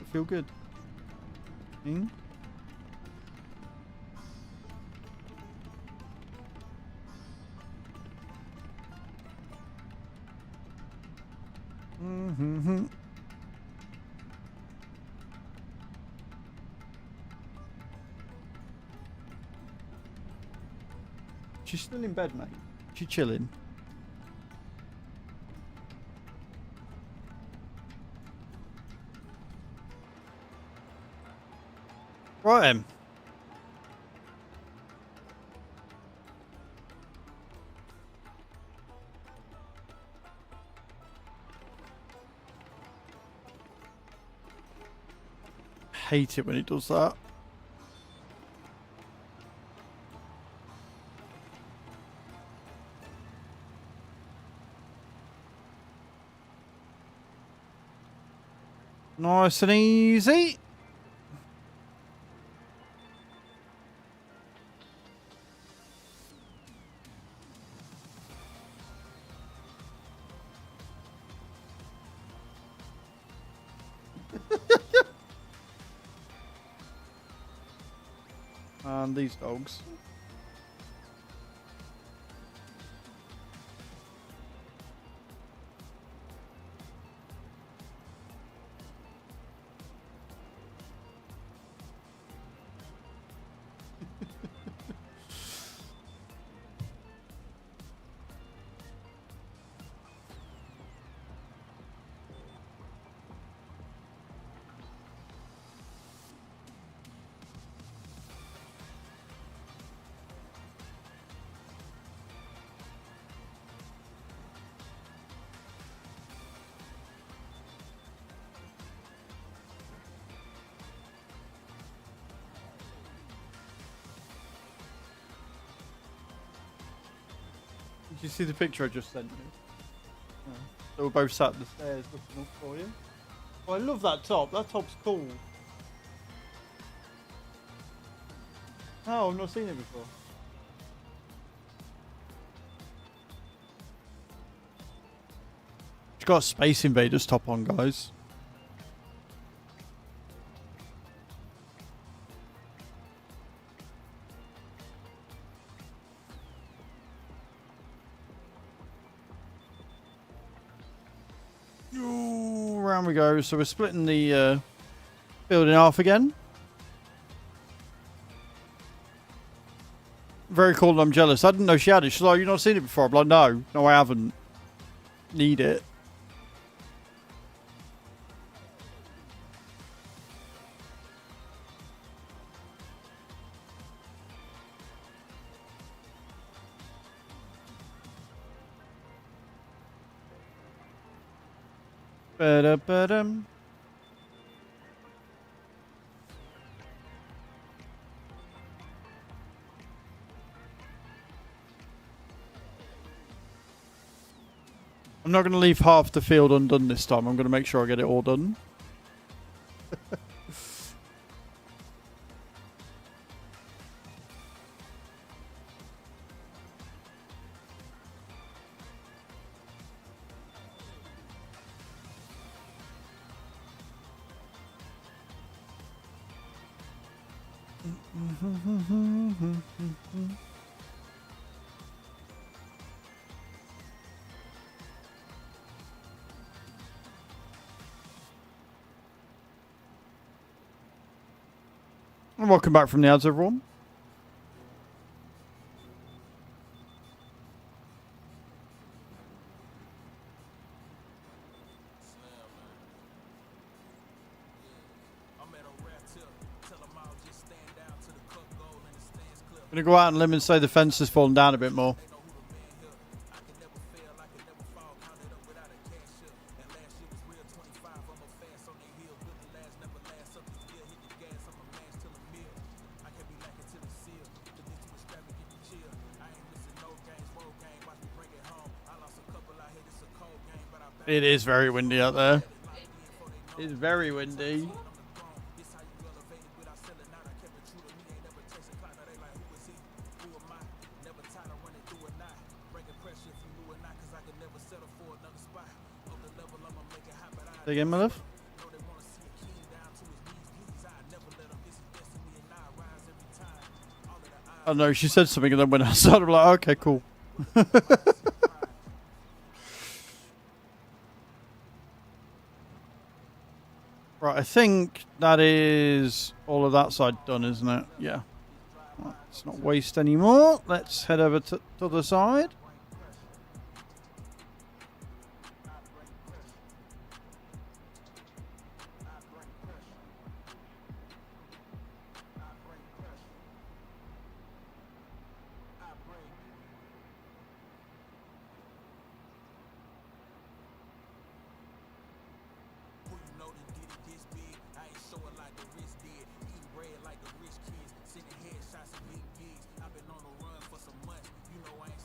I feel good. Hmm? Mm-hmm. She's still in bed, mate. She's chilling. Right then. Hate it when it does that. Nice and easy. And these dogs. Did you see the picture I just sent you? Yeah. They were both sat at the stairs looking up for you. Oh, I love that top. That top's cool. Oh, I've not seen it before. She's got a Space Invaders top on, guys. Ooh, round we go. So we're splitting the build in half again. Very cool and I'm jealous. I didn't know she had it. She's like, you've not seen it before? I'm like, no, I haven't. Need it. Ba-da-ba-dum. I'm not going to leave half the field undone this time. I'm going to make sure I get it all done. And welcome back from the ads, everyone. I'm going to go out on a limb and say the fence has fallen down a bit more. It is very windy out there. It's very windy. Say again, my love? Oh no, she said something and then went outside. I'm like, okay, cool. Right, I think that is all of that side done, isn't it? Yeah. Right, let's not waste any more. Let's head over to the other side.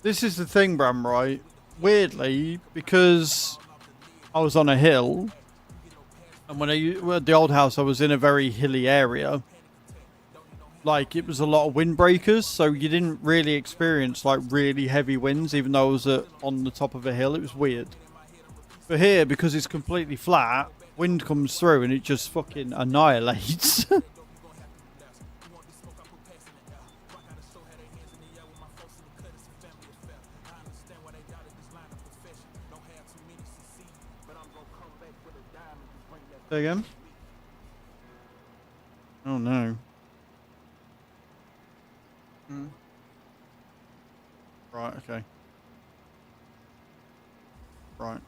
This is the thing, Bram, right? Weirdly, because I was on a hill, and when at the old house, I was in a very hilly area. Like, it was a lot of windbreakers, so you didn't really experience, like, really heavy winds, even though I was on the top of a hill. It was weird. But here, because it's completely flat, wind comes through and it just fucking annihilates. Say again? Oh no. Right, okay. Right.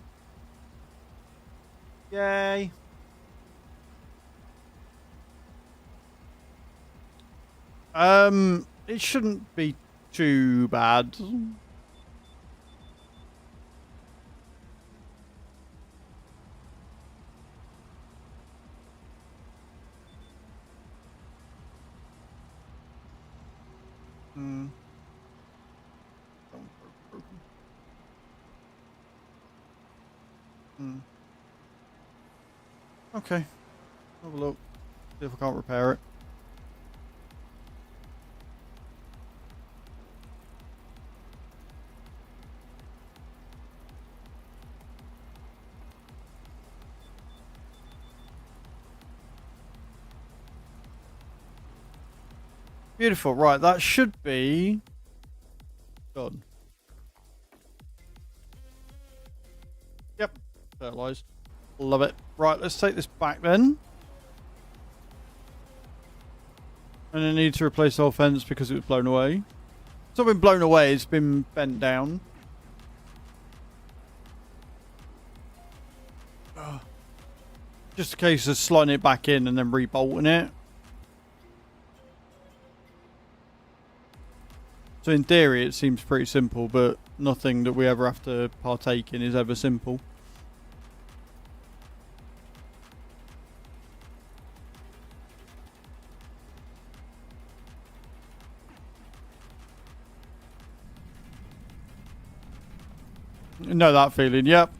Yay. It shouldn't be too bad. Okay. Have a look. See if I can't repair it. Beautiful. Right, that should be done. Yep. Fertilized. Love it. Right, let's take this back then. And I need to replace the whole fence because it was blown away. It's not been blown away, it's been bent down. Just a case of slotting it back in and then rebolting it. So in theory it seems pretty simple, but nothing that we ever have to partake in is ever simple. Know that feeling, yep.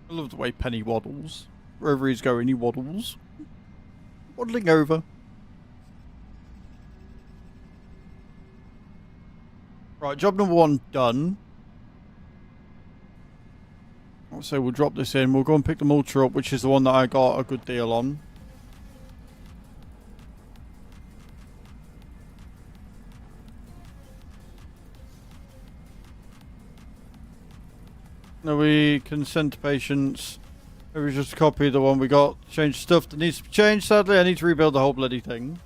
I love the way Penny waddles. Wherever he's going, he waddles. Waddling over. Right, job number 1 done. So we'll drop this in. We'll go and pick the mulcher up, which is the one that I got a good deal on. Now we can send to patients. Maybe just copy the one we got. Change stuff that needs to be changed. Sadly, I need to rebuild the whole bloody thing.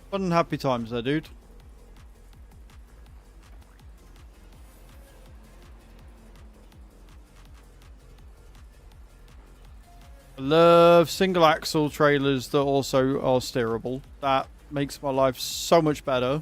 Fun and happy times there, dude. I love single axle trailers that also are steerable. That makes my life so much better.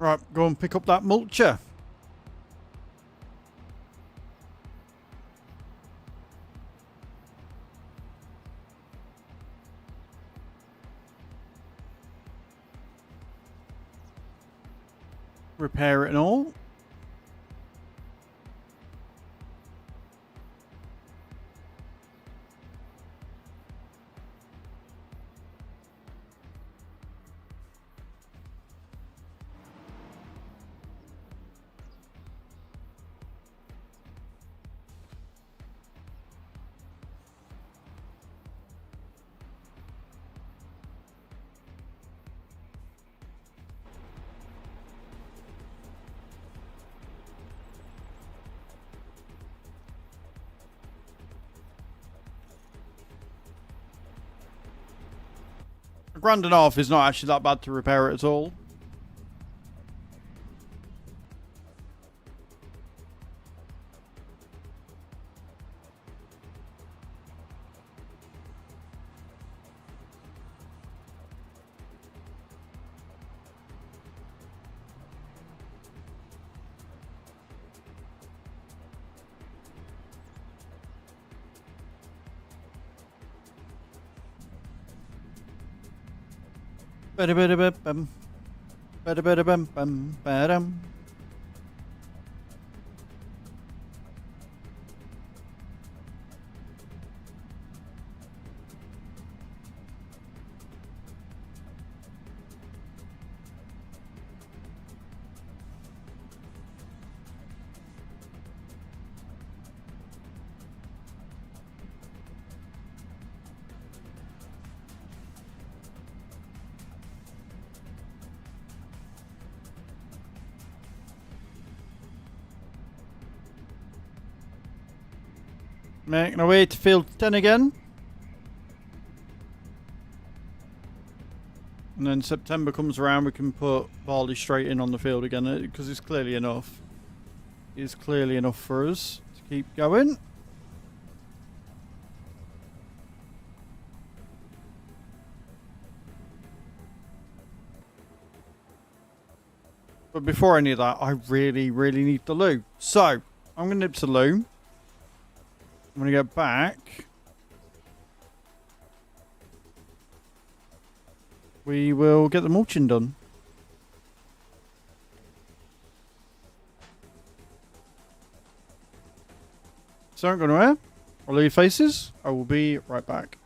Right, go and pick up that mulcher. Repair it and all. £1.50 is not actually that bad to repair it at all. Ba-da-ba-da-ba-bum. Ba-da-ba-da-bum-bum. Ba-dum. Making our way to field 10 again. And then September comes around, we can put barley straight in on the field again because it's clearly enough. It's clearly enough for us to keep going. But before any of that, I really need the loo. So, I'm going to nip to the loo. I'm going to go back. We will get the mulching done. So I'm going to wear. I'll leave faces. I will be right back.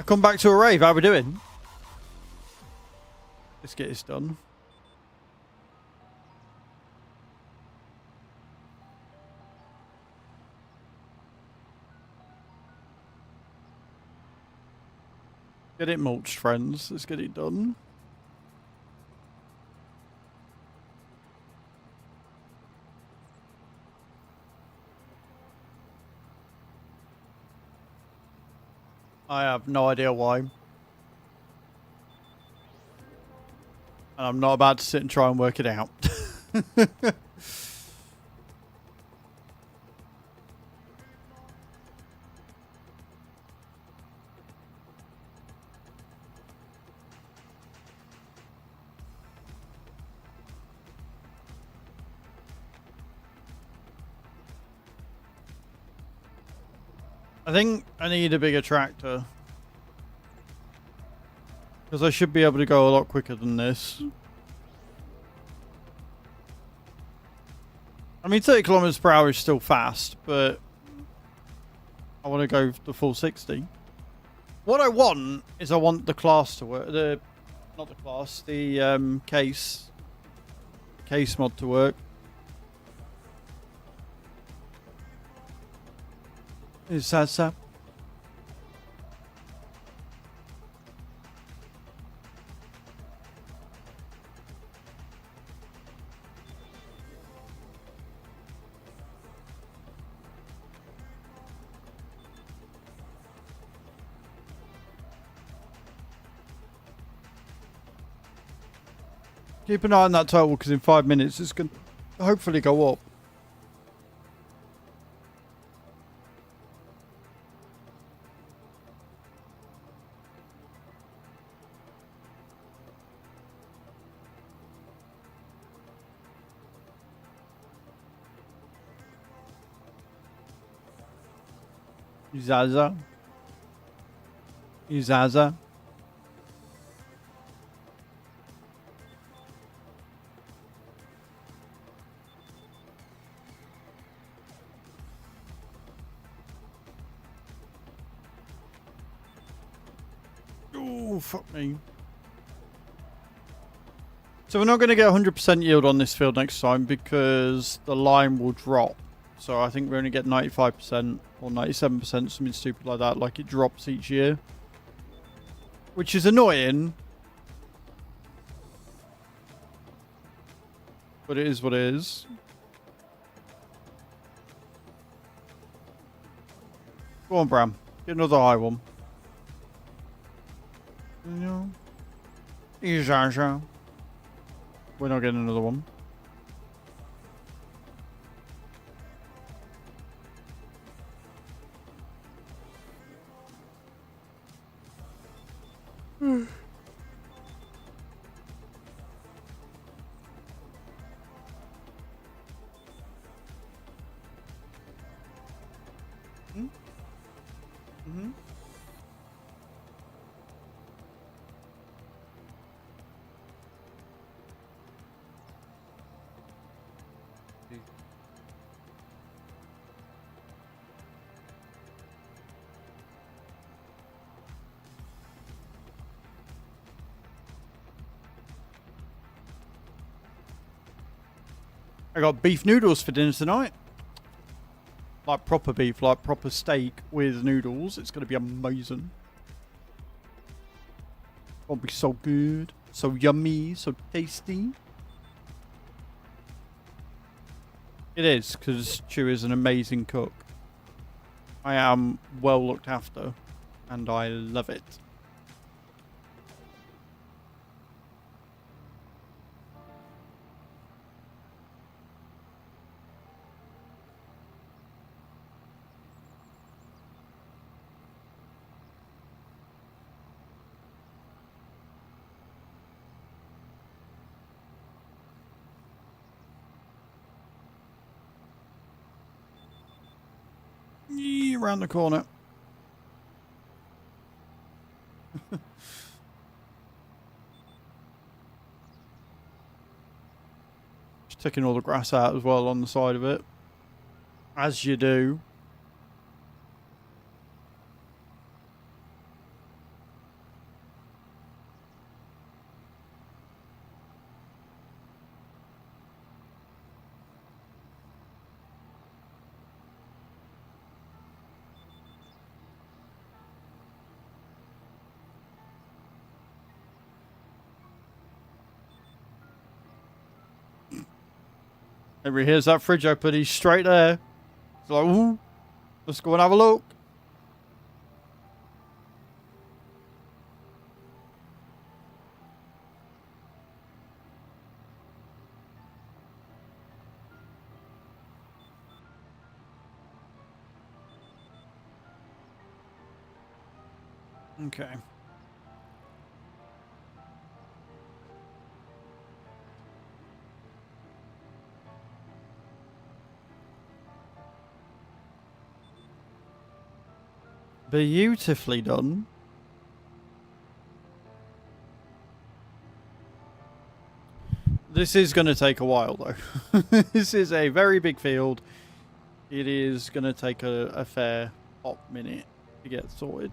Come back to a rave. How we doing? Let's get this done. Get it mulched, friends. Let's get it done. I have no idea why. And I'm not about to sit and try and work it out. I think I need a bigger tractor. Because I should be able to go a lot quicker than this. I mean, 30 kilometers per hour is still fast, but I want to go the full 60. What I want is I want the class to work. Not the class, the case mod to work. Is that so? Keep an eye on that total because in 5 minutes it's going to hopefully go up. Zaza. Zaza. Oh, fuck me. So we're not going to get 100% yield on this field next time because the line will drop. So I think we only get 95% or 97%, something stupid like that. Like it drops each year. Which is annoying. But it is what it is. Go on, Bram. Get another high one. No. We're not getting another one. I got beef noodles for dinner tonight. Like proper beef, like proper steak with noodles. It's going to be amazing. It'll be so good. So yummy, so tasty. It is, because Chew is an amazing cook. I am well looked after, and I love it. Around the corner. Just taking all the grass out as well on the side of it. As you do. Every hears that fridge open, he's straight there. It's like, ooh, let's go and have a look. Okay. Beautifully done. This is going to take a while, though. This is a very big field. It is going to take a fair hot minute to get sorted.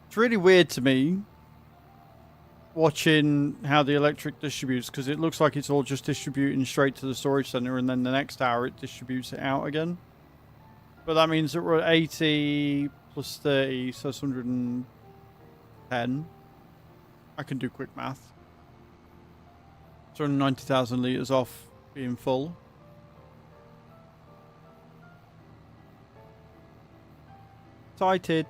It's really weird to me watching how the electric distributes, because it looks like it's all just distributing straight to the storage center, and then the next hour it distributes it out again. But that means that we're at 80 plus 30, so that's 110. I can do quick math. 290,000 litres off being full. Excited.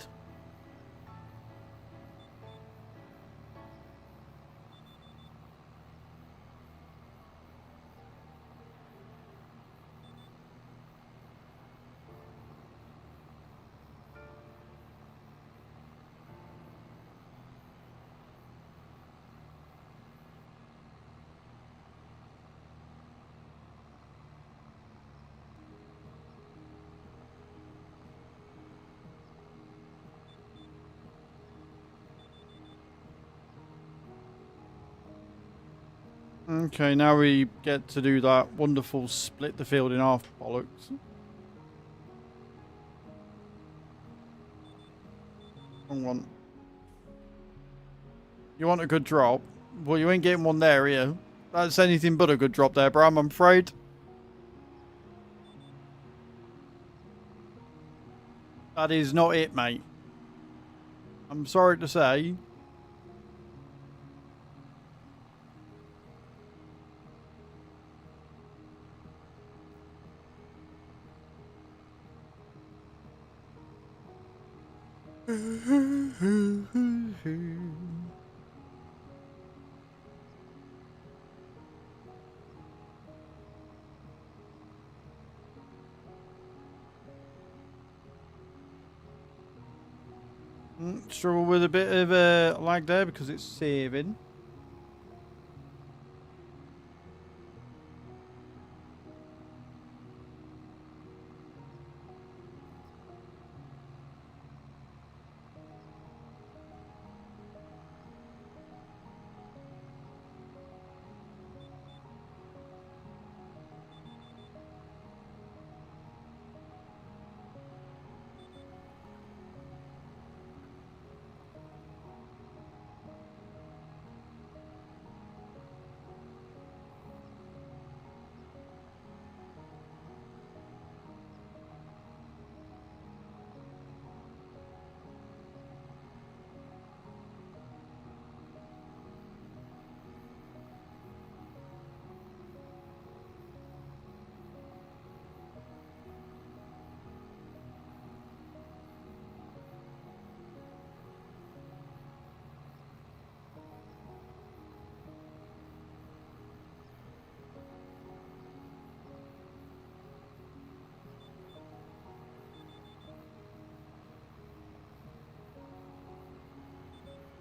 Okay, now we get to do that wonderful split the field in half bollocks. Wrong one. You want a good drop? Well, you ain't getting one there, here. That's anything but a good drop there, Bram, I'm afraid. That is not it, mate. I'm sorry to say. Struggle with a bit of lag there because it's saving.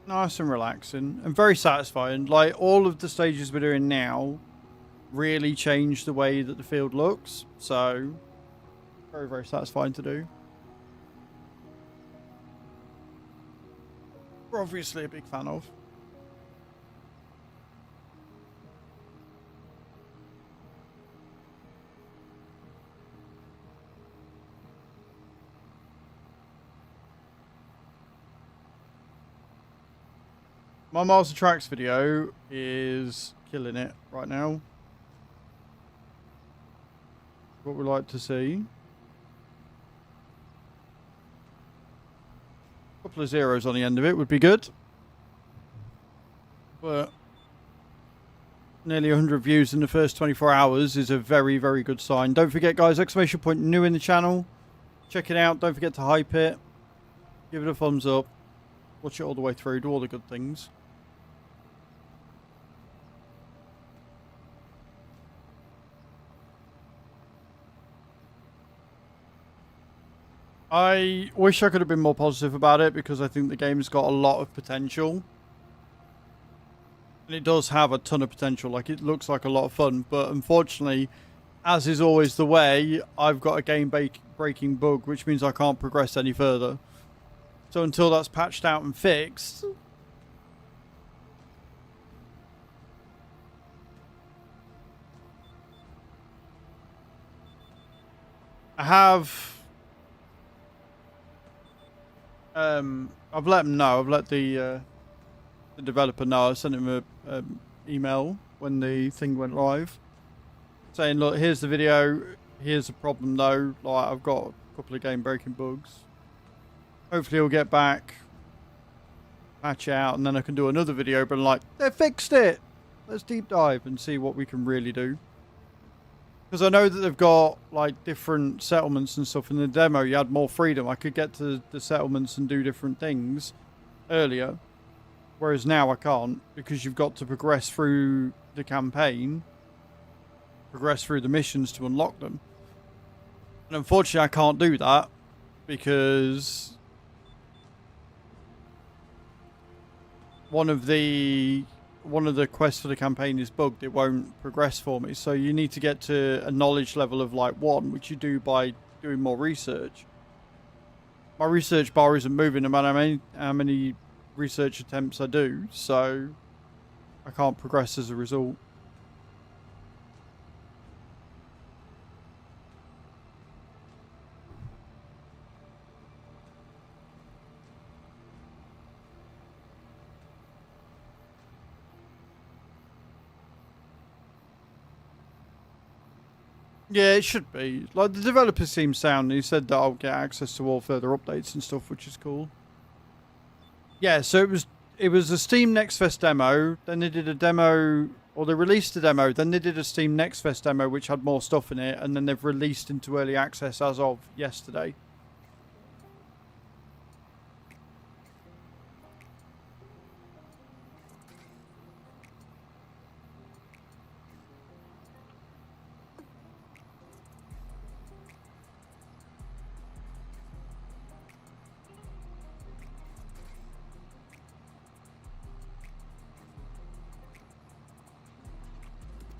Nice and relaxing and very satisfying. Like, all of the stages we're doing now really change the way that the field looks. So, very, very satisfying to do. we're obviously a big fan of. My Miles of Tracks video is killing it right now. What we like to see. A couple of zeros on the end of it would be good. But nearly 100 views in the first 24 hours is a very, very good sign. Don't forget, guys, exclamation point new in the channel. Check it out. Don't forget to hype it. Give it a thumbs up. Watch it all the way through. Do all the good things. I wish I could have been more positive about it because I think the game's got a lot of potential. And it does have a ton of potential. Like, it looks like a lot of fun. But unfortunately, as is always the way, I've got a game-breaking bug, which means I can't progress any further. So until that's patched out and fixed... I have... I've let them know. I've let the developer know. I sent him a email when the thing went live, saying, "Look, here's the video. Here's the problem, though. Like, I've got a couple of game-breaking bugs. Hopefully, he'll get back, patch it out, and then I can do another video. But like, they fixed it. Let's deep dive and see what we can really do." Because I know that they've got, like, different settlements and stuff. In the demo, you had more freedom. I could get to the settlements and do different things earlier. Whereas now I can't. Because you've got to progress through the campaign. Progress through the missions to unlock them. And unfortunately, I can't do that. Because... One of the quests for the campaign is bugged. It won't progress for me. So you need to get to a knowledge level of like 1, which you do by doing more research. My research bar isn't moving no matter how many research attempts I do. So I can't progress as a result. Yeah, it should be. Like, the developer seems sound. He said that I'll get access to all further updates and stuff, which is cool. Yeah, so it was a Steam Next Fest demo. Then they did a demo, or they released a demo. Then they did a Steam Next Fest demo, which had more stuff in it. And then they've released into early access as of yesterday.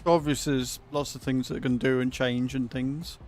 Obviously, there's lots of things that it can do and change and things.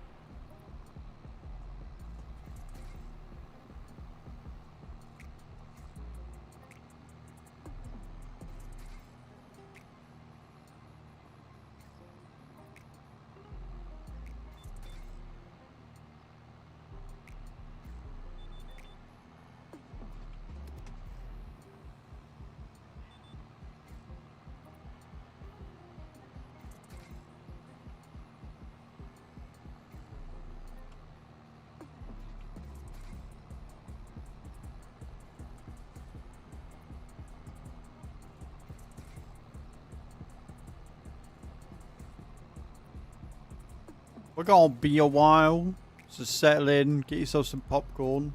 We're gonna be a while. So settle in, get yourself some popcorn.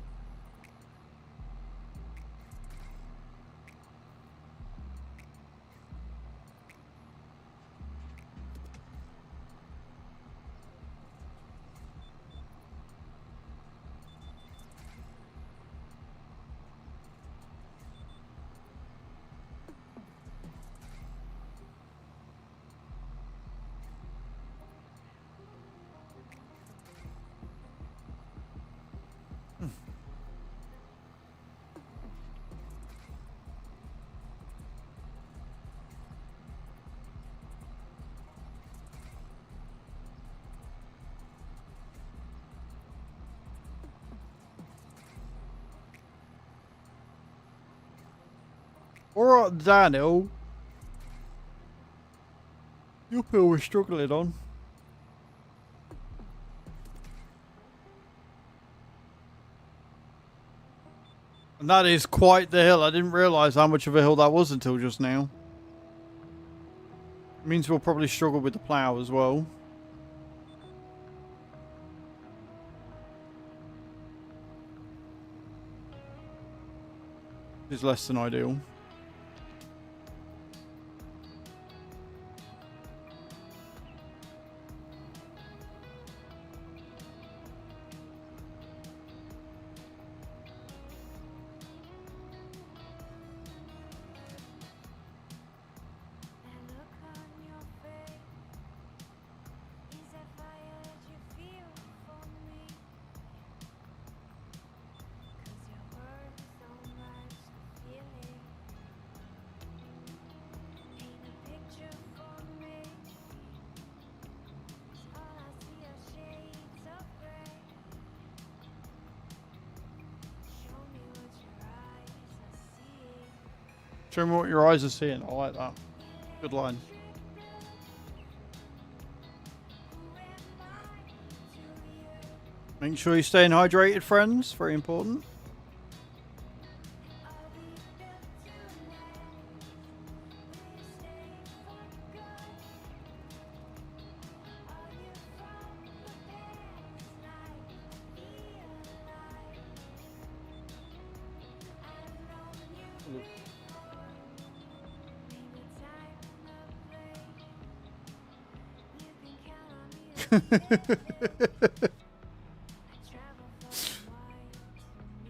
Alright, Daniel. The uphill we're struggling on. And that is quite the hill. I didn't realise how much of a hill that was until just now. It means we'll probably struggle with the plough as well. Which is less than ideal. Show me what your eyes are seeing. I like that. Good line. Make sure you're staying hydrated, friends. Very important.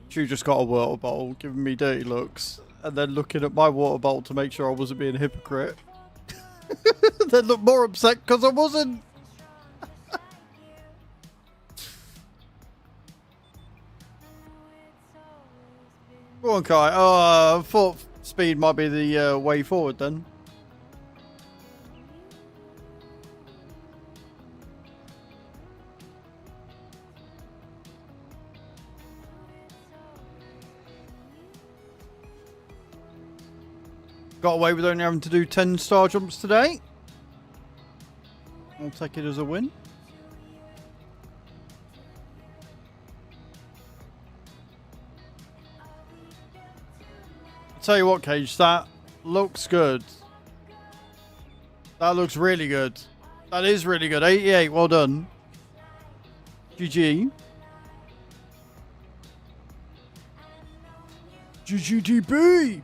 She just got a water bottle giving me dirty looks and then looking at my water bottle to make sure I wasn't being a hypocrite. Then look more upset because I wasn't. Go on, Kai. Oh, I thought speed might be the way forward then. Got away with only having to do 10 star jumps today. I'll take it as a win. I'll tell you what, Cage, that looks good. That looks really good. That is really good. 88, well done. GG. GGTB!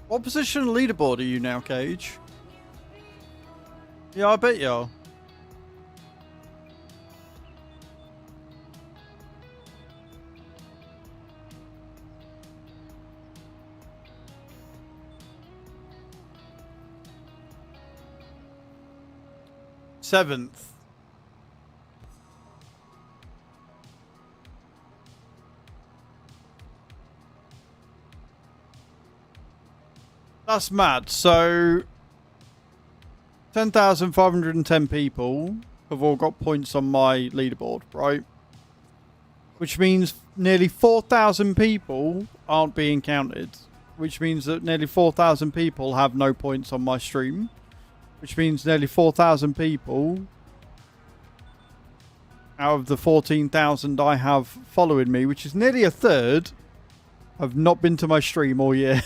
What position leaderboard are you now, Cage? Yeah, I bet you are. Seventh. That's mad. So 10,510 people have all got points on my leaderboard, right? Which means nearly 4,000 people aren't being counted. Which means that nearly 4,000 people have no points on my stream. Which means nearly 4,000 people out of the 14,000 I have following me, which is nearly a third, have not been to my stream all year.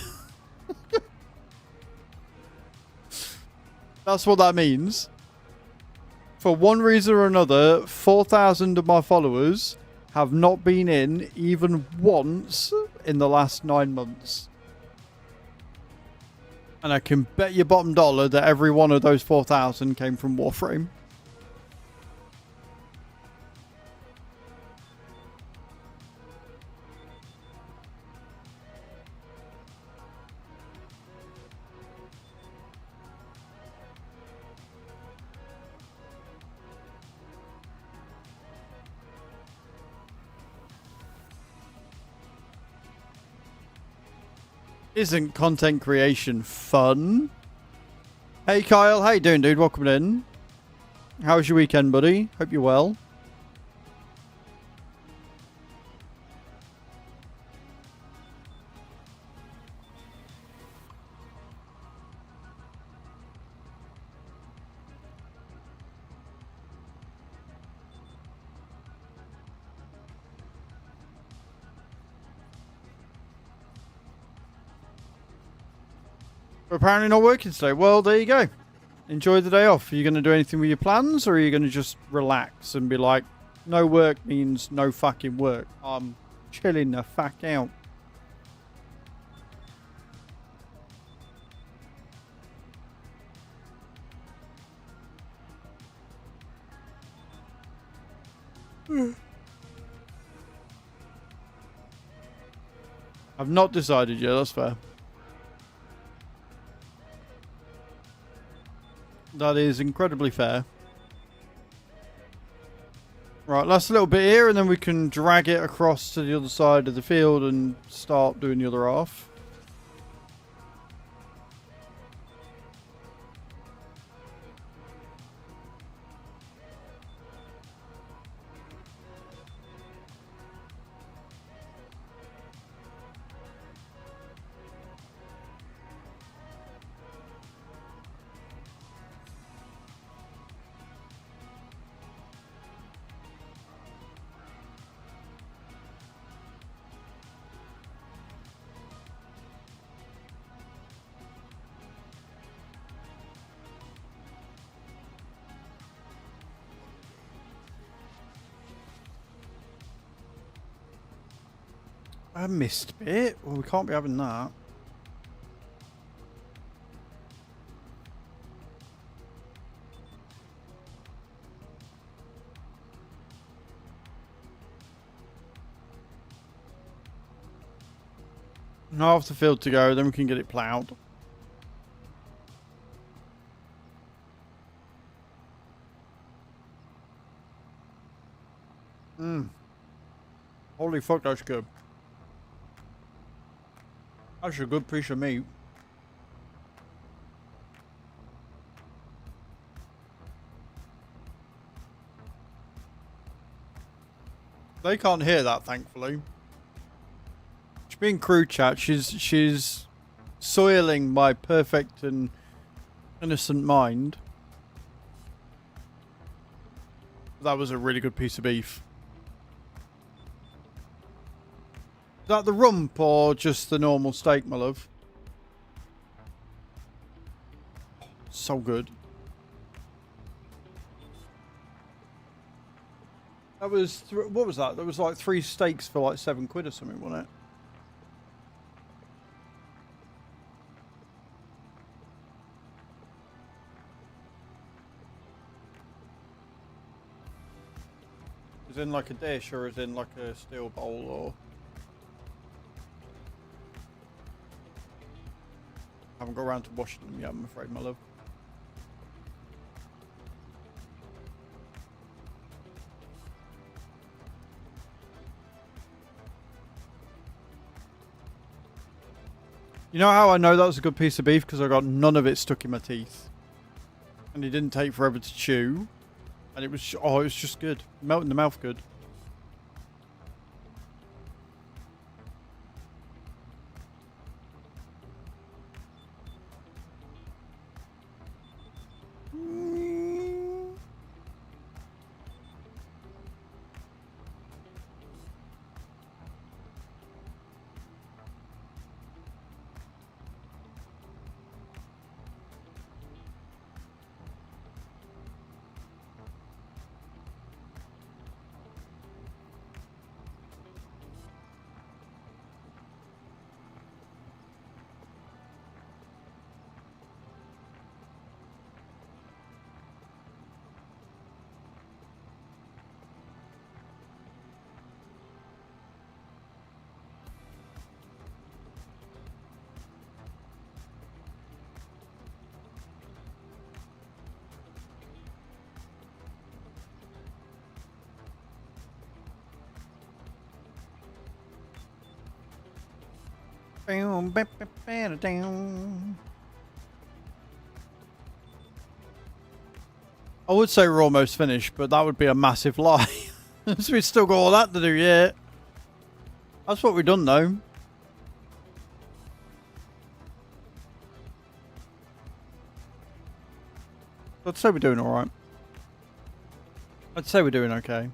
That's what that means. For one reason or another, 4,000 of my followers have not been in even once in the last 9 months. And I can bet your bottom dollar that every one of those 4,000 came from Warframe. Isn't content creation fun? Hey Kyle, how you doing, dude? Welcome in. How was your weekend, buddy? Hope you're well. We're apparently not working today. Well, there you go. Enjoy the day off. Are you going to do anything with your plans, or are you going to just relax and be like, no work means no fucking work? I'm chilling the fuck out. I've not decided yet, that's fair. That is incredibly fair. Right, last little bit here, and then we can drag it across to the other side of the field and start doing the other half. A missed bit? Well, we can't be having that. Half the field to go, then we can get it ploughed. Holy fuck, that's good. That's a good piece of meat. They can't hear that, thankfully. She's being crew chat. She's soiling my perfect and innocent mind. That was a really good piece of beef. Is that the rump or just the normal steak, my love? So good. That was, what was that? That was like 3 steaks for like 7 quid or something, wasn't it? Is in like a dish or is in like a steel bowl or... I haven't got around to washing them yet, I'm afraid, my love. You know how I know that was a good piece of beef? Because I got none of it stuck in my teeth. And it didn't take forever to chew. And it was, oh, it was just good. Melt in the mouth good. I would say we're almost finished, but that would be a massive lie. So we've still got all that to do yet. That's what we've done though. I'd say we're doing alright. I'd say we're doing okay.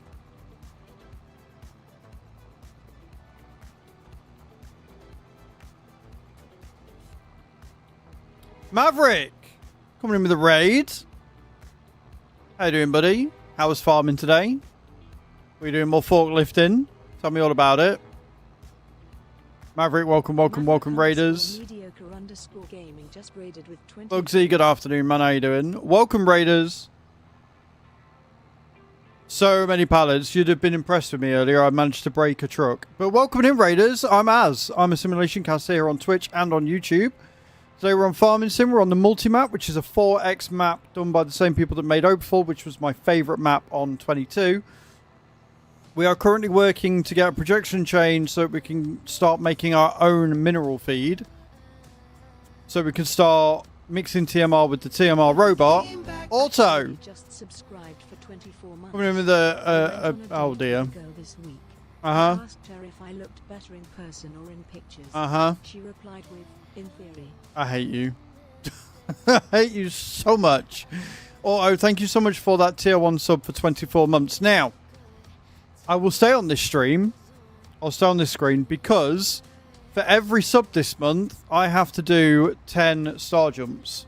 Maverick! Coming in with a raid. How you doing, buddy? How was farming today? Were you doing more forklifting? Tell me all about it. Maverick, welcome, raiders. Bugsy, good afternoon, man. How you doing? Welcome, raiders. So many pallets. You'd have been impressed with me earlier. I managed to break a truck. But welcome in, raiders. I'm Az. I'm a simulation caster here on Twitch and on YouTube. Today we're on Farming Sim. We're on the multi-map, which is a 4x map done by the same people that made Opal, which was my favourite map on 22. We are currently working to get a projection change so that we can start making our own mineral feed. So we can start mixing TMR with the TMR robot. Auto! Coming in with oh dear. Uh-huh. Asked her if I looked better in person or in pictures. Uh-huh. She replied with, in theory. I hate you. I hate you so much. Oh, thank you so much for that tier 1 sub for 24 months. Now, I will stay on this stream. I'll stay on this screen because for every sub this month, I have to do 10 star jumps.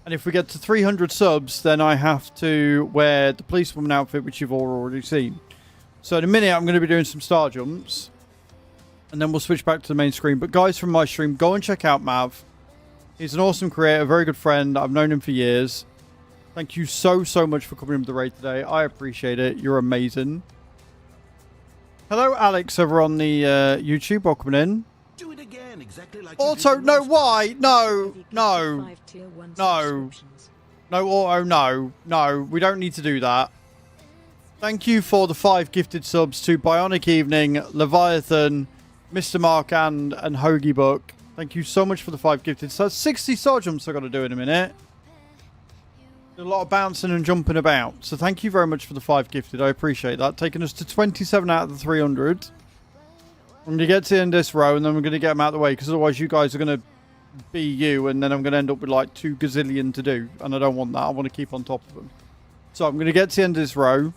And if we get to 300 subs, then I have to wear the policewoman outfit, which you've all already seen. So in a minute, I'm going to be doing some star jumps. And then we'll switch back to the main screen. But guys from my stream, go and check out Mav. He's an awesome creator, a very good friend. I've known him for years. Thank you so much for coming in with the raid today. I appreciate it. You're amazing. Hello, Alex, over on the YouTube. Welcome in. Do it again, exactly like Auto, no, why? No. No, auto, no. We don't need to do that. Thank you for the 5 gifted subs to Bionic Evening, Leviathan, Mr. Mark, and Hoagie Book. Thank you so much for the 5 gifted. So that's 60 star jumps I've got to do in a minute. A lot of bouncing and jumping about. So thank you very much for the 5 gifted. I appreciate that. Taking us to 27 out of the 300. I'm going to get to the end of this row and then we're going to get them out of the way because otherwise you guys are going to be you and then I'm going to end up with like 2 gazillion to do. And I don't want that. I want to keep on top of them. So I'm going to get to the end of this row.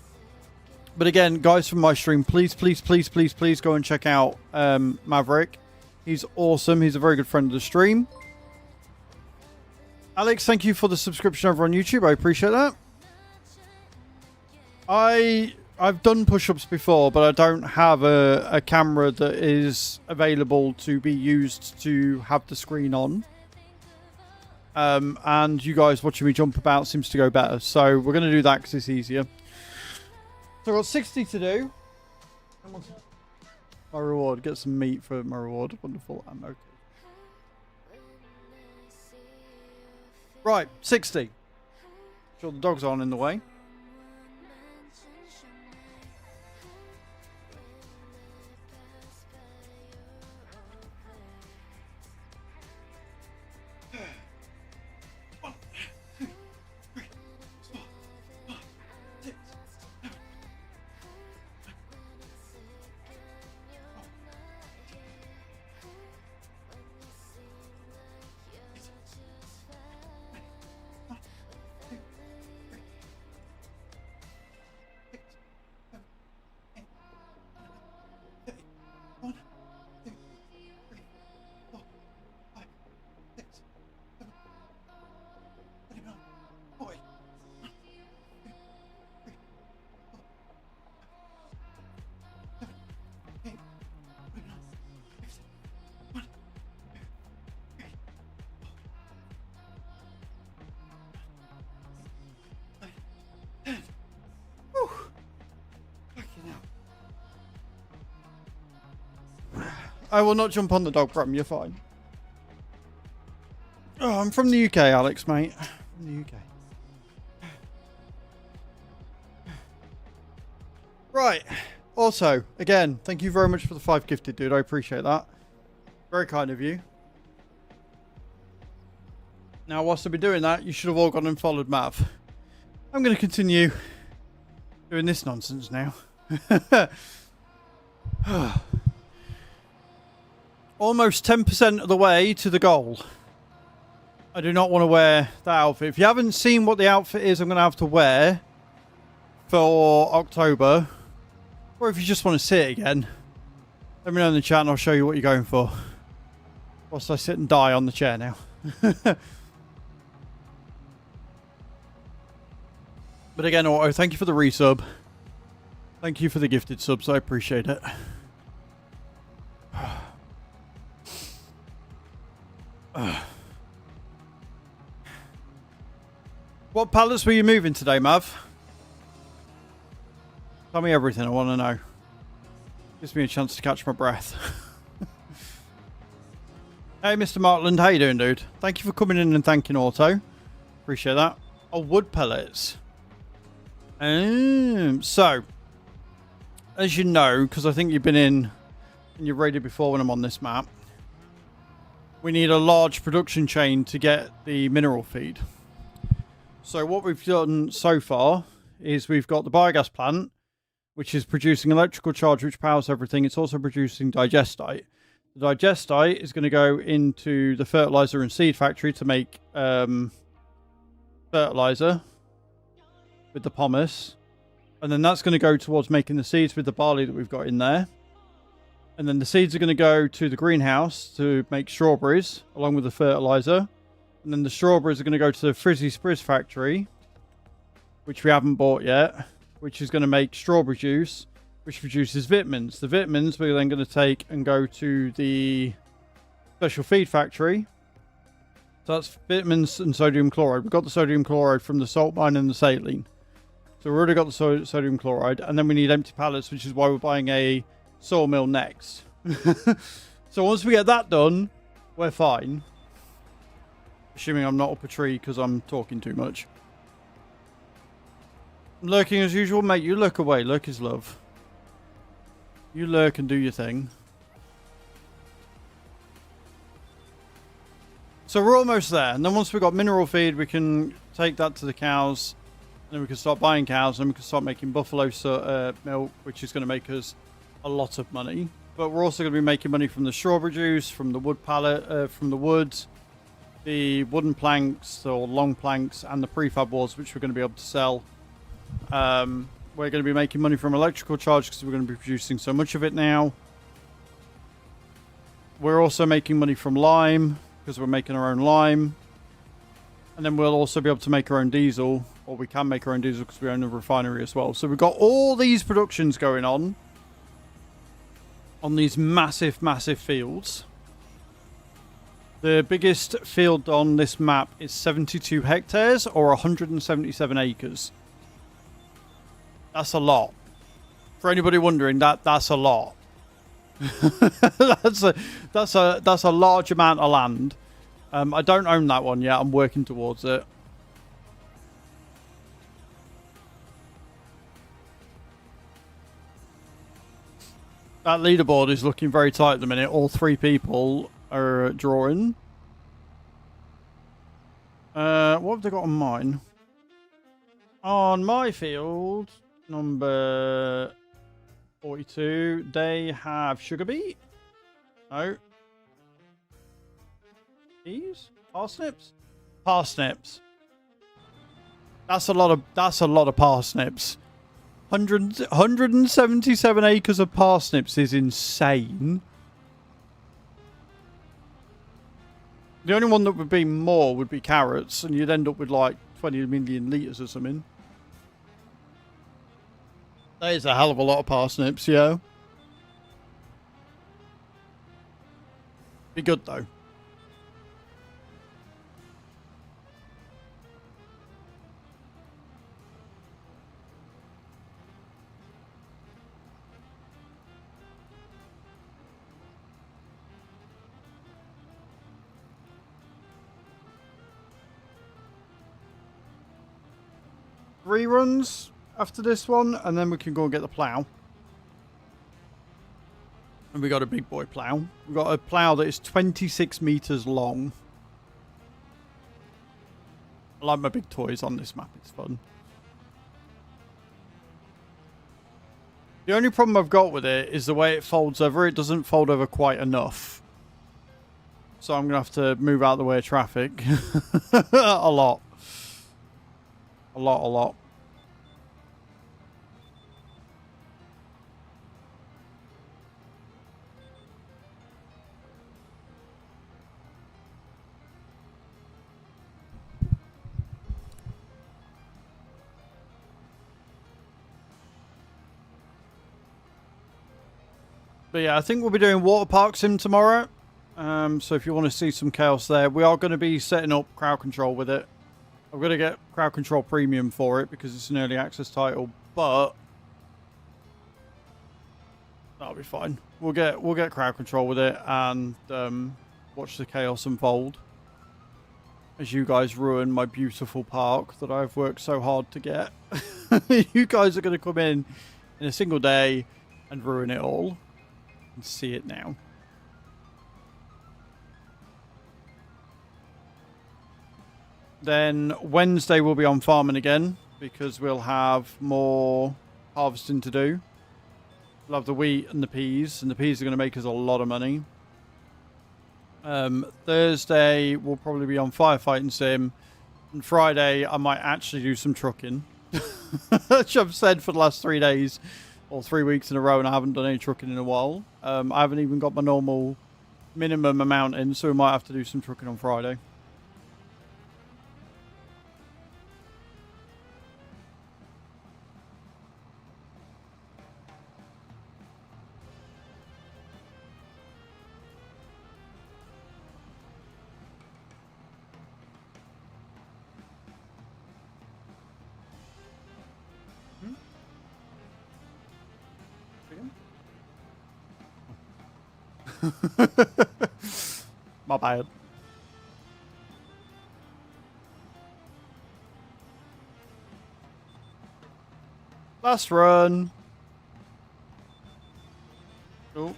But again, guys from my stream, please go and check out Maverick. He's awesome. He's a very good friend of the stream. Alex, thank you for the subscription over on YouTube. I appreciate that. I've done push-ups before, but I don't have a camera that is available to be used to have the screen on. And you guys watching me jump about seems to go better. So we're going to do that because it's easier. So I've got 60 to do. My reward. Get some meat for my reward. Wonderful. I'm okay. Right, 60. Sure the dogs aren't in the way. I will not jump on the dog prom, you're fine. Oh, I'm from the UK, Alex, mate. From the UK. Right. Also, again, thank you very much for the 5 gifted, dude. I appreciate that. Very kind of you. Now, whilst I've been doing that, you should have all gone and followed Mav. I'm going to continue doing this nonsense now. Almost 10% of the way to the goal. I do not want to wear that outfit. If you haven't seen what the outfit is I'm going to have to wear for October, or if you just want to see it again, let me know in the chat and I'll show you what you're going for. Whilst I sit and die on the chair now. But again, Auto, thank you for the resub. Thank you for the gifted subs. I appreciate it. What pallets were you moving today, Mav? Tell me everything. I want to know. Gives me a chance to catch my breath. Hey, Mr. Martland. How you doing, dude? Thank you for coming in and thanking Auto. Appreciate that. Oh, wood pellets. So, as you know, because I think you've been in and you've raided before when I'm on this map, we need a large production chain to get the mineral feed. So what we've done so far is we've got the biogas plant, which is producing electrical charge, which powers everything. It's also producing digestite. The digestite is going to go into the fertilizer and seed factory to make fertilizer with the pumice, and then that's going to go towards making the seeds with the barley that we've got in there, and then the seeds are going to go to the greenhouse to make strawberries along with the fertilizer, and then the strawberries are going to go to the Frizzy Sprizz factory, which we haven't bought yet, which is going to make strawberry juice, which produces vitamins. The vitamins we're then going to take and go to the special feed factory. So that's vitamins and sodium chloride. We've got the sodium chloride from the salt mine and the saline. So we've already got the sodium chloride, and then we need empty pallets, which is why we're buying a sawmill next. So once we get that done, we're fine. Assuming I'm not up a tree because I'm talking too much. I'm lurking as usual, mate. You lurk away. Lurk is love. You lurk and do your thing. So we're almost there, and then once we've got mineral feed, we can take that to the cows. And then we can start buying cows, and we can start making buffalo milk, which is going to make us a lot of money. But we're also going to be making money from the strawberry juice, from the wood pallet, from the wood, the wooden planks or long planks, and the prefab boards, which we're going to be able to sell. We're going to be making money from electrical charge because we're going to be producing so much of it now. We're also making money from lime because we're making our own lime. And then we'll also be able to make our own diesel, or we can make our own diesel because we own a refinery as well. So we've got all these productions going on these massive, massive fields. The biggest field on this map is 72 hectares or 177 acres. That's a lot. For anybody wondering, that's a lot. that's a large amount of land. I don't own that one yet. I'm working towards it. That leaderboard is looking very tight at the minute. All three people are drawing. What have they got on mine? On my field, number 42, they have sugar beet. No. Peas? Parsnips? Parsnips. That's a lot of parsnips. 177 acres of parsnips is insane. The only one that would be more would be carrots, and you'd end up with like 20 million litres or something. That is a hell of a lot of parsnips, yeah. Be good though. Reruns after this one, and then we can go and get the plough. And we got a big boy plow. We've got a plow that is 26 meters long. I like my big toys on this map. It's fun. The only problem I've got with it is the way it folds over. It doesn't fold over quite enough. So I'm going to have to move out of the way of traffic. A lot. A lot. But yeah, I think we'll be doing water park sim tomorrow. So if you want to see some chaos there, we are going to be setting up crowd control with it. I'm going to get crowd control premium for it because it's an early access title, but that'll be fine. We'll get crowd control with it and watch the chaos unfold as you guys ruin my beautiful park that I've worked so hard to get. You guys are going to come in a single day and ruin it all. And see it now. Then Wednesday we'll be on farming again because we'll have more harvesting to do. We'll have the wheat and the peas are going to make us a lot of money. Thursday we'll probably be on firefighting sim, and Friday I might actually do some trucking, which I've said for the last 3 days. Or 3 weeks in a row, and I haven't done any trucking in a while. I haven't even got my normal minimum amount in, so we might have to do some trucking on Friday. My bad. Last run. Oh,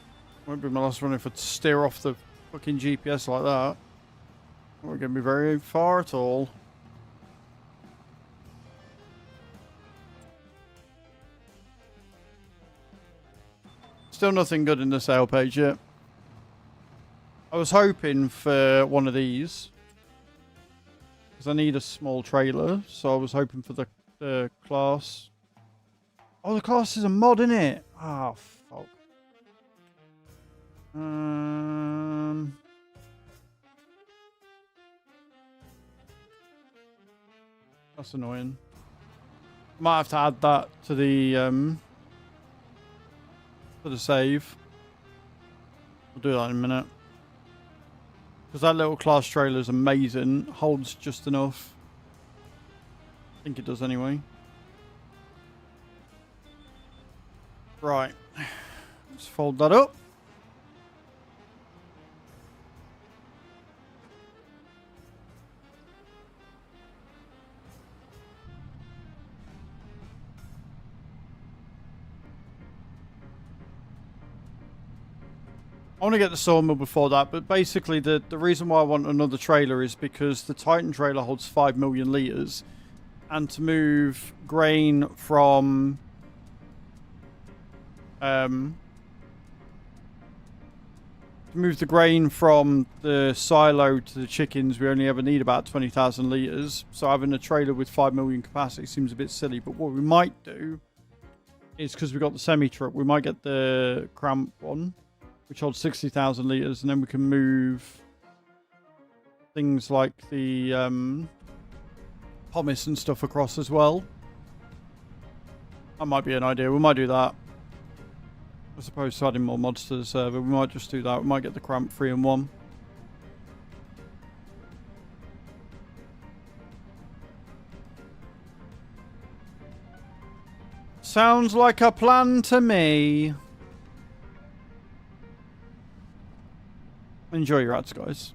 won't be my last run if I steer off the fucking GPS like that. Won't get me very far at all. Still nothing good in the sale page yet. I was hoping for one of these because I need a small trailer, so I was hoping for the class. Oh, the class is a mod, isn't it? Oh, fuck. That's annoying. Might have to add that to the save. We'll do that in a minute. Because that little class trailer is amazing. Holds just enough. I think it does anyway. Right. Let's fold that up. I want to get the sawmill before that, but basically the reason why I want another trailer is because the Titan trailer holds 5 million litres, and to move grain from to move the grain from the silo to the chickens, we only ever need about 20,000 litres. So having a trailer with 5 million capacity seems a bit silly, but what we might do is, because we've got the semi-truck, we might get the cramp one, which holds 60,000 litres, and then we can move things like the hummus and stuff across as well. That might be an idea. We might do that. As opposed to adding more mods to the server, we might just do that. We might get the cramp 3 in 1. Sounds like a plan to me. Enjoy your ads, guys.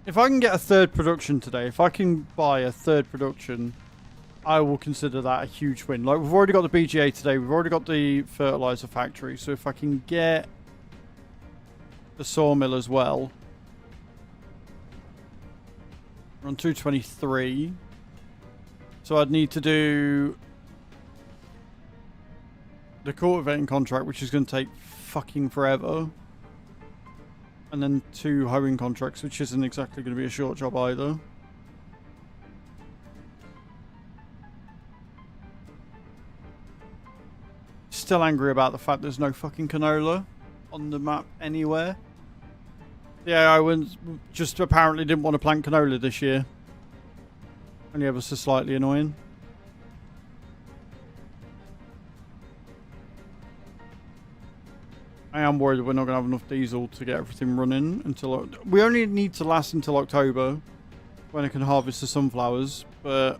If I can get a third production today, if I can buy a third production, I will consider that a huge win. Like, we've already got the BGA today. We've already got the fertilizer factory. So if I can get the sawmill as well. We're on 223. So I'd need to do the cultivating contract, which is going to take fucking forever. And then 2 hoeing contracts, which isn't exactly going to be a short job either. Still angry about the fact there's no fucking canola on the map anywhere. Yeah, I just apparently didn't want to plant canola this year. Only ever so slightly annoying. I am worried that we're not going to have enough diesel to get everything running until... We only need to last until October, when I can harvest the sunflowers, but...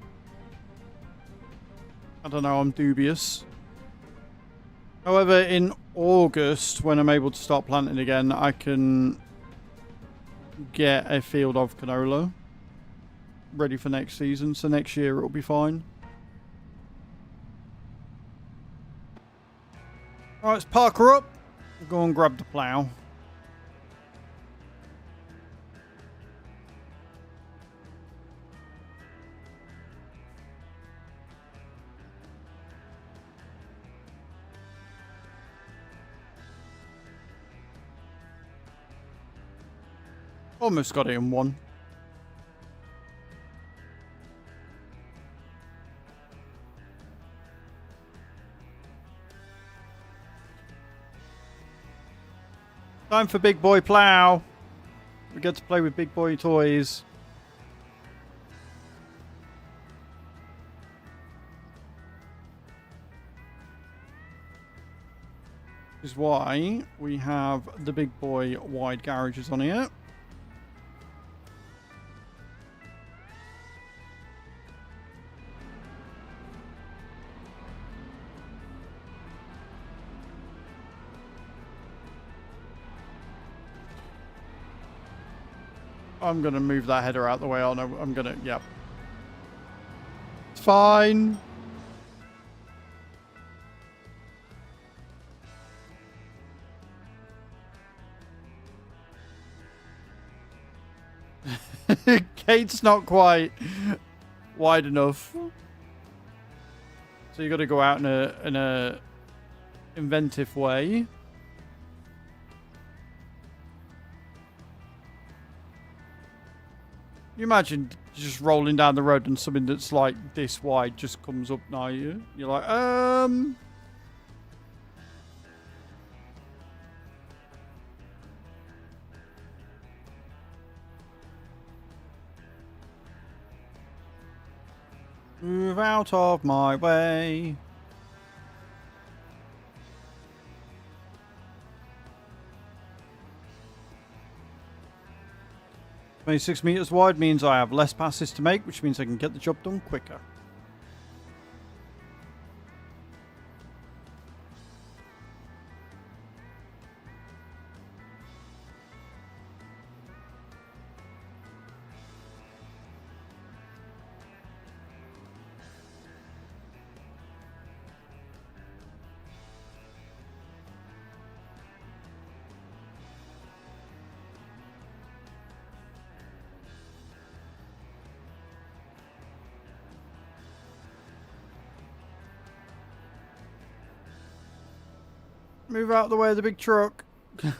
I don't know, I'm dubious. However, in August, when I'm able to start planting again, I can get a field of canola ready for next season, so next year it'll be fine. Alright, let's park her up. Go and grab the plough. Almost got it in one. Time for big boy plough. We get to play with big boy toys. This is why we have the big boy wide garages on here. I'm going to move that header out the way. Oh, no, I'm going to... Yep. It's fine. Gate's not quite wide enough. So you got to go out in a inventive way. You imagine just rolling down the road and something that's like this wide just comes up now you. You're like, Move out of my way. 26 meters wide means I have less passes to make, which means I can get the job done quicker. Move out of the way of the big truck. I'm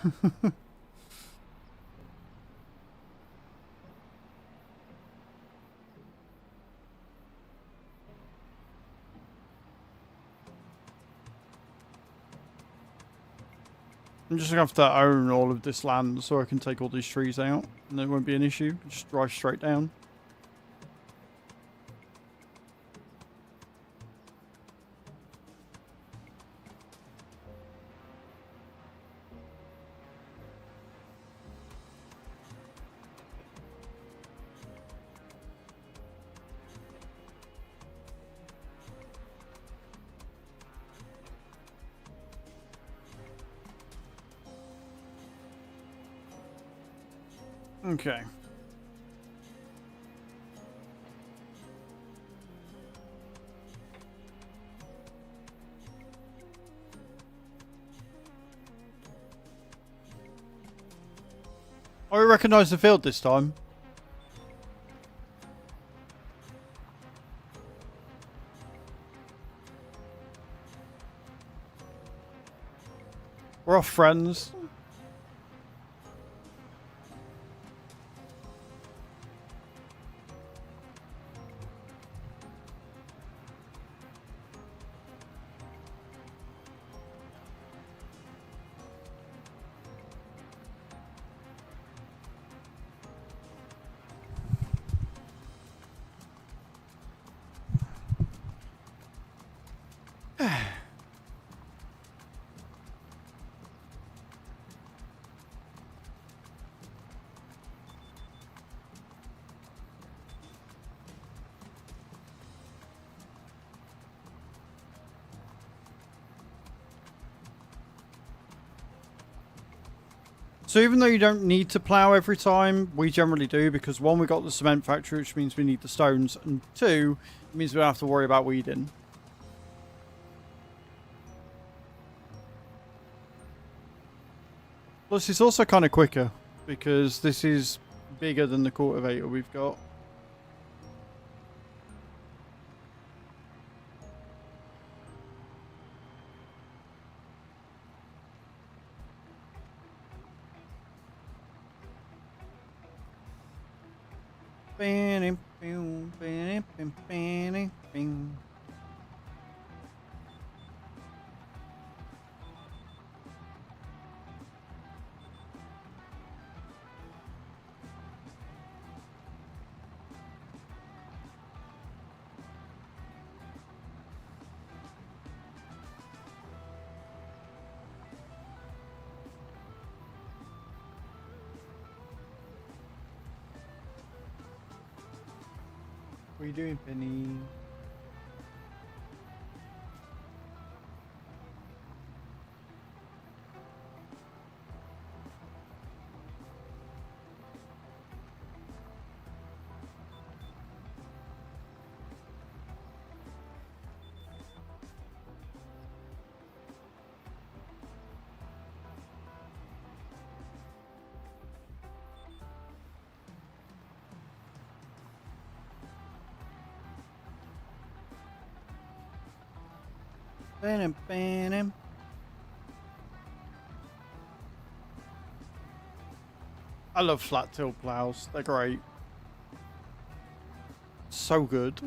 just going to have to own all of this land so I can take all these trees out. And there won't be an issue. Just drive straight down. Okay. I recognise the field this time. We're off, friends. So even though you don't need to plough every time, we generally do, because one, we got the cement factory, which means we need the stones, and two, it means we don't have to worry about weeding. Plus, it's also kind of quicker, because this is bigger than the cultivator we've got. What are you doing, Penny? Bam. I love flat till plows. They're great. So good.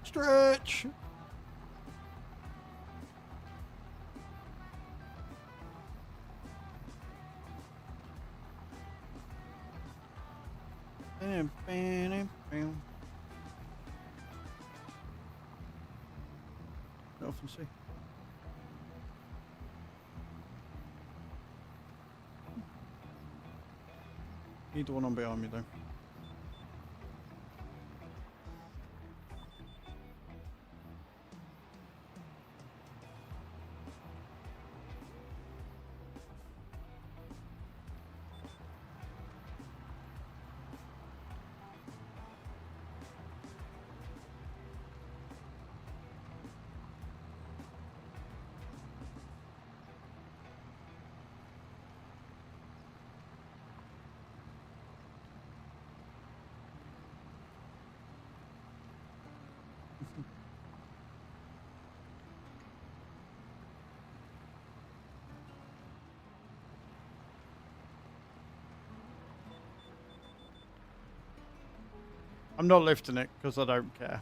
Stretch. Not often see. Need the one on behind me though. I'm not lifting it because I don't care.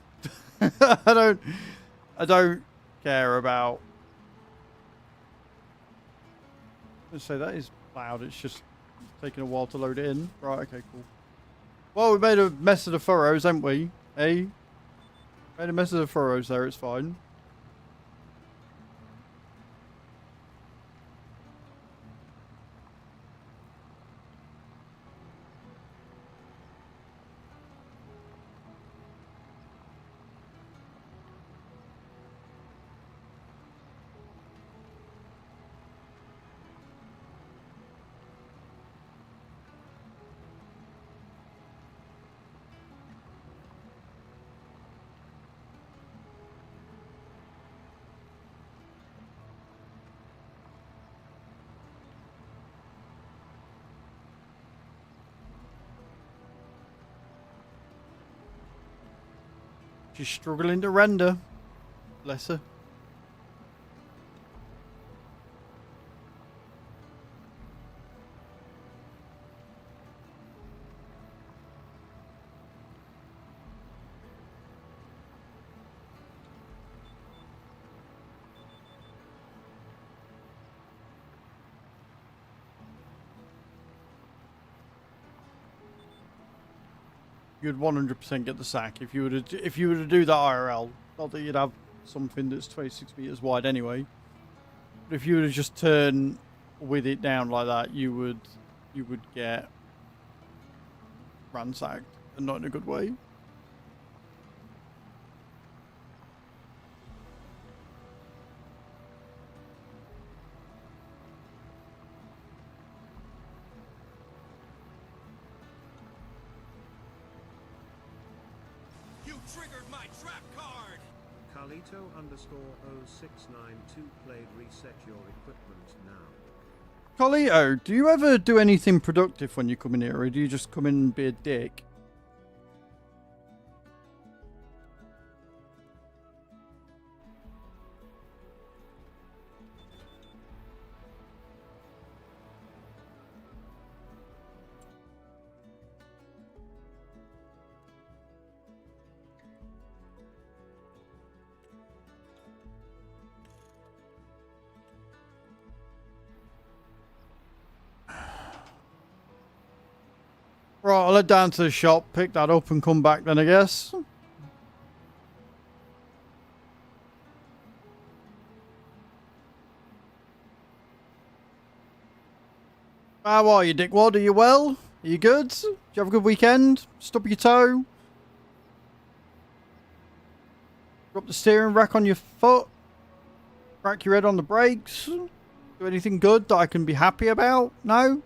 I don't care about. Let's say that is loud. It's just taking a while to load it in. Right. Okay. Cool. Well, we made a mess of the furrows, haven't we? Hey, made a mess of the furrows there. It's fine. She's struggling to render. Bless her. You'd 100% get the sack if you were to do that IRL. Not that you'd have something that's 26 meters wide anyway. But if you were to just turn with it down like that, you would get ransacked, and not in a good way. You triggered my trap card! Carlito_0692 played reset your equipment now. Carlito, do you ever do anything productive when you come in here, or do you just come in and be a dick? Right, I'll head down to the shop, pick that up and come back then, I guess. How are you, Dickwad? Are you well? Are you good? Did you have a good weekend? Stub your toe? Drop the steering rack on your foot? Crack your head on the brakes? Do anything good that I can be happy about? No?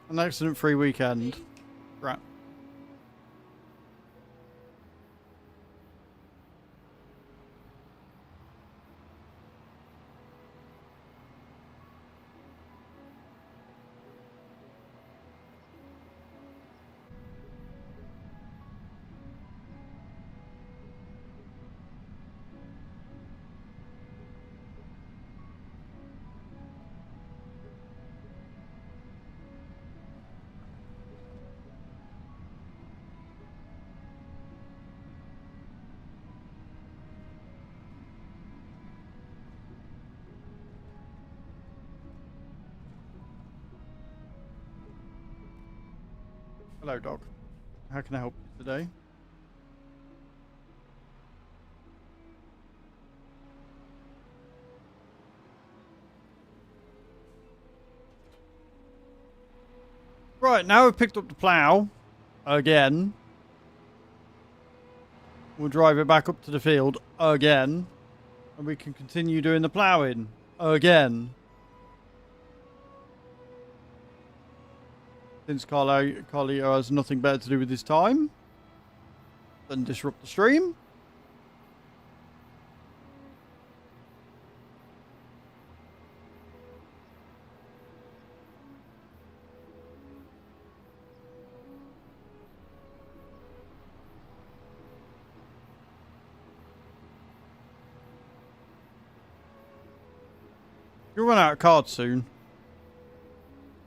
An accident-free weekend. Right. Hello, dog. How can I help you today? Right, now we've picked up the plough again. We'll drive it back up to the field again. And we can continue doing the ploughing again. Since Carlito has nothing better to do with his time than disrupt the stream. You'll run out of cards soon.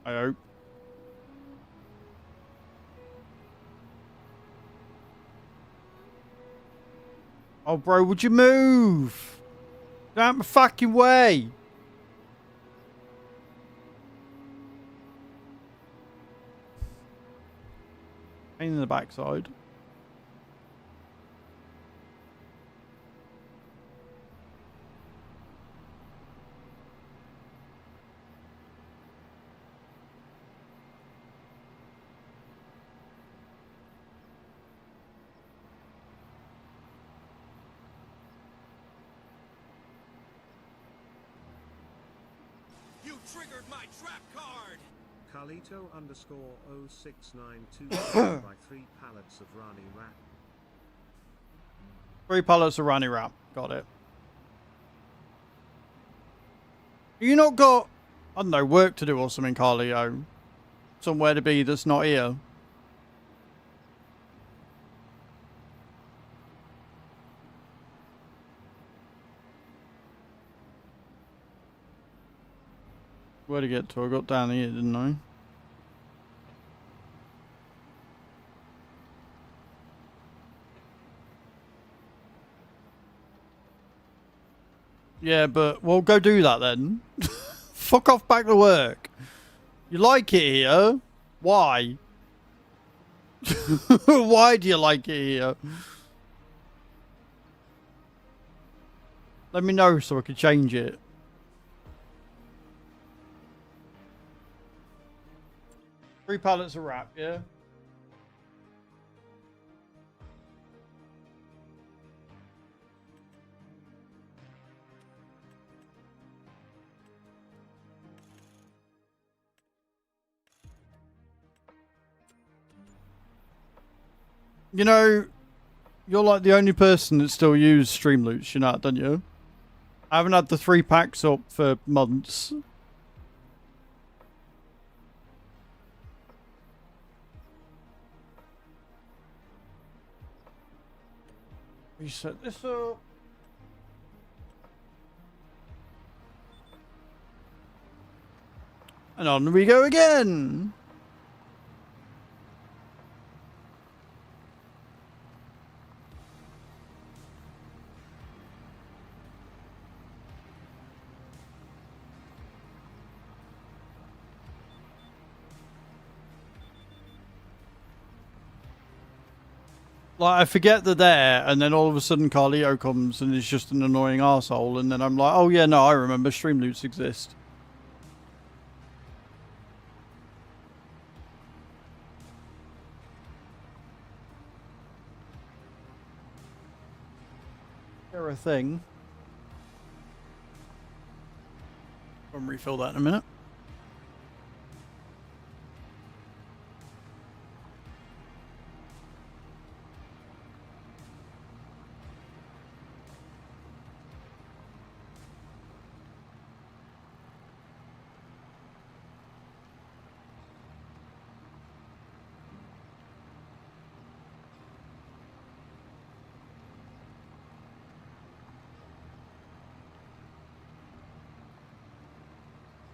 I hope. Oh, bro, would you move? Get out of my fucking way. Pain in the backside. You triggered my trap card! Carlito underscore 0692 by 3 pallets of Rani Rat. 3 pallets of Rani wrap. Got it. You not got, I don't know, work to do or something, Carlito? Somewhere to be that's not here. Where to get to? I got down here, didn't I? Yeah, but we'll go do that then. Fuck off back to work. You like it here? Why? Why do you like it here? Let me know so I can change it. Three pallets of wrap, yeah? You know, you're like the only person that still uses Streamloots, you know that, don't you? I haven't had the 3 packs up for months. Reset this up. And on we go again. Like, I forget they're there, and then all of a sudden Carlito comes and is just an annoying arsehole, and then I'm like, oh yeah, no, I remember Streamloots exist. They're a thing. I'll refill that in a minute.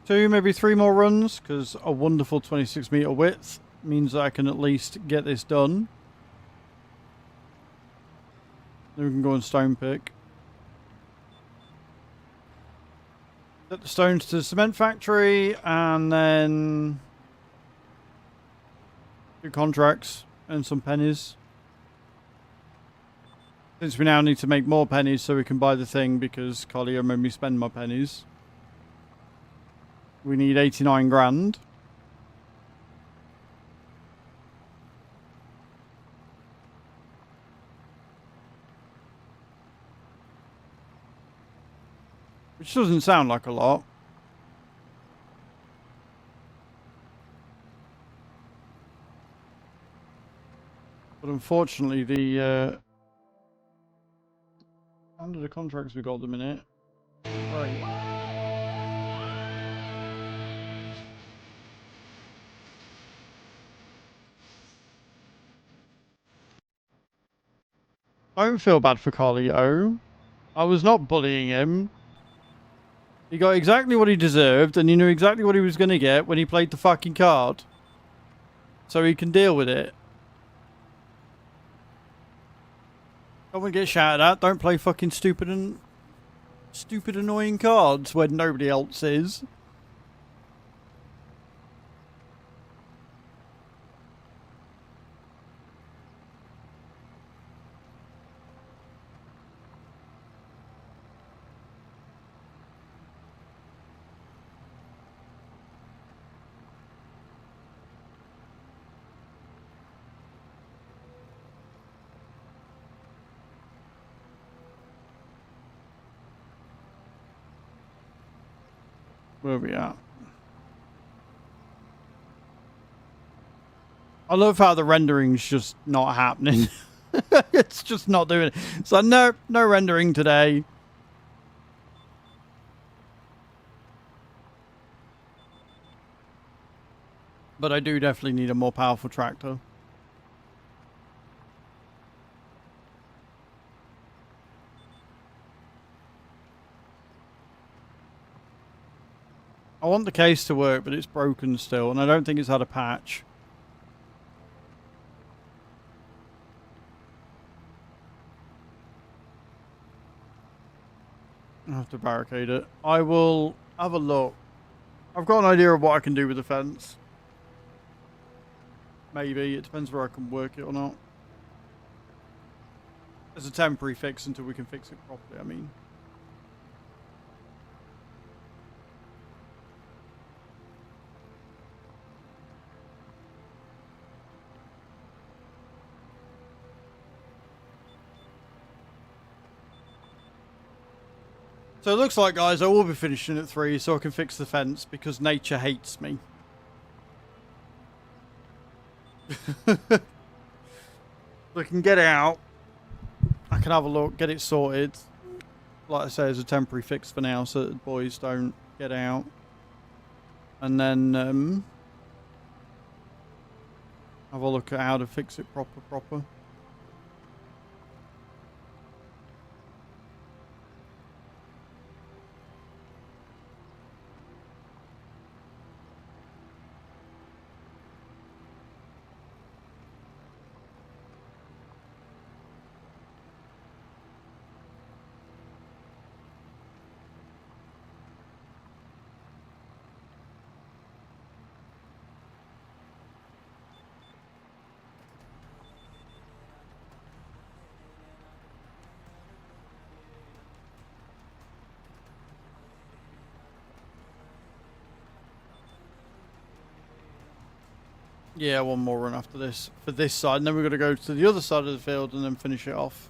Two, maybe 3 more runs, because a wonderful 26-meter width means that I can at least get this done. Then we can go and stone pick. Get the stones to the cement factory, and then do contracts and some pennies. Since we now need to make more pennies so we can buy the thing, because Carlito made me spend my pennies. We need 89 grand. Which doesn't sound like a lot. But unfortunately the under the contracts we got at the minute. Right. I don't feel bad for Carlito. I was not bullying him. He got exactly what he deserved, and he knew exactly what he was going to get when he played the fucking card. So he can deal with it. Don't want to get shouted at. Don't play fucking stupid annoying cards when nobody else is. Where are we at? I love how the rendering's just not happening. It's just not doing it. So no rendering today. But I do definitely need a more powerful tractor. I want the case to work, but it's broken still, and I don't think it's had a patch. I have to barricade it. I will have a look. I've got an idea of what I can do with the fence. Maybe. It depends where I can work it or not. As a temporary fix until we can fix it properly, I mean. So it looks like, guys, I will be finishing at 3 so I can fix the fence because nature hates me. I can get it out. I can have a look, get it sorted. Like I say, as a temporary fix for now so that the boys don't get out. And then have a look at how to fix it proper. Yeah, one more run after this for this side, and then we're going to go to the other side of the field and then finish it off.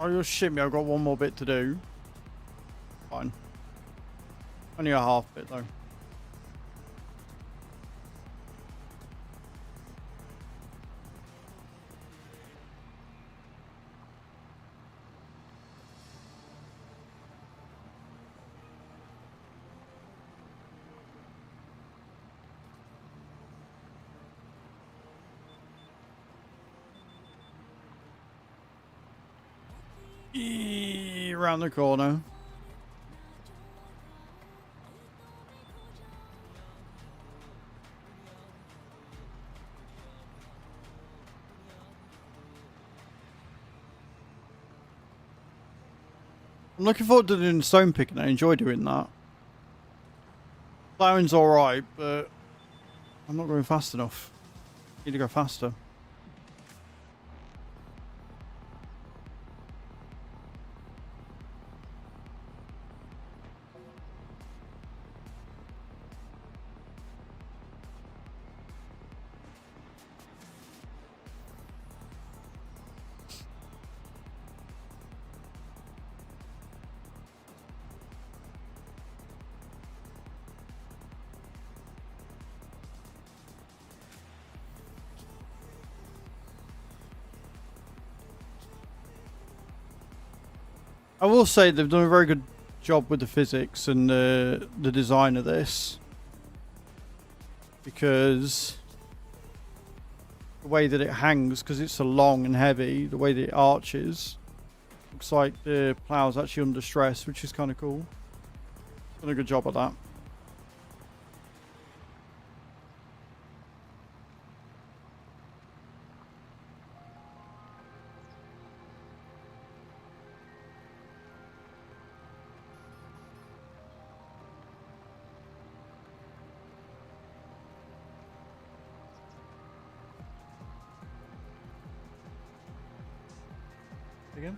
Oh, you'll shit me, I've got one more bit to do. Fine. Only a half bit though. Around the corner. I'm looking forward to doing stone picking. I enjoy doing that. Plowing's alright, but I'm not going fast enough. Need to go faster. I will say they've done a very good job with the physics and the design of this, because the way that it hangs, because it's so long and heavy, the way that it arches, looks like the plough's actually under stress, which is kind of cool. Done a good job of that. Again.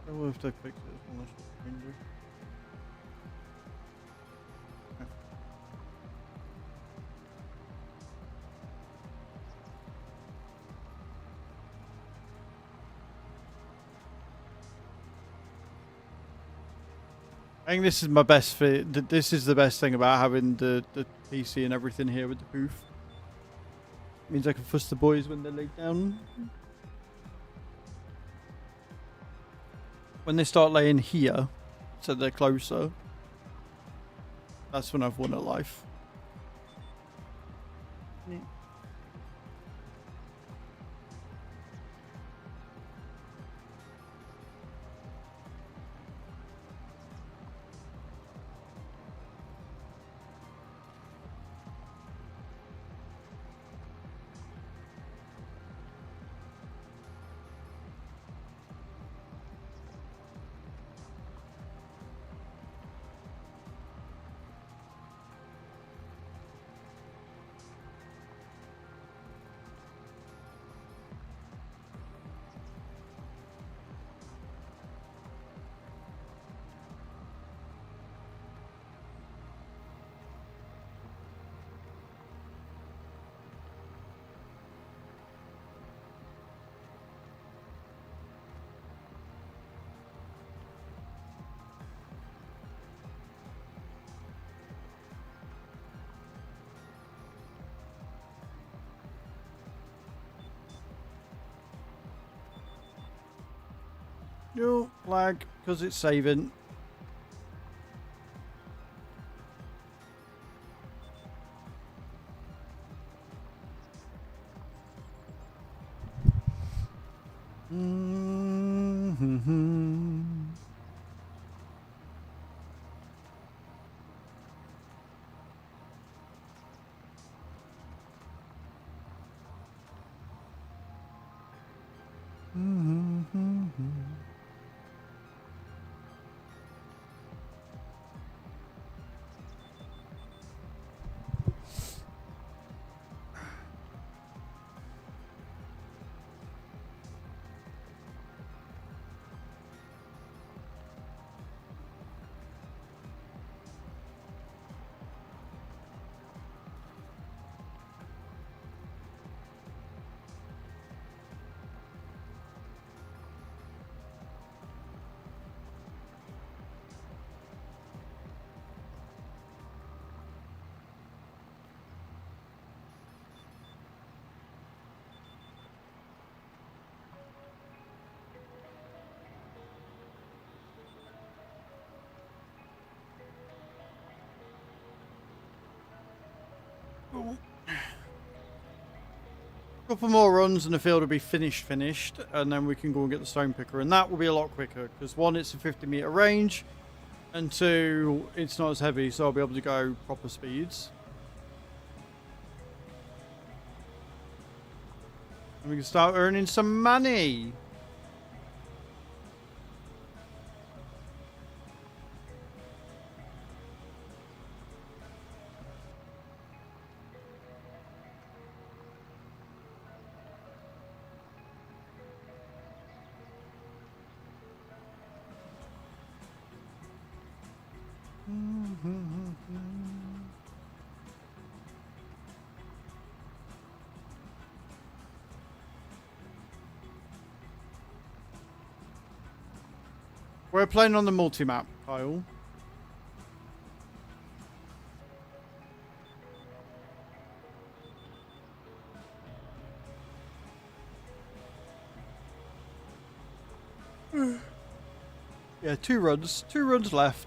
I will have to fix it unless it's finger. I think this is my best fit. This is the best thing about having the PC and everything here with the booth. Means I can fuss the boys when they're laid down. When they start laying here, so they're closer, that's when I've won at life. No lag because it's saving. Couple more runs and the field will be finished, and then we can go and get the stone picker, and that will be a lot quicker because one, it's a 50-meter range, and two, it's not as heavy, so I'll be able to go proper speeds. And we can start earning some money. We're playing on the multi-map, Kyle. Yeah, two runs left.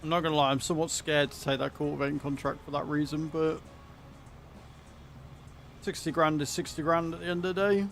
I'm not gonna lie, I'm somewhat scared to take that cultivating contract for that reason, but 60 grand is 60 grand at the end of the day.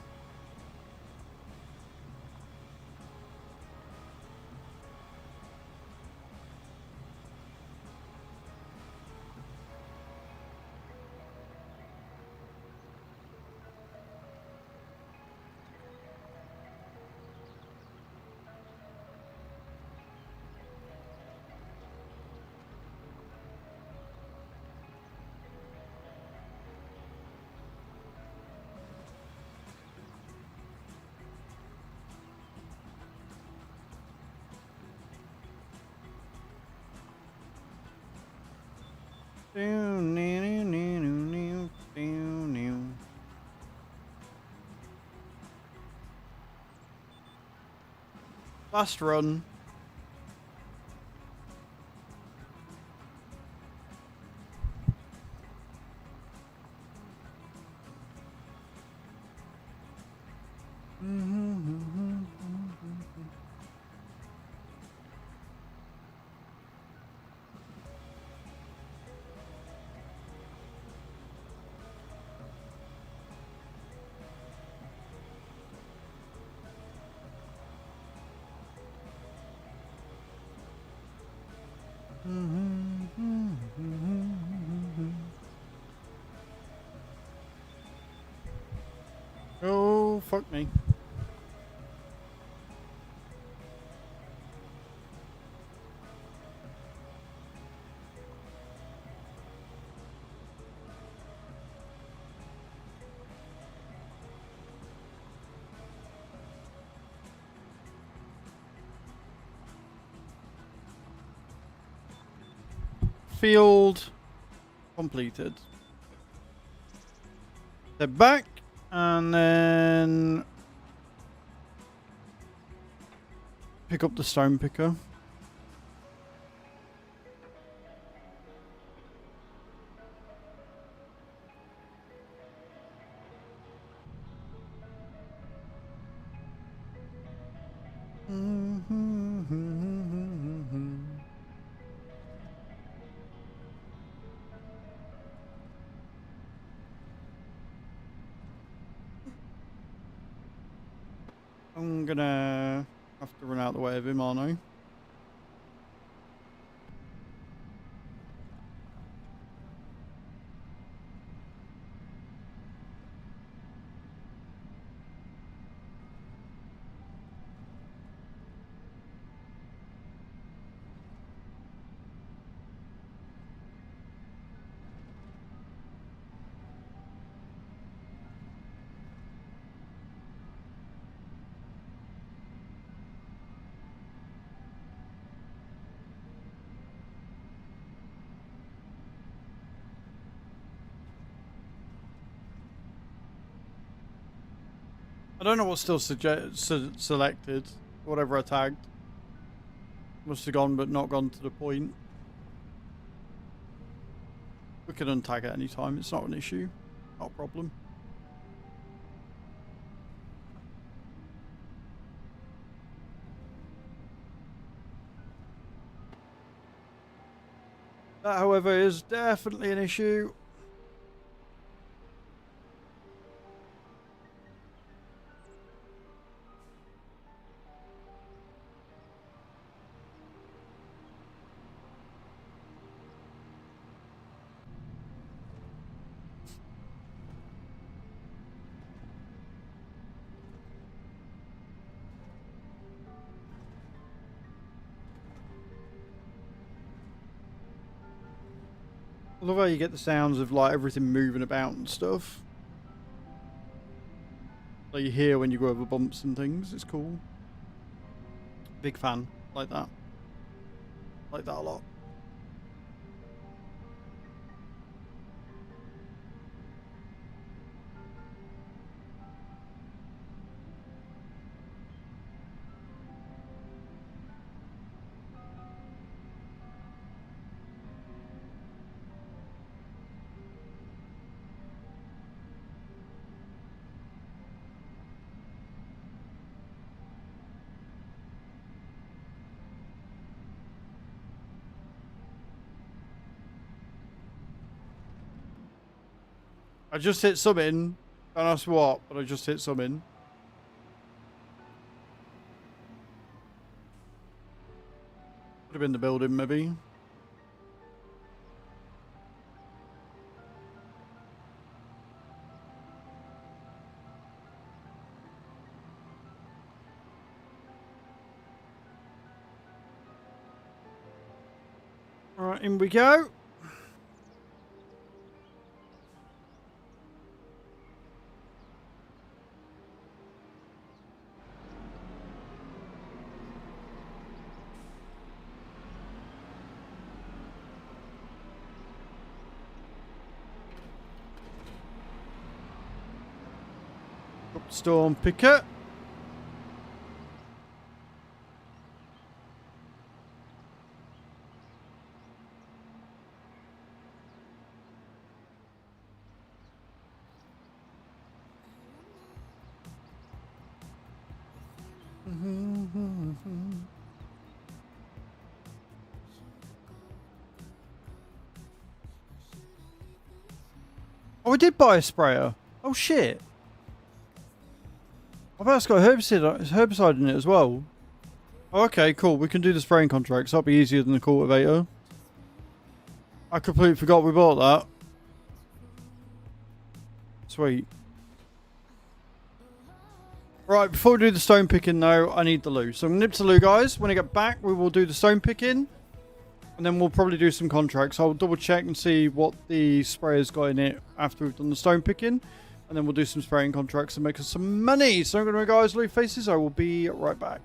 Last run. Oh, fuck me. Field completed. They're back, and then pick up the stone picker. I'm gonna have to run out the way of him, aren't I? I don't know what's still selected. Whatever I tagged. Must have gone, but not gone to the point. We can untag at any time. It's not an issue. Not a problem. That, however, is definitely an issue. I love how you get the sounds of like everything moving about and stuff. Like you hear when you go over bumps and things. It's cool. Big fan. Like that. Like that a lot. I just hit something. Don't ask what, but I just hit something. Could have been the building, maybe. Alright, in we go. Storm picker. Oh, we did buy a sprayer. Oh shit. I bet it's got herbicide in it as well. Oh, okay, cool. We can do the spraying contracts. That'll be easier than the cultivator. I completely forgot we bought that. Sweet. Right, before we do the stone picking though, I need the loo. So I'm going to nip to the loo, guys. When I get back, we will do the stone picking. And then we'll probably do some contracts. I'll double check and see what the sprayer's got in it after we've done the stone picking. And then we'll do some spraying contracts and make us some money. So I'm going to go, guys, leave faces. I will be right back.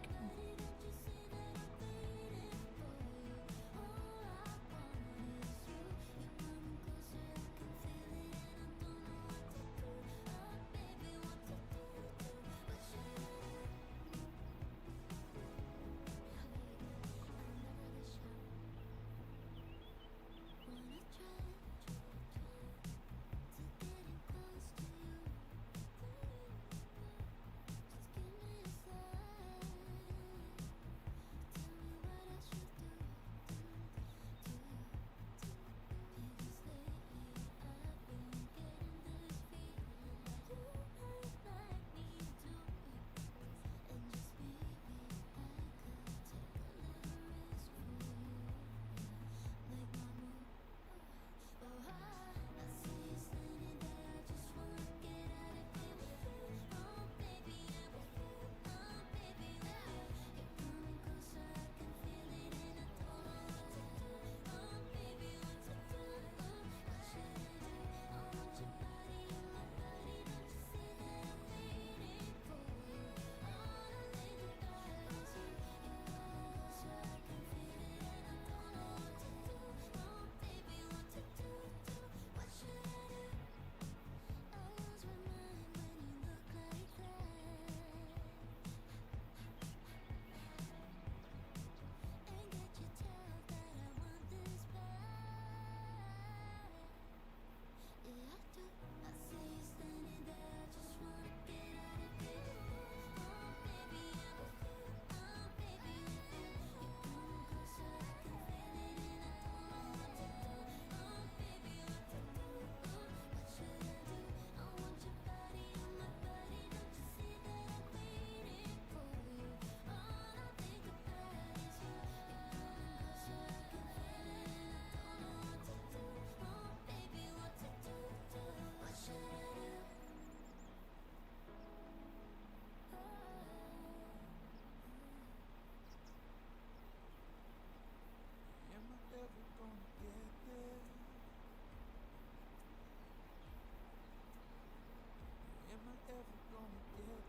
still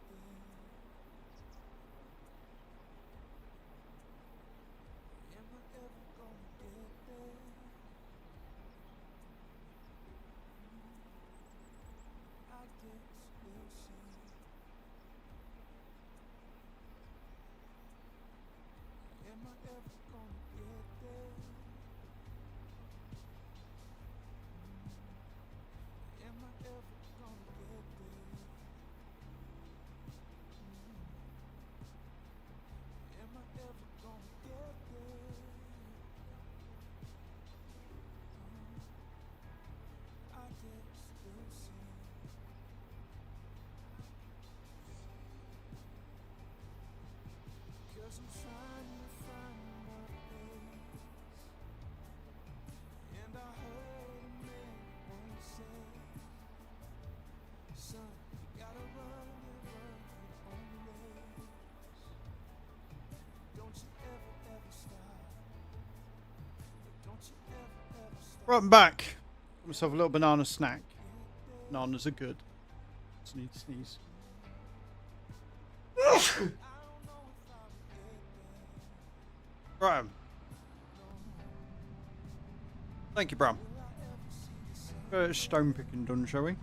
see Right, I'm back. Got myself a little banana snack. Bananas are good. Sneeze, sneeze. Right. Thank you, Bram. Stone picking done, shall we?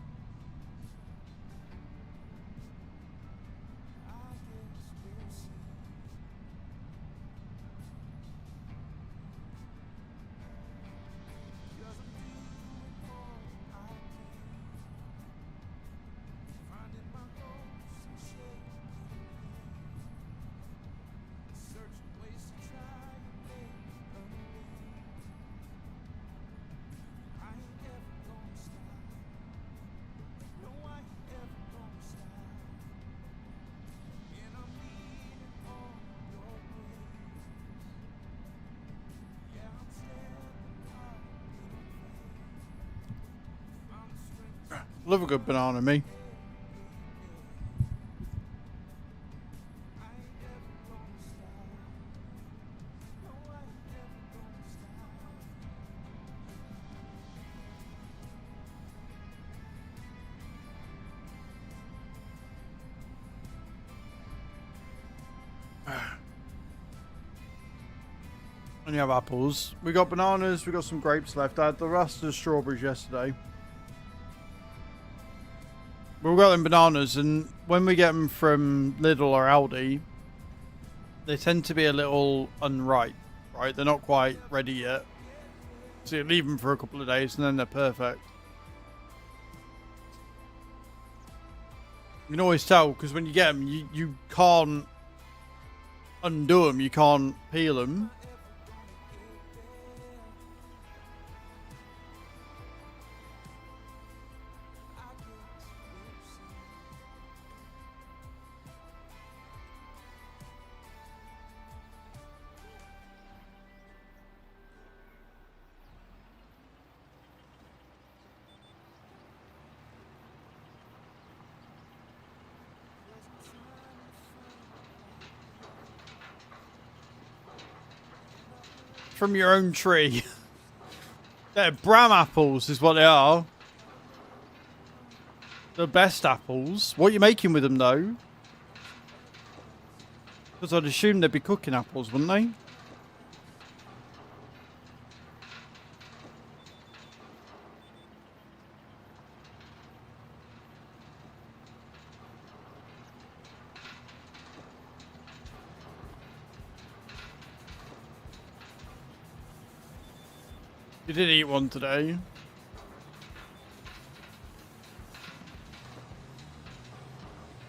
Love a good banana, me. And you have apples. We got bananas, we got some grapes left. I had the rest of the strawberries yesterday. We've got them bananas, and when we get them from Lidl or Aldi, they tend to be a little unripe, right? They're not quite ready yet. So you leave them for a couple of days, and then they're perfect. You can always tell, because when you get them, you can't undo them. You can't peel them. From your own tree. They're Bram apples is what they are. The best apples. What are you making with them though? Because I'd assume they'd be cooking apples, wouldn't they? You did eat one today.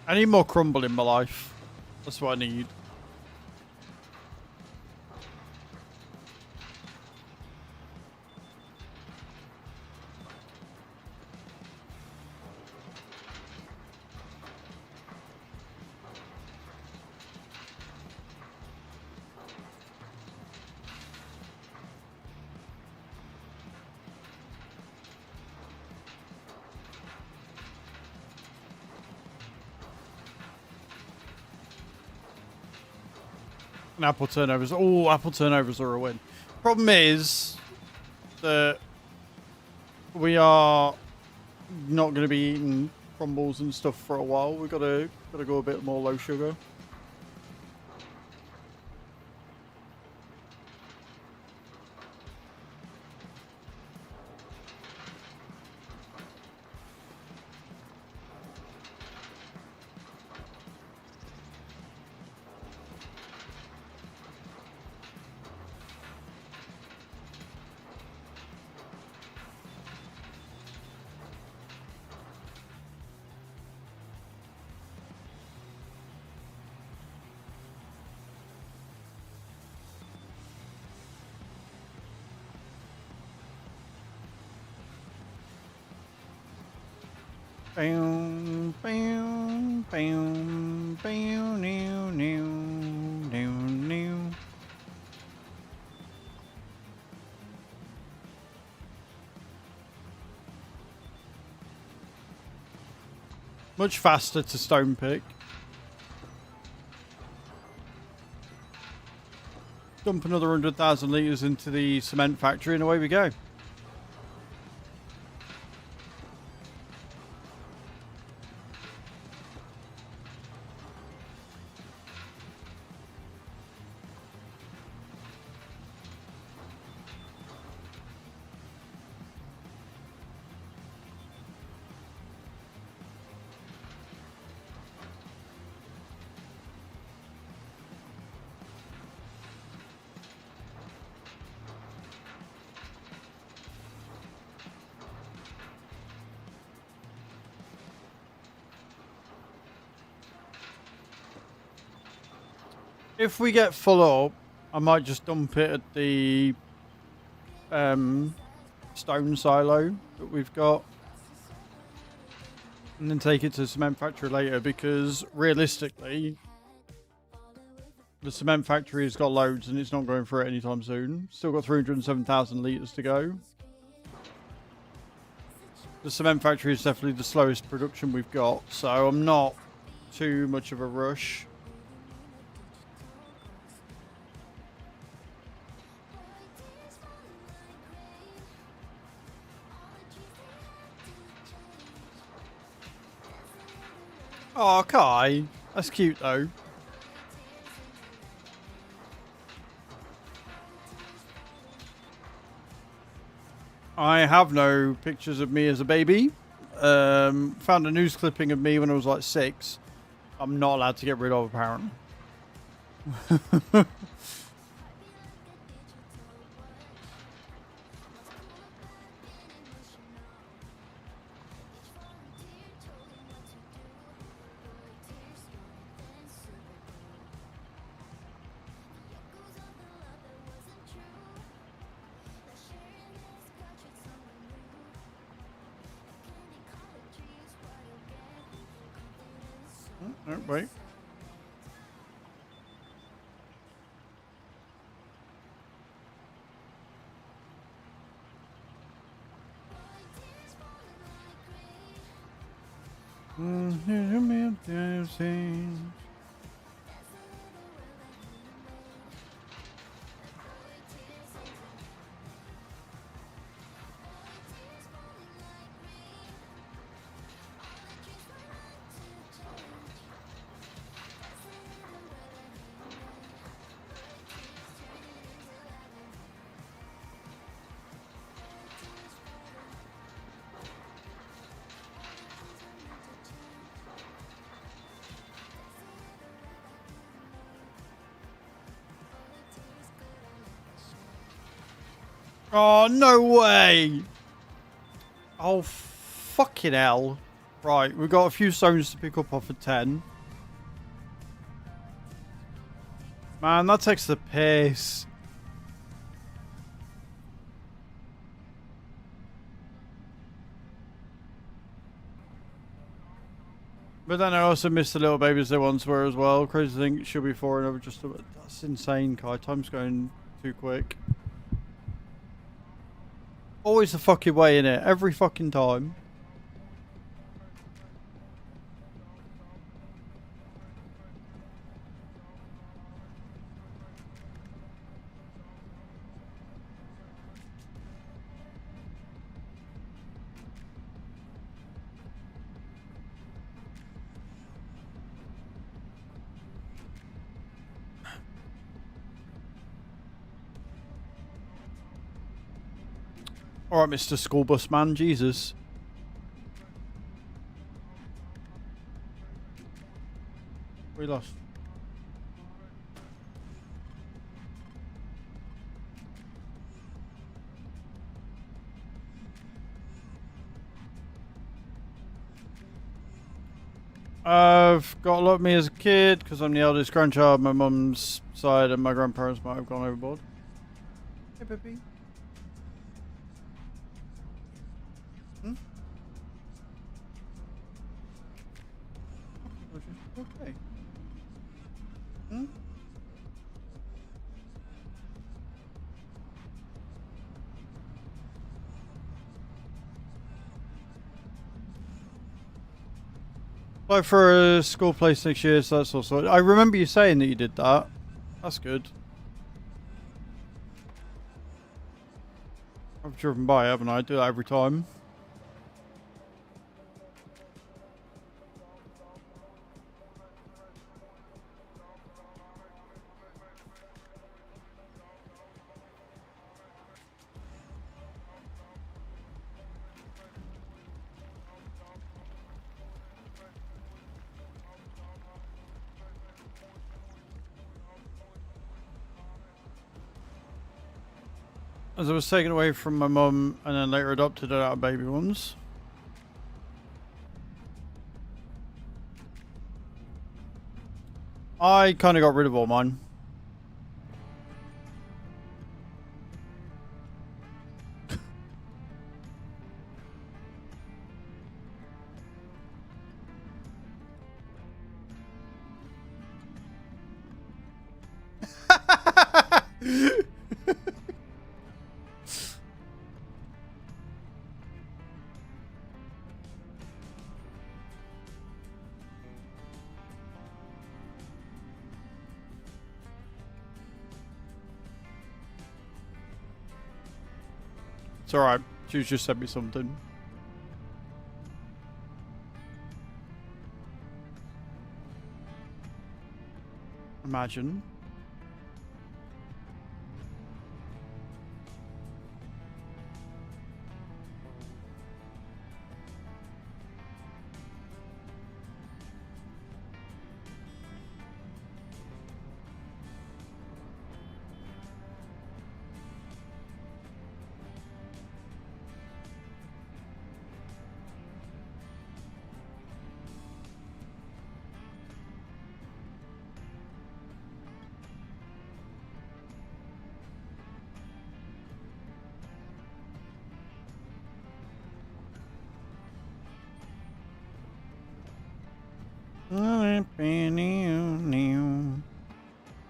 I need more crumble in my life. That's what I need. And apple turnovers. Oh, apple turnovers are a win. Problem is that we are not going to be eating crumbles and stuff for a while. We've gotta go a bit more low sugar. Bam, bam, bam, bam, new, new, new, new. Much faster to stone pick. Dump another 100,000 litres into the cement factory and away we go. If we get full up, I might just dump it at the stone silo that we've got. And then take it to the cement factory later, because realistically, the cement factory's got loads and it's not going for it anytime soon. Still got 307,000 litres to go. The cement factory is definitely the slowest production we've got, so I'm not too much of a rush. Oh, Kai. That's cute, though. I have no pictures of me as a baby. Found a news clipping of me when I was like 6. I'm not allowed to get rid of, apparently. Oh, wait. Oh, no way! Oh, fucking hell. Right, we've got a few stones to pick up off of 10. Man, that takes the piss. But then I also missed the little babies there once were as well. Crazy thing, she'll be 4 and over just a bit. That's insane, Kai. Time's going too quick. Always the fucking way in it. Every fucking time. Alright, Mr. School Bus Man, Jesus. We lost. I've got a lot of me as a kid because I'm the eldest grandchild. My mum's side and my grandparents might have gone overboard. Hey, baby. Okay. Apply for a school place next year, so that's also. I remember you saying that you did that. That's good. I've driven by, haven't I? I do that every time. As I was taken away from my mum and then later adopted out of baby ones. I kind of got rid of all mine. It's alright. She just sent me something. Imagine.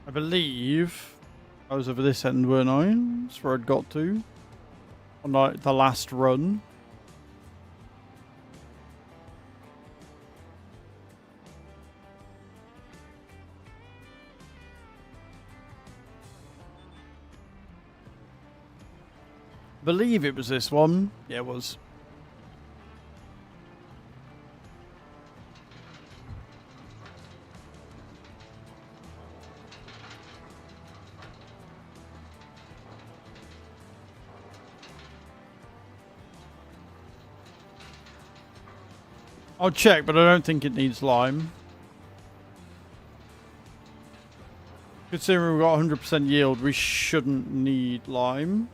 I believe I was over this end, weren't I? That's where I'd got to on like the last run. I believe it was this one. Yeah, it was. I'll check, but I don't think it needs lime. Considering we've got 100% yield, we shouldn't need lime.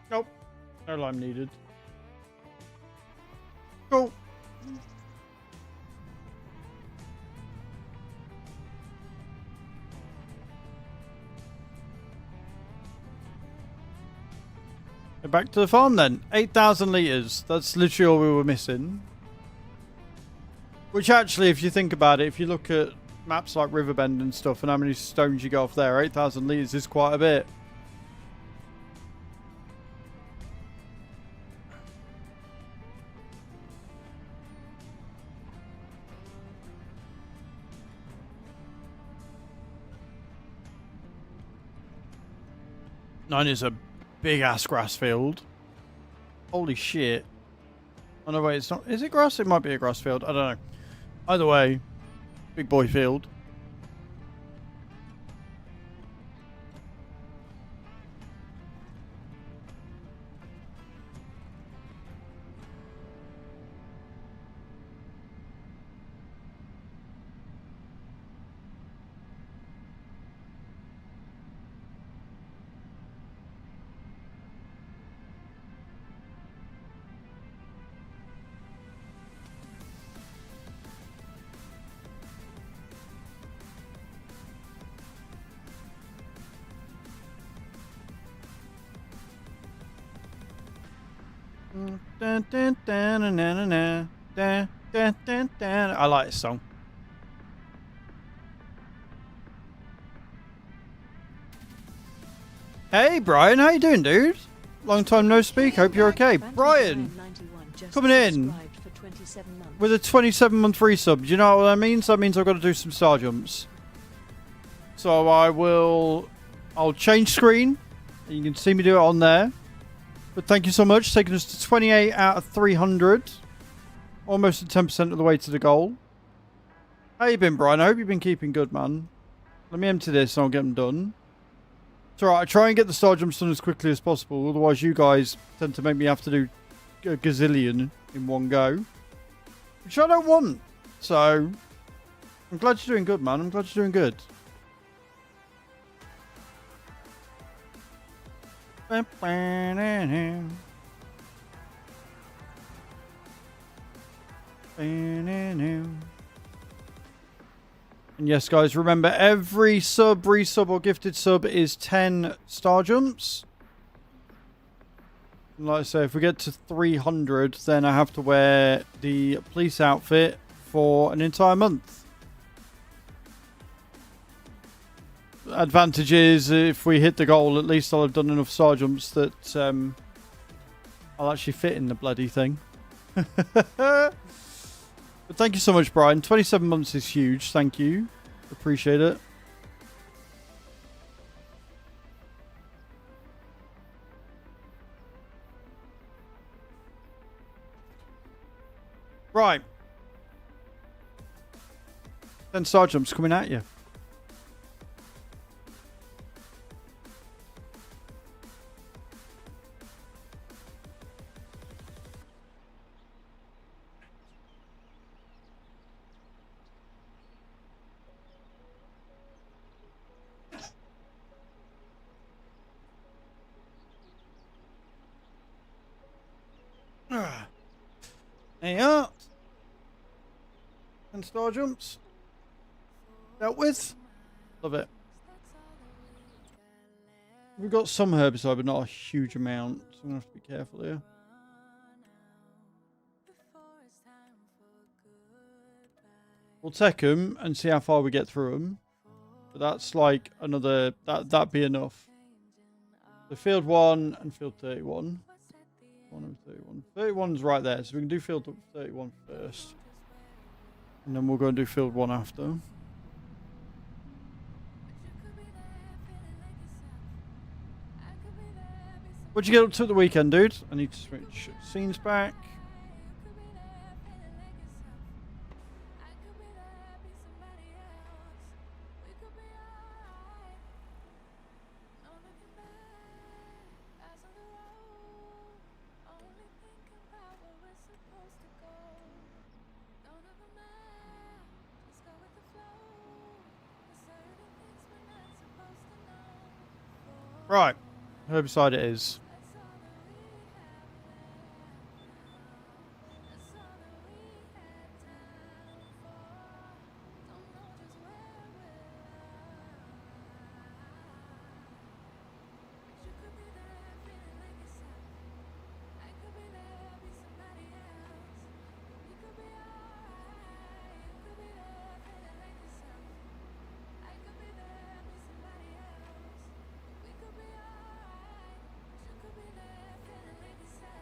Nope. No lime needed. Cool. Back to the farm then. 8,000 litres. That's literally all we were missing. Which actually, if you think about it, if you look at maps like Riverbend and stuff and how many stones you get off there, 8,000 litres is quite a bit. Nine is a big ass grass field. Holy shit. Oh no, wait, it's not. Is it grass? It might be a grass field. I don't know. Either way, big boy field. Dun, dun, dun, na, na, na, na. Dun, dun, dun, dun. I like this song. Hey Brian, how you doing, dude? Long time no speak. Hope you're okay. Brian, coming in with a 27-month resub. Do you know what that means? That means I've got to do some star jumps. So I'll change screen. You can see me do it on there. But thank you so much, taking us to 28 out of 300. Almost at 10% of the way to the goal. How you been, Brian? I hope you've been keeping good, man. Let me empty this and I'll get them done. It's alright, I try and get the star jumps done as quickly as possible. Otherwise, you guys tend to make me have to do a gazillion in one go. Which I don't want. So, I'm glad you're doing good, man. I'm glad you're doing good. And yes, guys, remember every sub, resub, or gifted sub is 10 star jumps. And like I say, if we get to 300, then I have to wear the police outfit for an entire month. Advantage is, if we hit the goal, at least I'll have done enough star jumps that I'll actually fit in the bloody thing. But thank you so much, Brian. 27 months is huge. Thank you. Appreciate it. Right. 10 star jumps coming at you. There you are. 10 star jumps. Dealt with. Love it. We've got some herbicide, but not a huge amount. So I'm going to have to be careful here. We'll take them and see how far we get through them. But that's like another... That'd be enough. The field 1 and field 31. 1 and 31. 31's right there, so we can do field 31 first. And then we'll go and do field 1 after. What'd you get up to at the weekend, dude? I need to switch scenes back. Right, herbicide it is.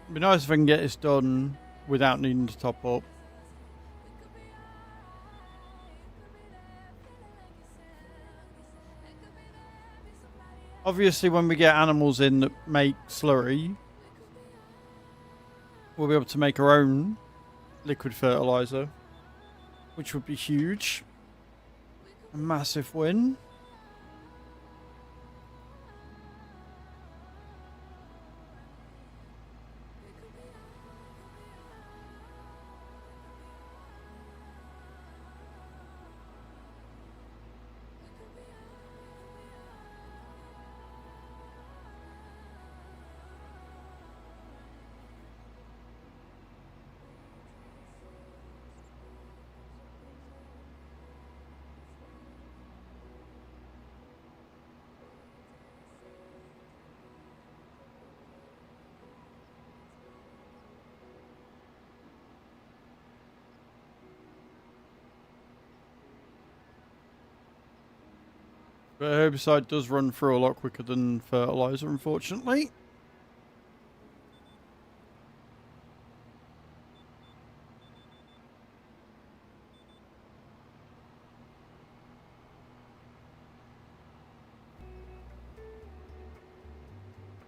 It'd be nice if I can get this done without needing to top up. Obviously, when we get animals in that make slurry, we'll be able to make our own liquid fertilizer, which would be huge. A massive win. But herbicide does run through a lot quicker than fertilizer, unfortunately.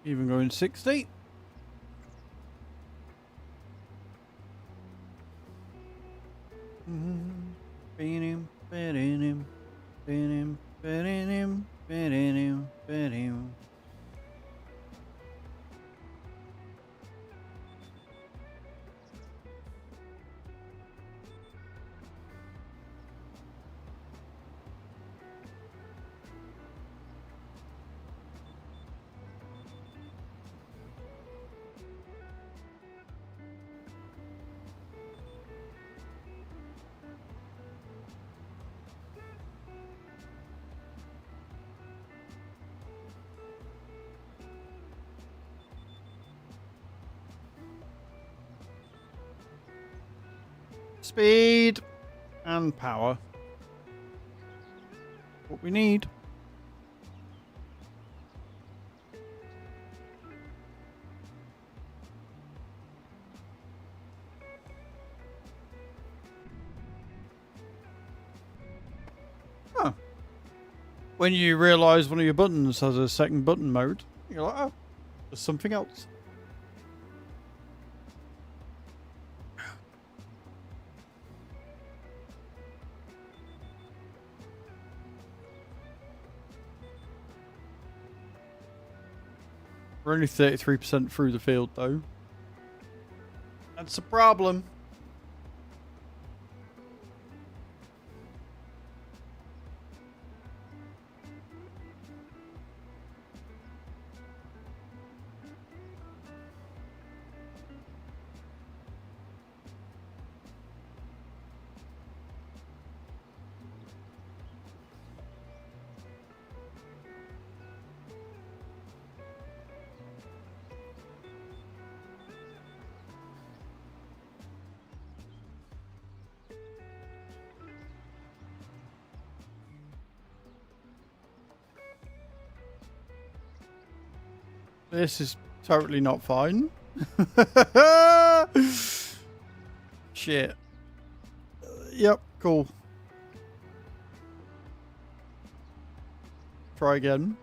Even going 60. Speed and power. What we need. Huh. When you realise one of your buttons has a second button mode, you're like, oh, there's something else. We're only 33% through the field, though. That's a problem. This is totally not fine. Shit. Yep, cool. Try again.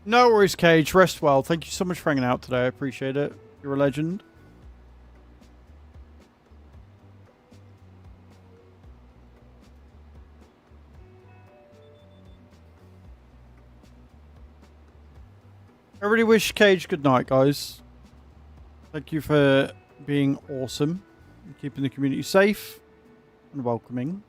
No worries, Cage. Rest well. Thank you so much for hanging out today. I appreciate it. You're a legend. I really wish Cage good night, guys. Thank you for being awesome and keeping the community safe and welcoming.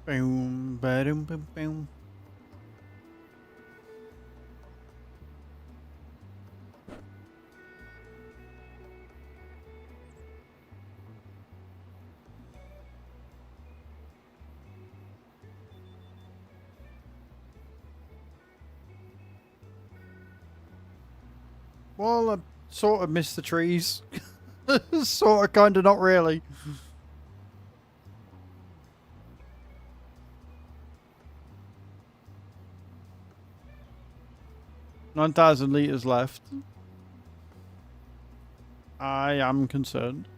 Boom, ba-dum, boom, boom. Well, I sort of missed the trees. Sort of, kind of, not really. $9,000 liters left. I am concerned.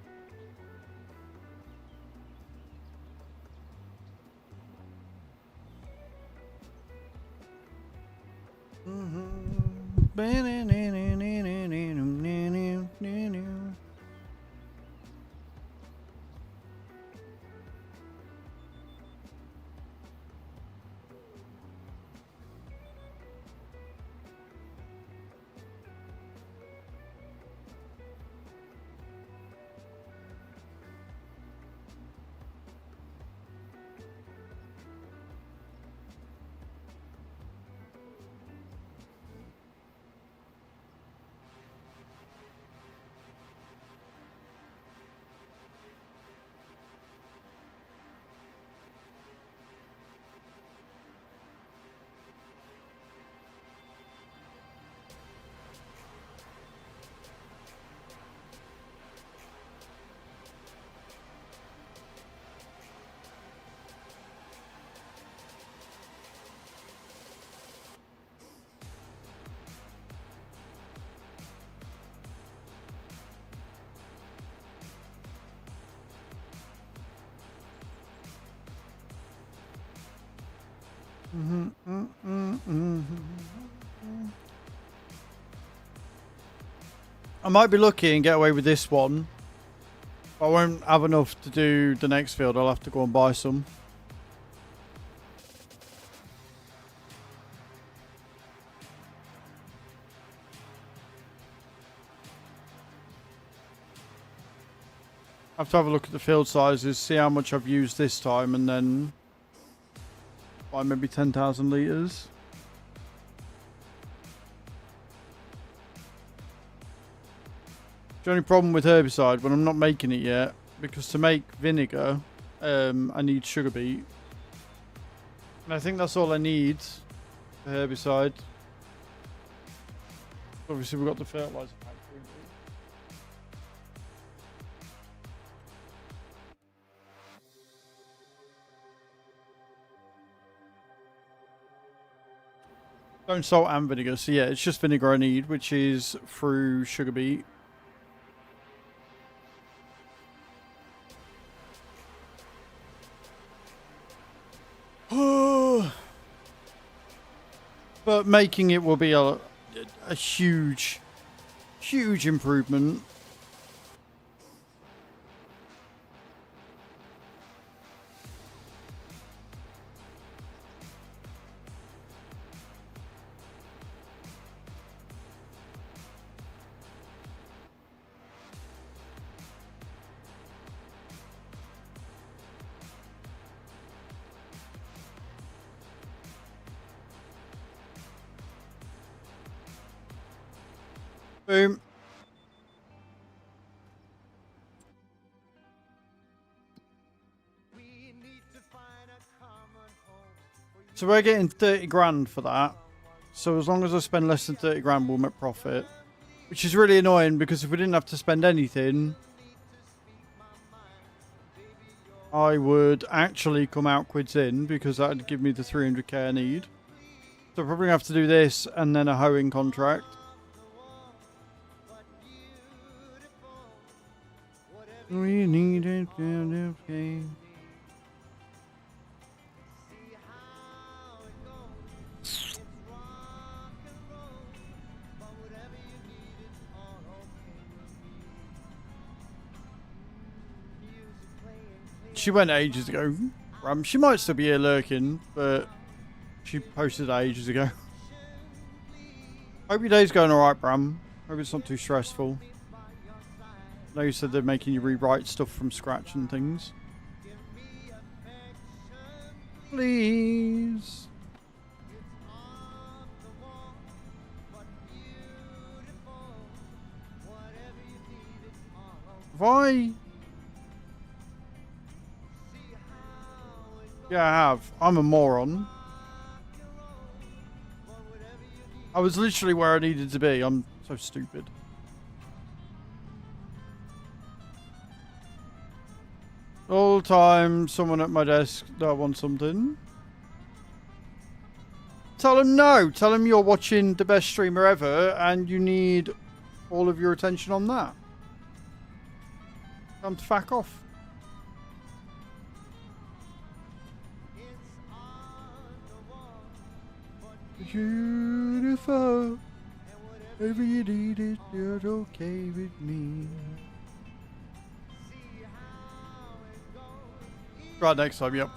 I might be lucky and get away with this one. But I won't have enough to do the next field. I'll have to go and buy some. I have to have a look at the field sizes, see how much I've used this time, and then buy maybe 10,000 litres. The only problem with herbicide when I'm not making it yet, because to make vinegar, I need sugar beet. And I think that's all I need for herbicide. Obviously we've got the fertilizer pack. Stone salt and vinegar. So yeah, it's just vinegar I need, which is through sugar beet. But making it will be a huge, huge improvement. Boom. So we're getting 30 grand for that. So as long as I spend less than 30 grand, we'll make profit. Which is really annoying because if we didn't have to spend anything, I would actually come out quids in because that would give me the 300k I need. So I'm probably going to have to do this and then a hoeing contract. We need it. Okay. She went ages ago. She might still be here lurking, but she posted ages ago. Hope your day's going alright, Bram. Hope it's not too stressful. I know you said they're making you rewrite stuff from scratch and things. Please. Why? Yeah, I have. I'm a moron. I was literally where I needed to be. I'm so stupid. All the time, someone at my desk that wants something. Tell them no. Tell them you're watching the best streamer ever and you need all of your attention on that. Time to fuck off. Beautiful. Whatever you need it, you're okay with me. Right, next time, yep.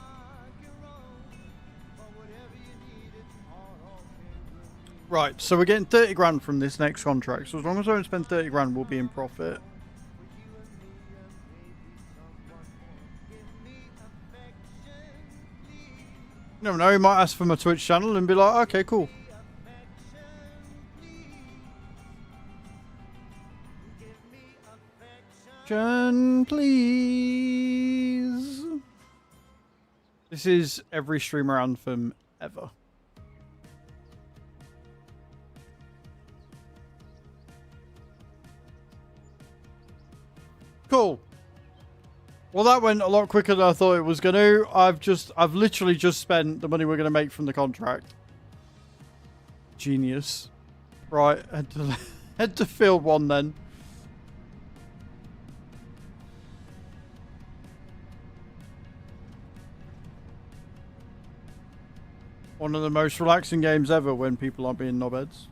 Right, so we're getting 30 grand from this next contract. So as long as I don't spend 30 grand, we'll be in profit. You never know, he might ask for my Twitch channel and be like, okay, cool. John, please. This is every streamer anthem ever. Cool. Well, that went a lot quicker than I thought it was going to. I've literally just spent the money we're going to make from the contract. Genius. Right, head to field 1 then. One of the most relaxing games ever when people aren't being knobheads.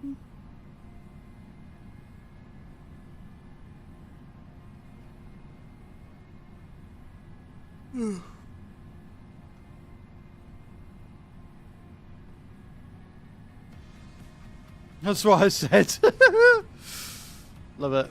That's what I said. Love it.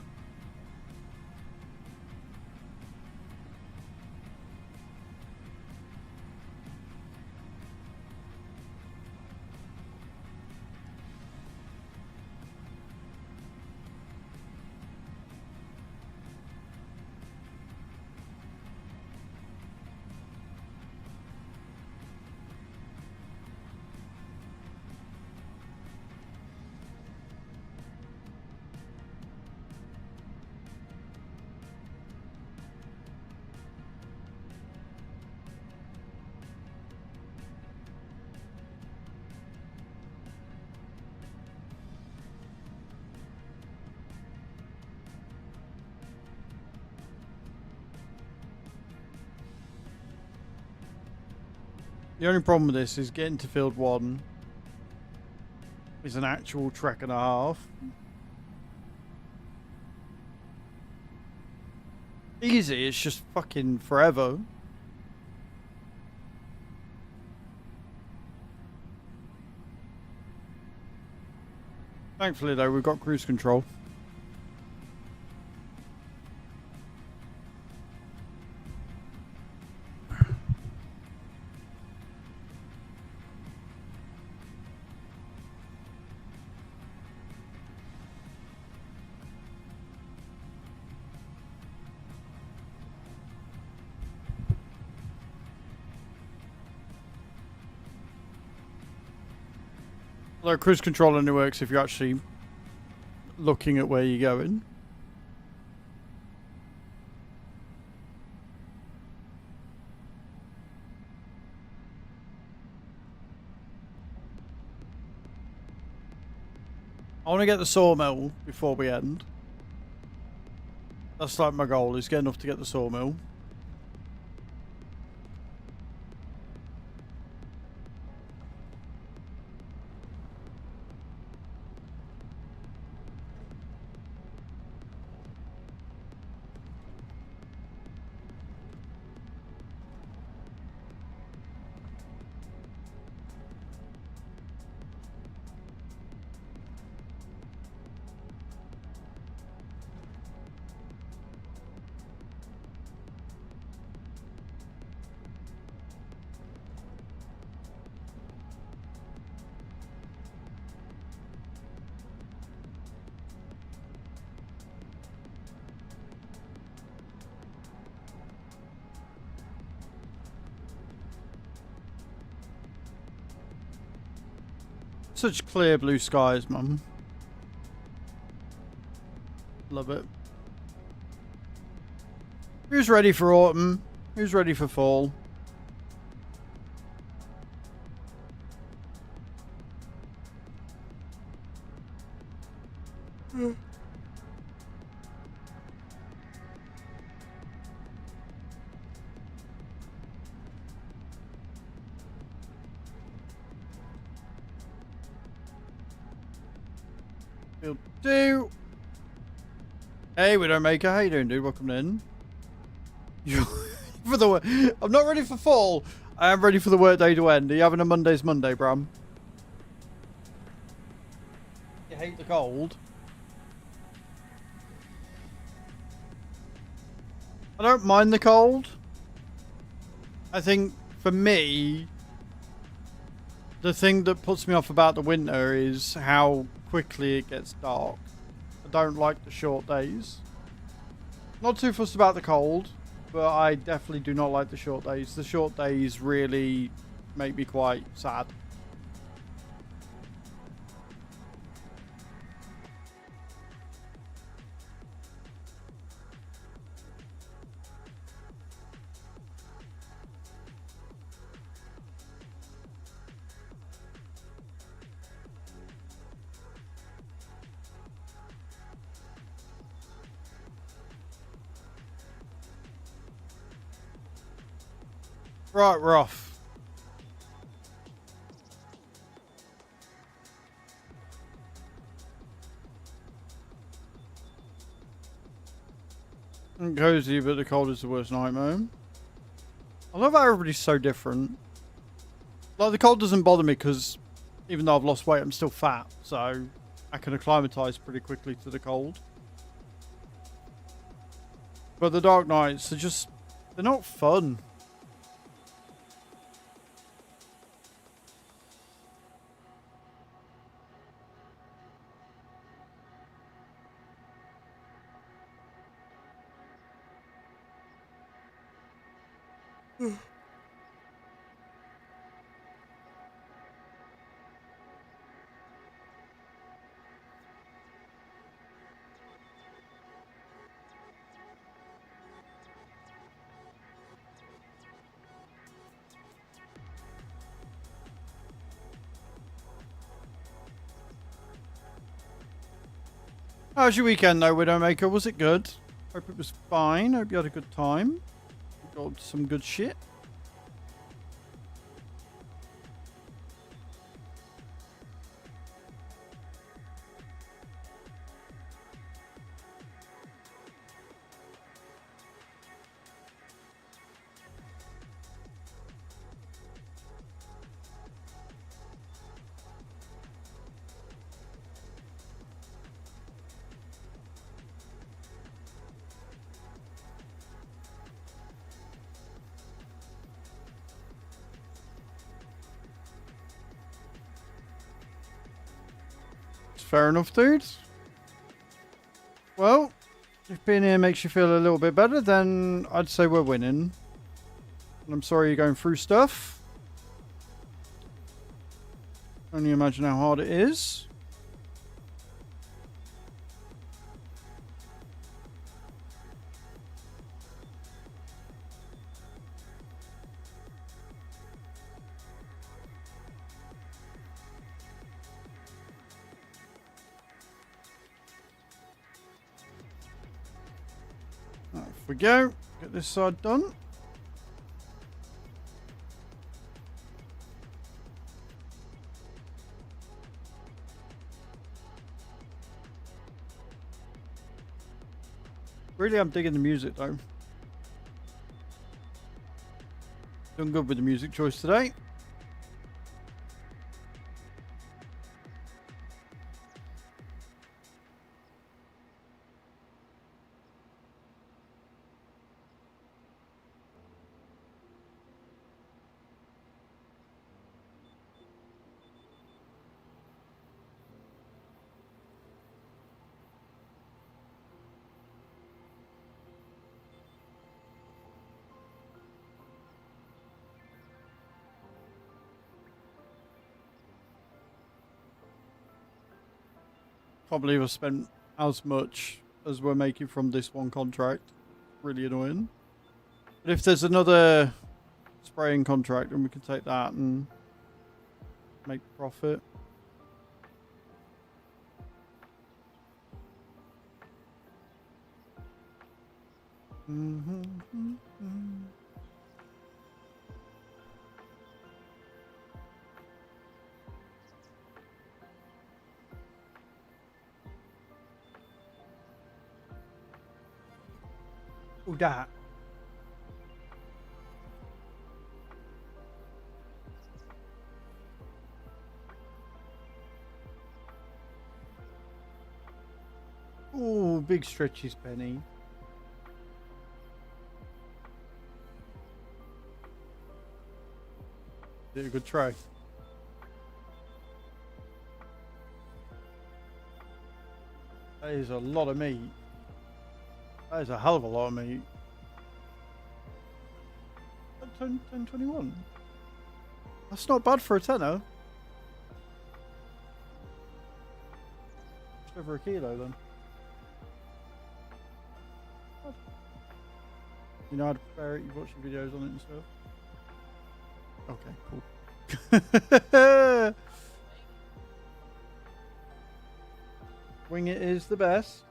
The only problem with this is getting to field 1 is an actual trek and a half. Easy, it's just fucking forever. Thankfully though, we've got cruise control. Although cruise control only works if you're actually looking at where you're going. I want to get the sawmill before we end. That's like my goal, is get enough to get the sawmill. Such clear blue skies, mum. Love it. Who's ready for autumn? Who's ready for fall? Will do. Hey, Widowmaker, how you doing, dude? Welcome in. For the I'm not ready for fall. I am ready for the workday to end. Are you having a Monday's Monday, Bram? You hate the cold? I don't mind the cold. I think for me, the thing that puts me off about the winter is how quickly it gets dark. I don't like the short days. Not too fussed about the cold, but I definitely do not like the short days. The short days really make me quite sad. Right, we're off. Cozy, but the cold is the worst nightmare. I love how everybody's so different. Like, the cold doesn't bother me because even though I've lost weight, I'm still fat. So I can acclimatise pretty quickly to the cold. But the dark nights, they're not fun. How's your weekend though, Widowmaker? Was it good? Hope it was fine. Hope you had a good time. Got some good shit. Fair enough, dudes. Well, if being here makes you feel a little bit better, then I'd say we're winning. And I'm sorry you're going through stuff. Only imagine how hard it is. Off we go. Get this side done. Really, I'm digging the music though. Doing good with the music choice today. Can't believe I spent as much as we're making from this one contract. Really annoying. But if there's another spraying contract, then we can take that and make profit. Oh, that. Oh, big stretches, Penny. Did a good try. That is a lot of meat. That is a hell of a lot of meat. 1021. That's not bad for a tenner. Just over a kilo then. You know how to prepare it, you've watched the videos on it and stuff. Okay, cool. Wing it is the best.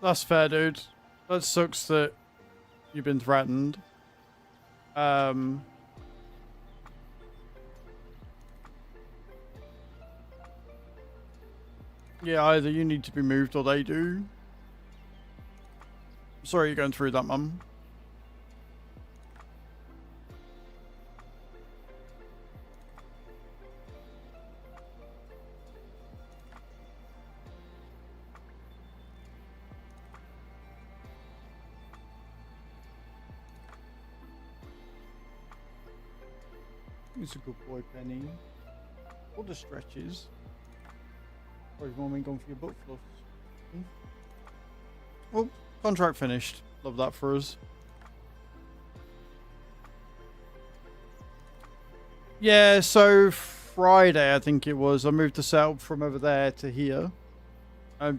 That's fair, dude. That sucks that you've been threatened. Yeah, either you need to be moved or they do. Sorry you're going through that, Mum. He's a good boy, Penny. All the stretches. Or is Mum gone for your butt fluffs? Hmm? Well, contract finished. Love that for us. Yeah, so Friday, I think it was, I moved the setup from over there to here.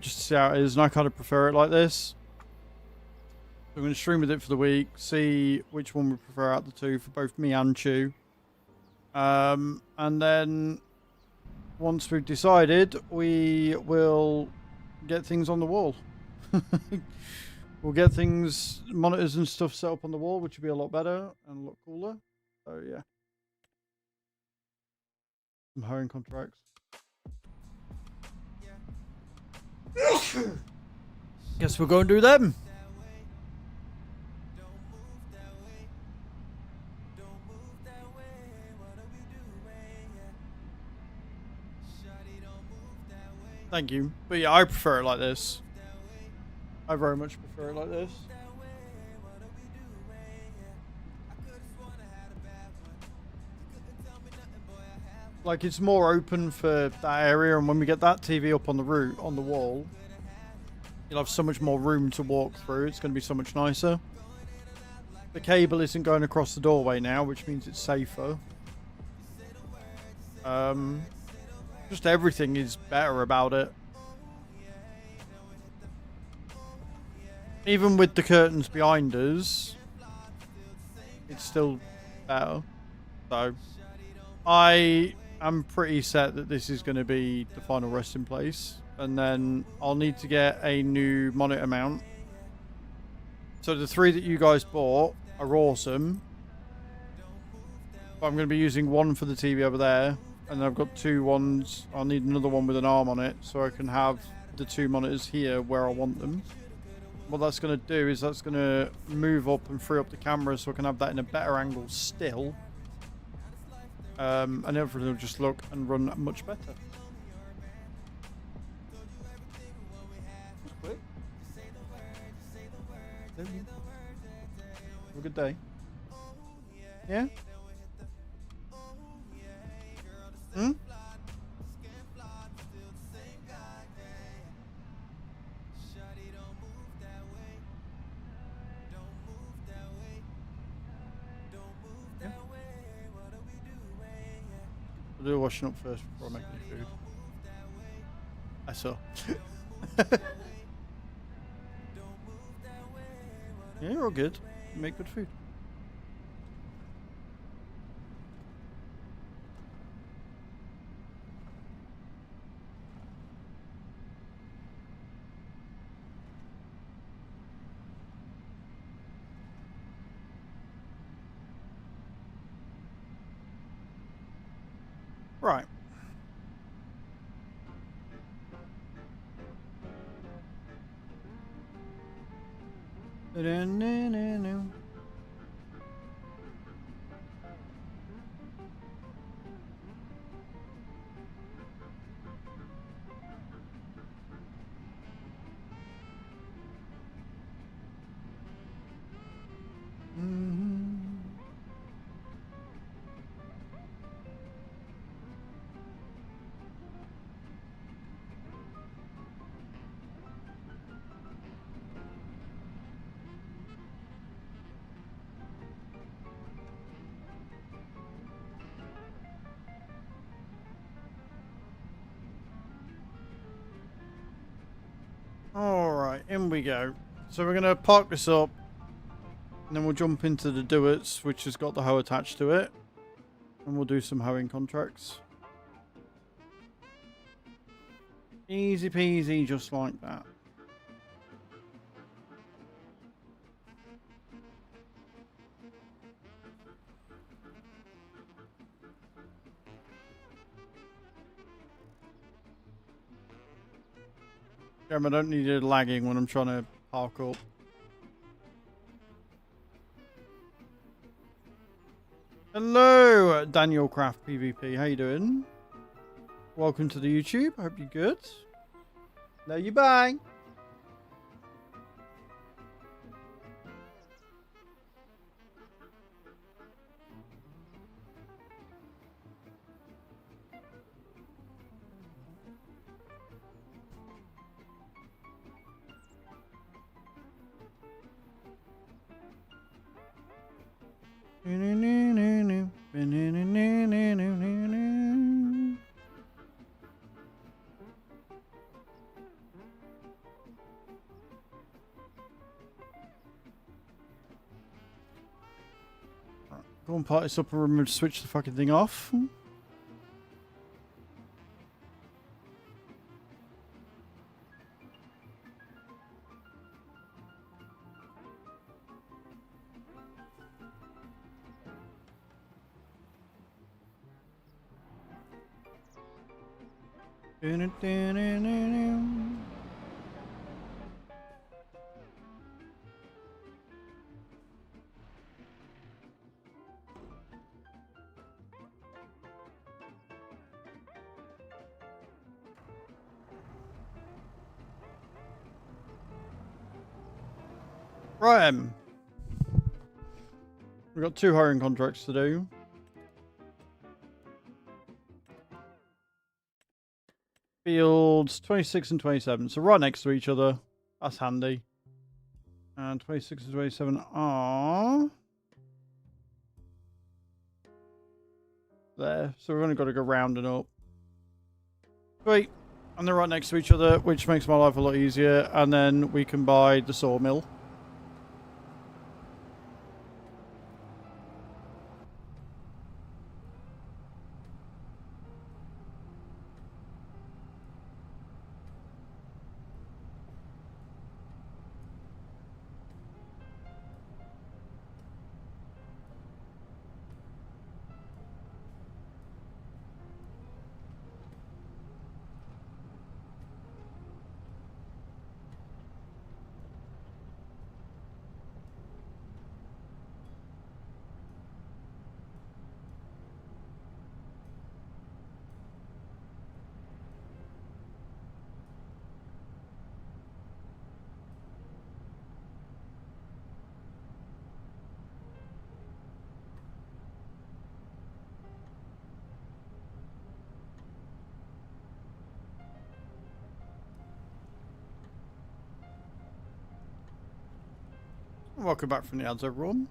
Just to see how it is, and I kind of prefer it like this. So I'm going to stream with it for the week, see which one we prefer out of the two for both me and Chew. And then once we've decided, we will get things on the wall. We'll get things, monitors and stuff set up on the wall, which will be a lot better and a lot cooler. So yeah. Some hiring contracts. Guess we'll go and do them. Thank you. But yeah, I prefer it like this. I very much prefer it like this. Like, it's more open for that area, and when we get that TV up on the on the wall, you'll have so much more room to walk through. It's going to be so much nicer. The cable isn't going across the doorway now, which means it's safer. Just everything is better about it. Even with the curtains behind us, it's still better. So, I am pretty set that this is going to be the final resting place. And then I'll need to get a new monitor mount. So the 3 that you guys bought are awesome. But I'm going to be using one for the TV over there. And I've got 2 ones. I'll need another one with an arm on it so I can have the 2 monitors here where I want them. What that's going to do is that's going to move up and free up the camera so I can have that in a better angle still. And everything will just look and run much better. That's quick. Have a good day. Yeah? Hmm? Yeah. I'll do a washing up first before I make any food. I saw. Yeah, you're all good. You make good food. Right. Alright, in we go. So we're going to park this up. And then we'll jump into the Duets, which has got the hoe attached to it. And we'll do some hoeing contracts. Easy peasy, just like that. Yeah, I don't need it lagging when I'm trying to park up. Hello, Daniel Craft PvP. How you doing? Welcome to the YouTube. I hope you're good. No, you bang. Go and party up and remember to switch the fucking thing off. Right, we've got 2 hiring contracts to do. Fields 26 and 27, so right next to each other. That's handy. And 26 and 27 are there, so we've only got to go round and up. Sweet. And they're right next to each other, which makes my life a lot easier. And then we can buy the sawmill. Welcome back from the ads, everyone.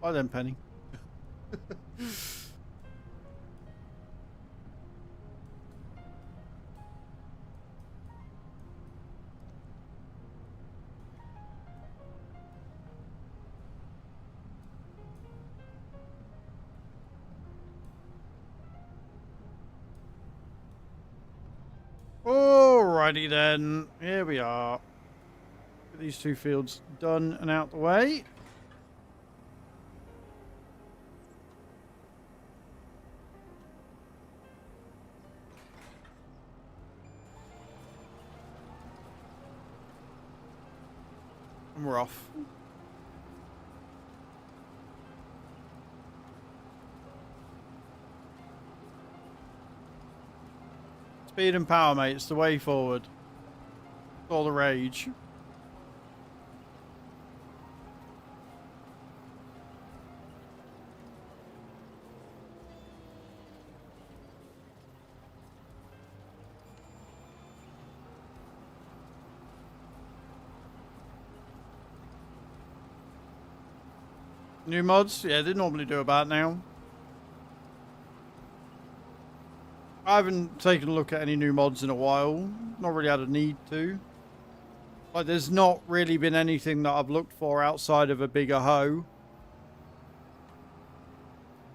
Bye then, Penny. Alrighty then, here we are. Get these 2 fields done and out the way. And we're off. Speed and power, mate. It's the way forward. It's all the rage. New mods? Yeah, they normally do about now. I haven't taken a look at any new mods in a while. Not really had a need to. Like, there's not really been anything that I've looked for outside of a bigger hoe.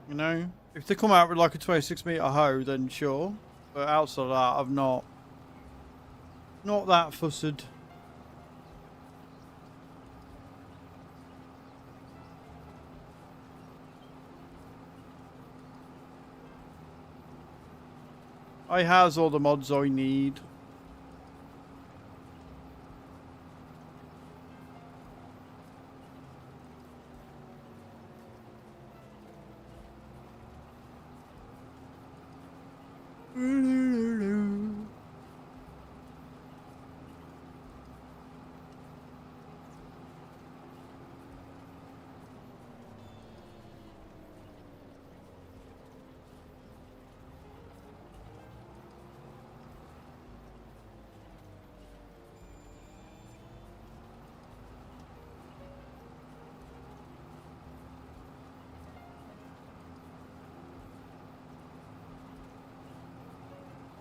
You know? If they come out with like a 26-meter hoe, then sure. But outside of that, I've not that fussed. I has all the mods I need.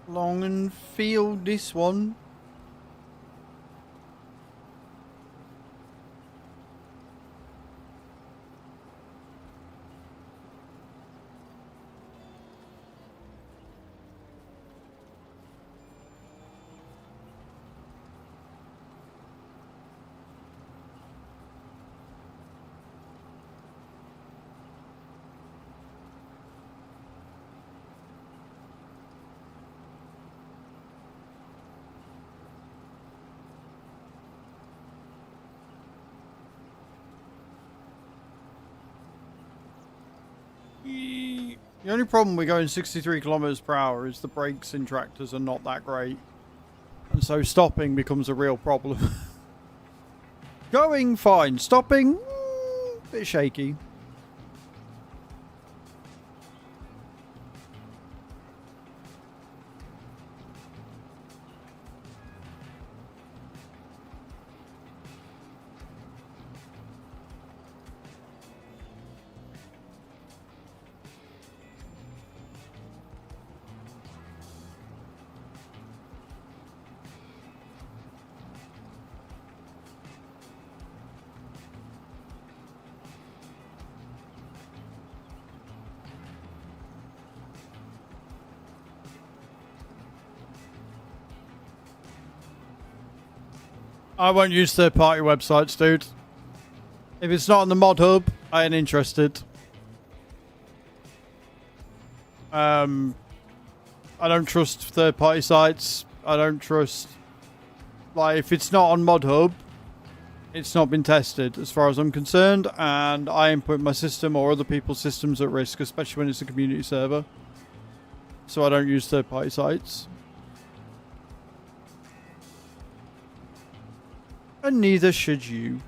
Long and field this one. The only problem with going 63 kilometers per hour is the brakes in tractors are not that great. And so stopping becomes a real problem. Going fine. Stopping, bit shaky. I won't use third-party websites, dude. If it's not on the mod hub, I ain't interested. I don't trust third-party sites. I don't trust... Like, if it's not on mod hub, it's not been tested, as far as I'm concerned, and I ain't putting my system or other people's systems at risk, especially when it's a community server. So I don't use third-party sites. And neither should you.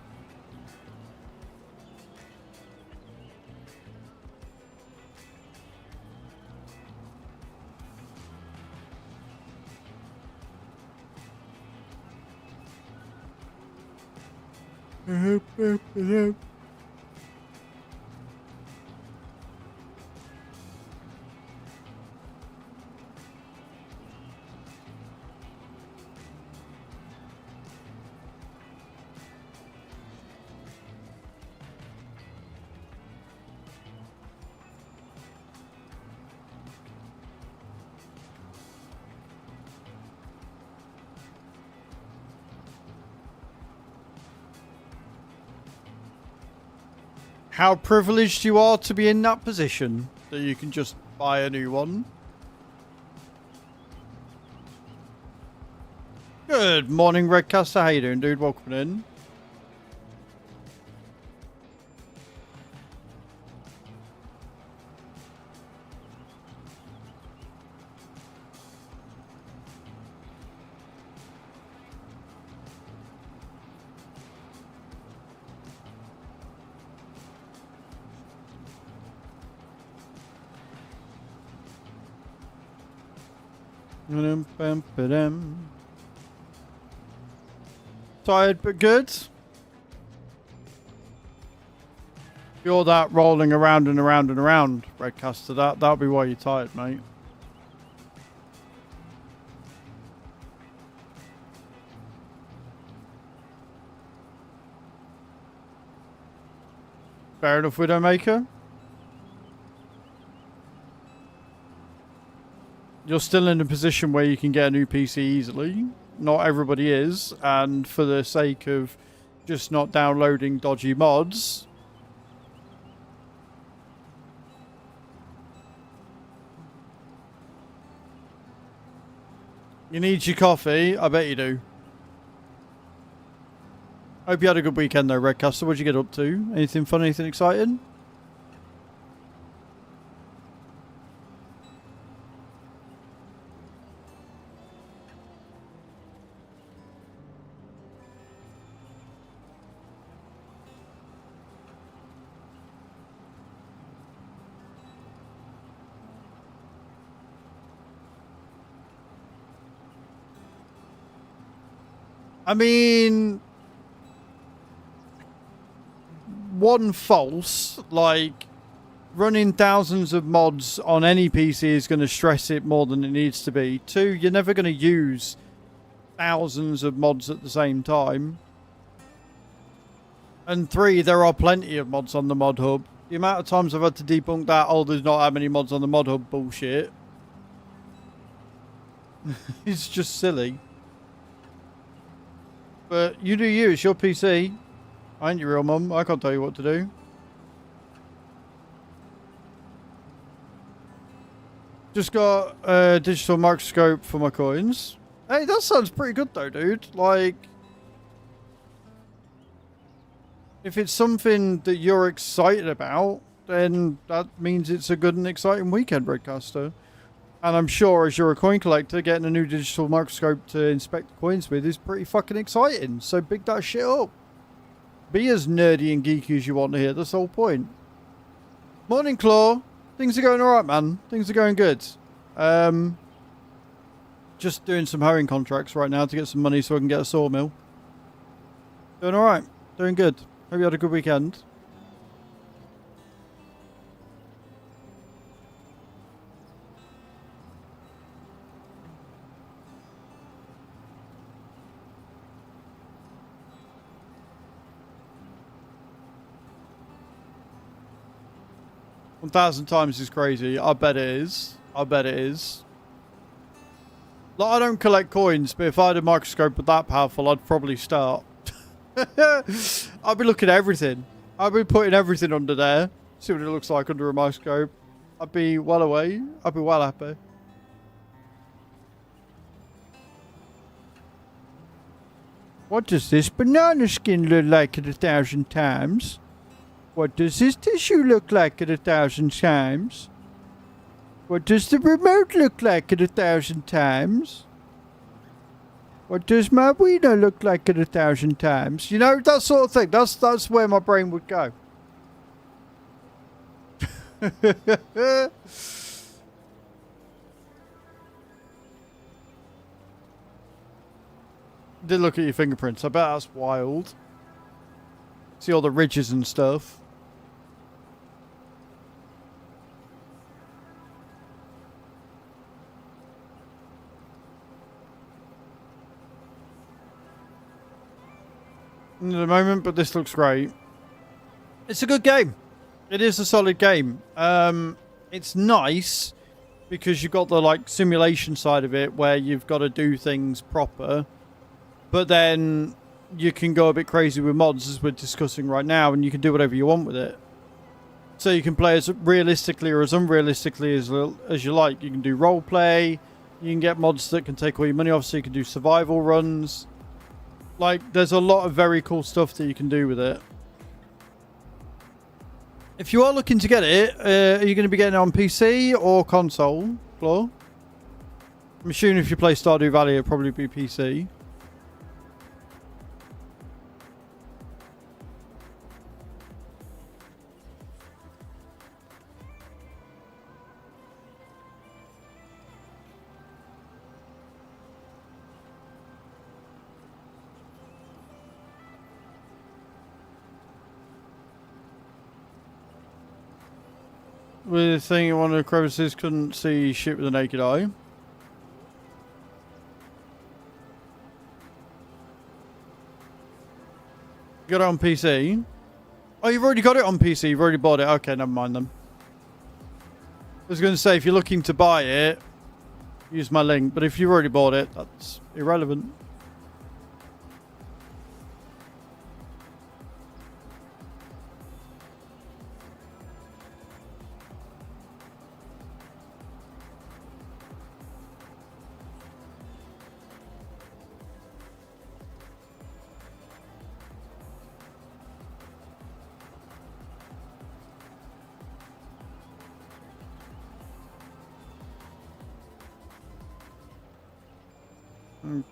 How privileged you are to be in that position that you can just buy a new one. Good morning, Redcaster. How you doing, dude? Welcome in. Tired but good. You're that rolling around and around and around, Redcaster. That'll be why you're tired, mate. Fair enough, Widowmaker. You're still in a position where you can get a new PC easily. Not everybody is, and for the sake of just not downloading dodgy mods, you need your coffee. I bet you do. Hope you had a good weekend though, Redcaster. What'd you get up to? Anything fun? Anything exciting? I mean, one, false. Like, running thousands of mods on any PC is going to stress it more than it needs to be. Two, you're never going to use thousands of mods at the same time. And three, there are plenty of mods on the mod hub. The amount of times I've had to debunk that, oh, there's not that many mods on the mod hub bullshit. It's just silly. But you do you, it's your PC. I ain't your real mum, I can't tell you what to do. Just got a digital microscope for my coins. Hey, that sounds pretty good though, dude. Like, if it's something that you're excited about, then that means it's a good and exciting weekend, Redcaster. And I'm sure as you're a coin collector, getting a new digital microscope to inspect the coins with is pretty fucking exciting. So big that shit up. Be as nerdy and geeky as you want to hear. That's the whole point. Morning, Claw. Things are going alright, man. Things are going good. Just doing some hoeing contracts right now to get some money so I can get a sawmill. Doing alright. Doing good. Hope you had a good weekend. $1,000 times is crazy. I bet it is. I bet it is. Like, I don't collect coins, but if I had a microscope that powerful, I'd probably start. I'd be looking at everything. I'd be putting everything under there. See what it looks like under a microscope. I'd be well away. I'd be well happy. What does this banana skin look like at 1,000 times? What does this tissue look like at 1,000 times? What does the remote look like at 1,000 times? What does my wiener look like at 1,000 times? You know, that sort of thing. That's where my brain would go. Did look at your fingerprints. I bet that's wild. See all the ridges and stuff. At the moment, but this looks great. It's a good game. It is a solid game. It's nice because you've got the like simulation side of it where you've got to do things proper, but then you can go a bit crazy with mods as we're discussing right now, and you can do whatever you want with it. So you can play as realistically or as unrealistically as you like. You can do role play. You can get mods that can take all your money off, so you can do survival runs. Like, there's a lot of very cool stuff that you can do with it. If you are looking to get it, are you going to be getting it on PC or console, Claw? I'm assuming if you play Stardew Valley, it'll probably be PC. with a thing in one of the crevices, couldn't see shit with the naked eye. Got it on PC. Oh, you've already got it on PC. You've already bought it. Okay, never mind then. I was going to say, if you're looking to buy it, use my link. But if you've already bought it, that's irrelevant.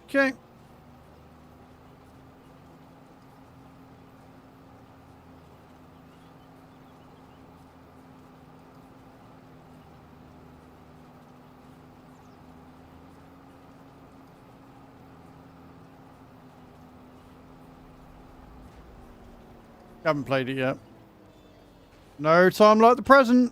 Okay. Haven't played it yet. No time like the present.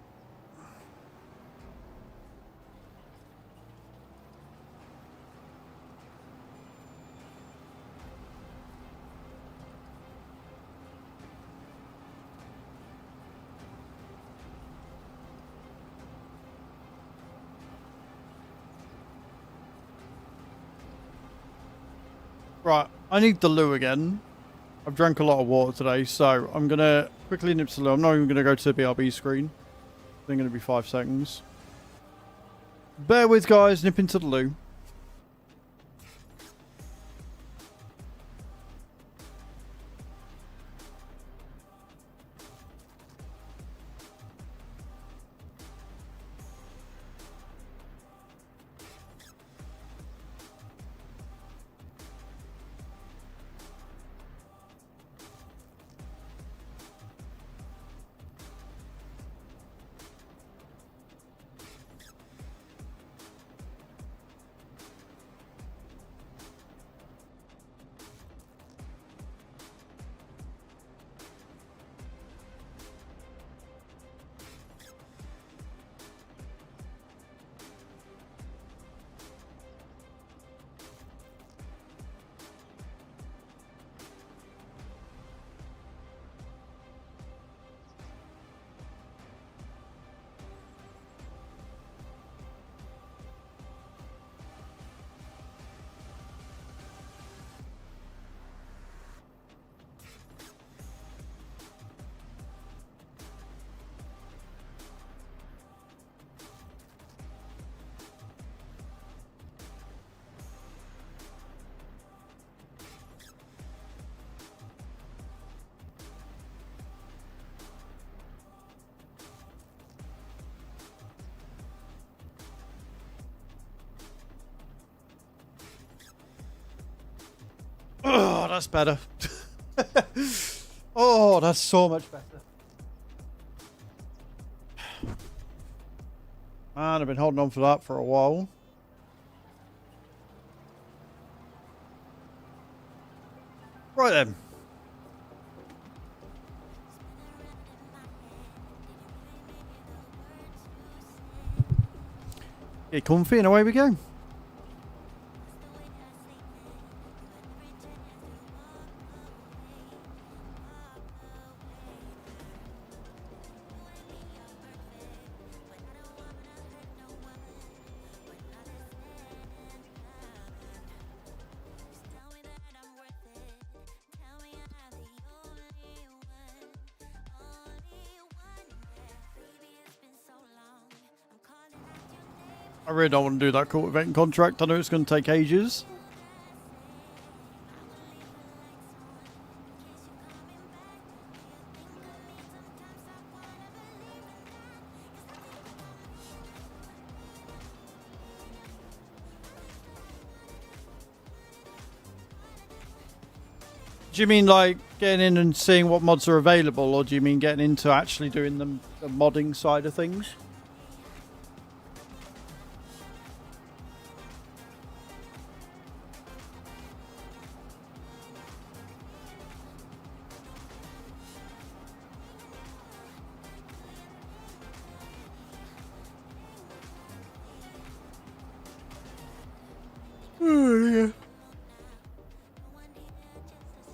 Right, I need the loo again. I've drank a lot of water today, so I'm going to quickly nip to the loo. I'm not even going to go to the BRB screen. It's going to be 5 seconds. Bear with, guys. Nip into the loo. Oh, that's better. Oh, that's so much better. Man, I've been holding on for that for a while. Right then. Get comfy and away we go. I really don't want to do that cultivating contract. I know it's going to take ages. Do you mean like getting in and seeing what mods are available, or do you mean getting into actually doing the modding side of things?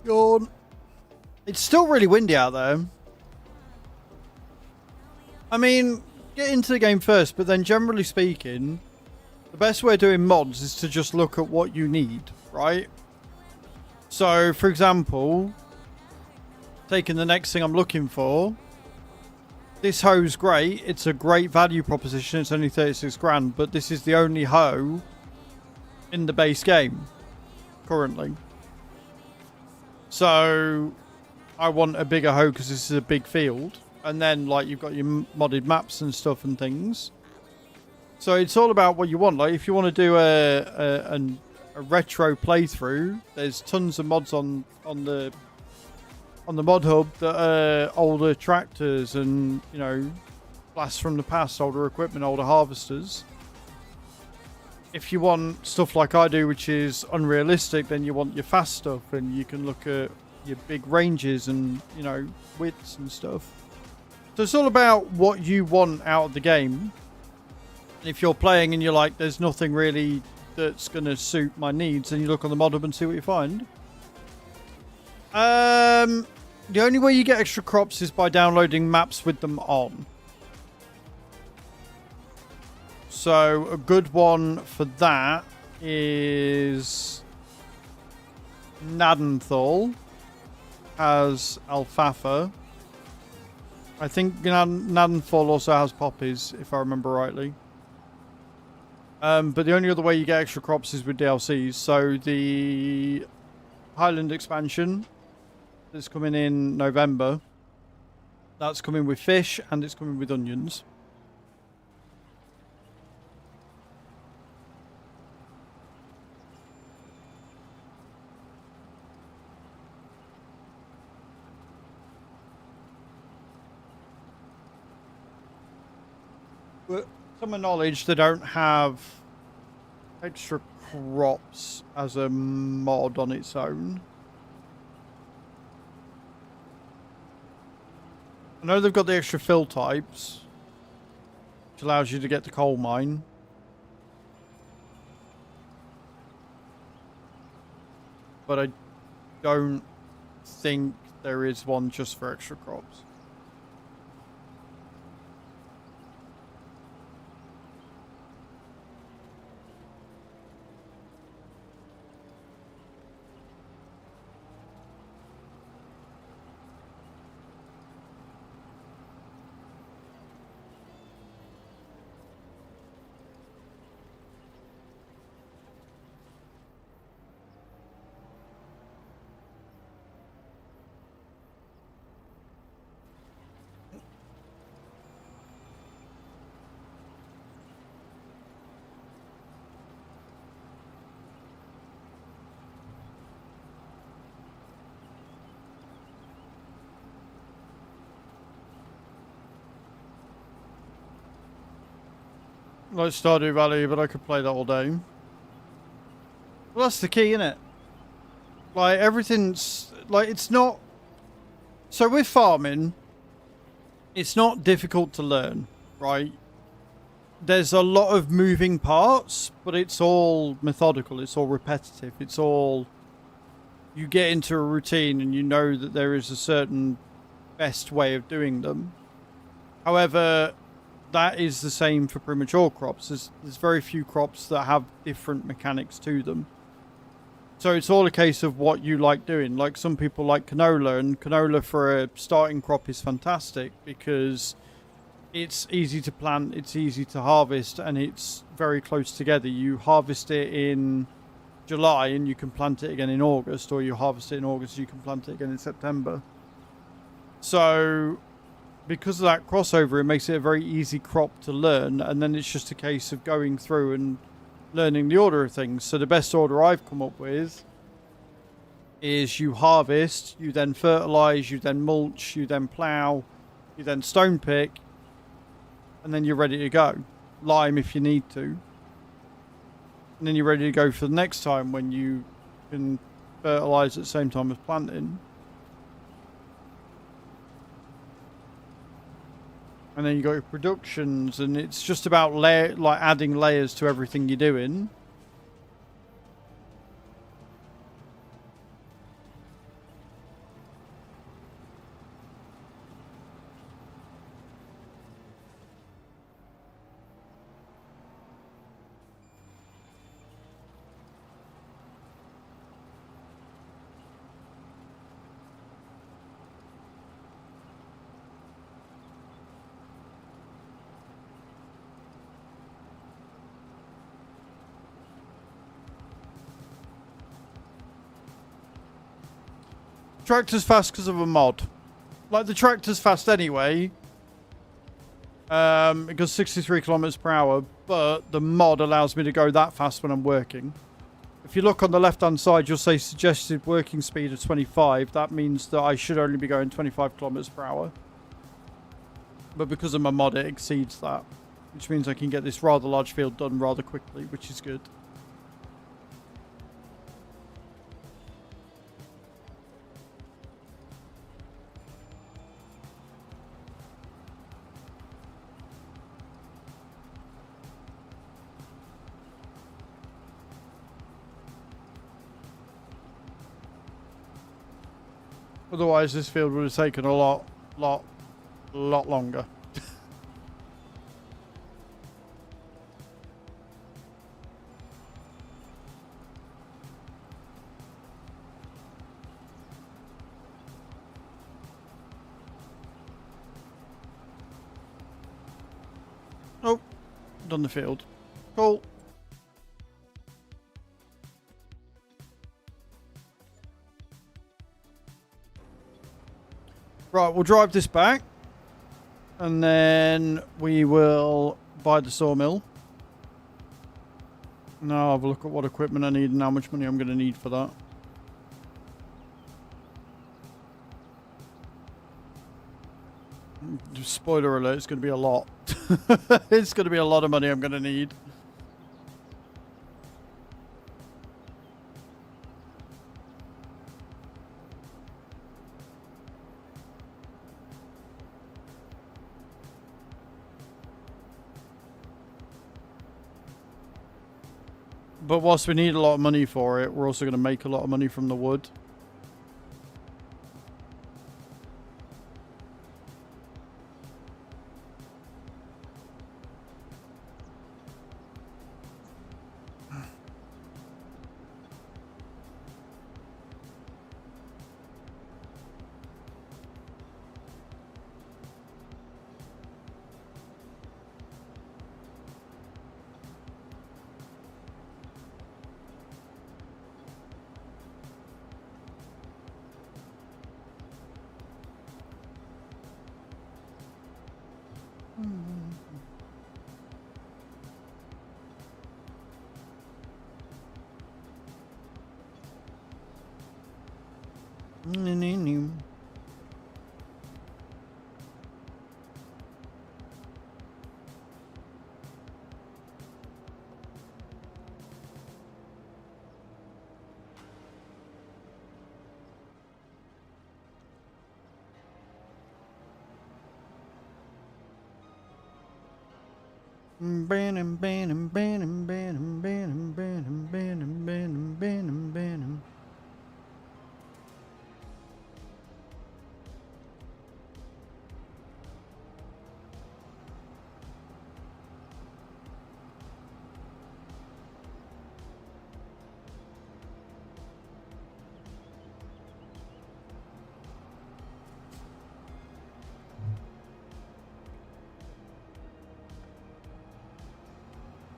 Yawn. It's still really windy out there. I mean, get into the game first, but then generally speaking, the best way of doing mods is to just look at what you need, right? So, for example, taking the next thing I'm looking for, this hoe's great. It's a great value proposition. It's only 36 grand, but this is the only hoe in the base game currently. So I want a bigger hoe because this is a big field. And then like you've got your modded maps and stuff and things. So it's all about what you want. Like if you want to do a retro playthrough, there's tons of mods on the mod hub that are older tractors and, you know, blasts from the past, older equipment, older harvesters. If you want stuff like I do, which is unrealistic, then you want your fast stuff, and you can look at your big ranges and, you know, widths and stuff. So it's all about what you want out of the game. If you're playing and you're like, there's nothing really that's going to suit my needs, then you look on the mod hub and see what you find. The only way you get extra crops is by downloading maps with them on. So a good one for that is Nadenthal has alfalfa. I think Nadenthal also has poppies, if I remember rightly. But the only other way you get extra crops is with DLCs. So the Highland expansion that's coming in November, that's coming with fish and it's coming with onions. But to my knowledge, they don't have extra crops as a mod on its own. I know they've got the extra fill types, which allows you to get the coal mine. But I don't think there is one just for extra crops. Like Stardew Valley, but I could play that all day. Well, that's the key, isn't it? Like, everything's... Like, it's not... So with farming, it's not difficult to learn, right? There's a lot of moving parts, but it's all methodical. It's all repetitive. It's all... You get into a routine and you know that there is a certain best way of doing them. However... That is the same for premature crops. There's very few crops that have different mechanics to them. So it's all a case of what you like doing. Like some people like canola, and canola for a starting crop is fantastic because it's easy to plant, it's easy to harvest, and it's very close together. You harvest it in July and you can plant it again in August, or you harvest it in August and you can plant it again in September. So... because of that crossover, it makes it a very easy crop to learn, and then it's just a case of going through and learning the order of things. So the best order I've come up with is you harvest, you then fertilize, you then mulch, you then plow, you then stone pick, and then you're ready to go. Lime if you need to. And then you're ready to go for the next time when you can fertilize at the same time as planting. And then you got your productions, and it's just about like adding layers to everything you're doing. Tractor's fast because of a mod. Like, the tractor's fast anyway. It goes 63 kilometers per hour, but the mod allows me to go that fast when I'm working. If you look on the left-hand side, you'll say suggested working speed of 25. That means that I should only be going 25 kilometers per hour. But because of my mod, it exceeds that. Which means I can get this rather large field done rather quickly, which is good. Otherwise, this field would have taken a lot longer. Oh, done the field. Cool. Right, we'll drive this back. And then we will buy the sawmill. Now I'll have a look at what equipment I need and how much money I'm going to need for that. Spoiler alert, it's going to be a lot. It's going to be a lot of money I'm going to need. But whilst we need a lot of money for it, we're also going to make a lot of money from the wood.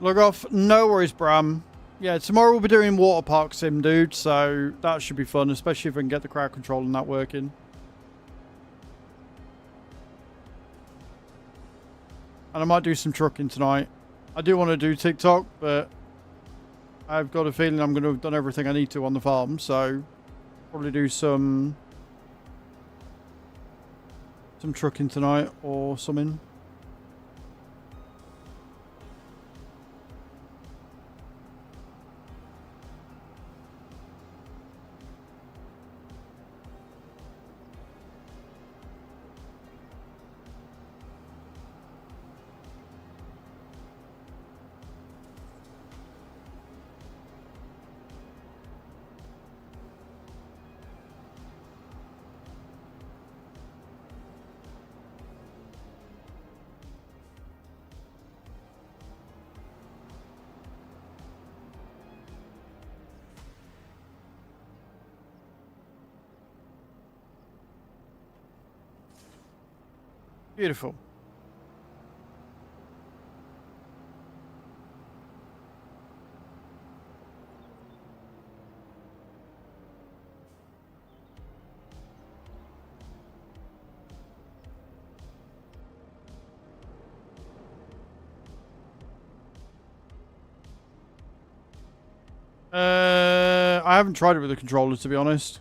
Log off. No worries, Bram. Yeah, tomorrow we'll be doing water park sim, dude. So that should be fun, especially if we can get the crowd control and that working. And I might do some trucking tonight. I do want to do TikTok, but I've got a feeling I'm going to have done everything I need to on the farm. So probably do some trucking tonight or something. Beautiful. I haven't tried it with the controller, to be honest.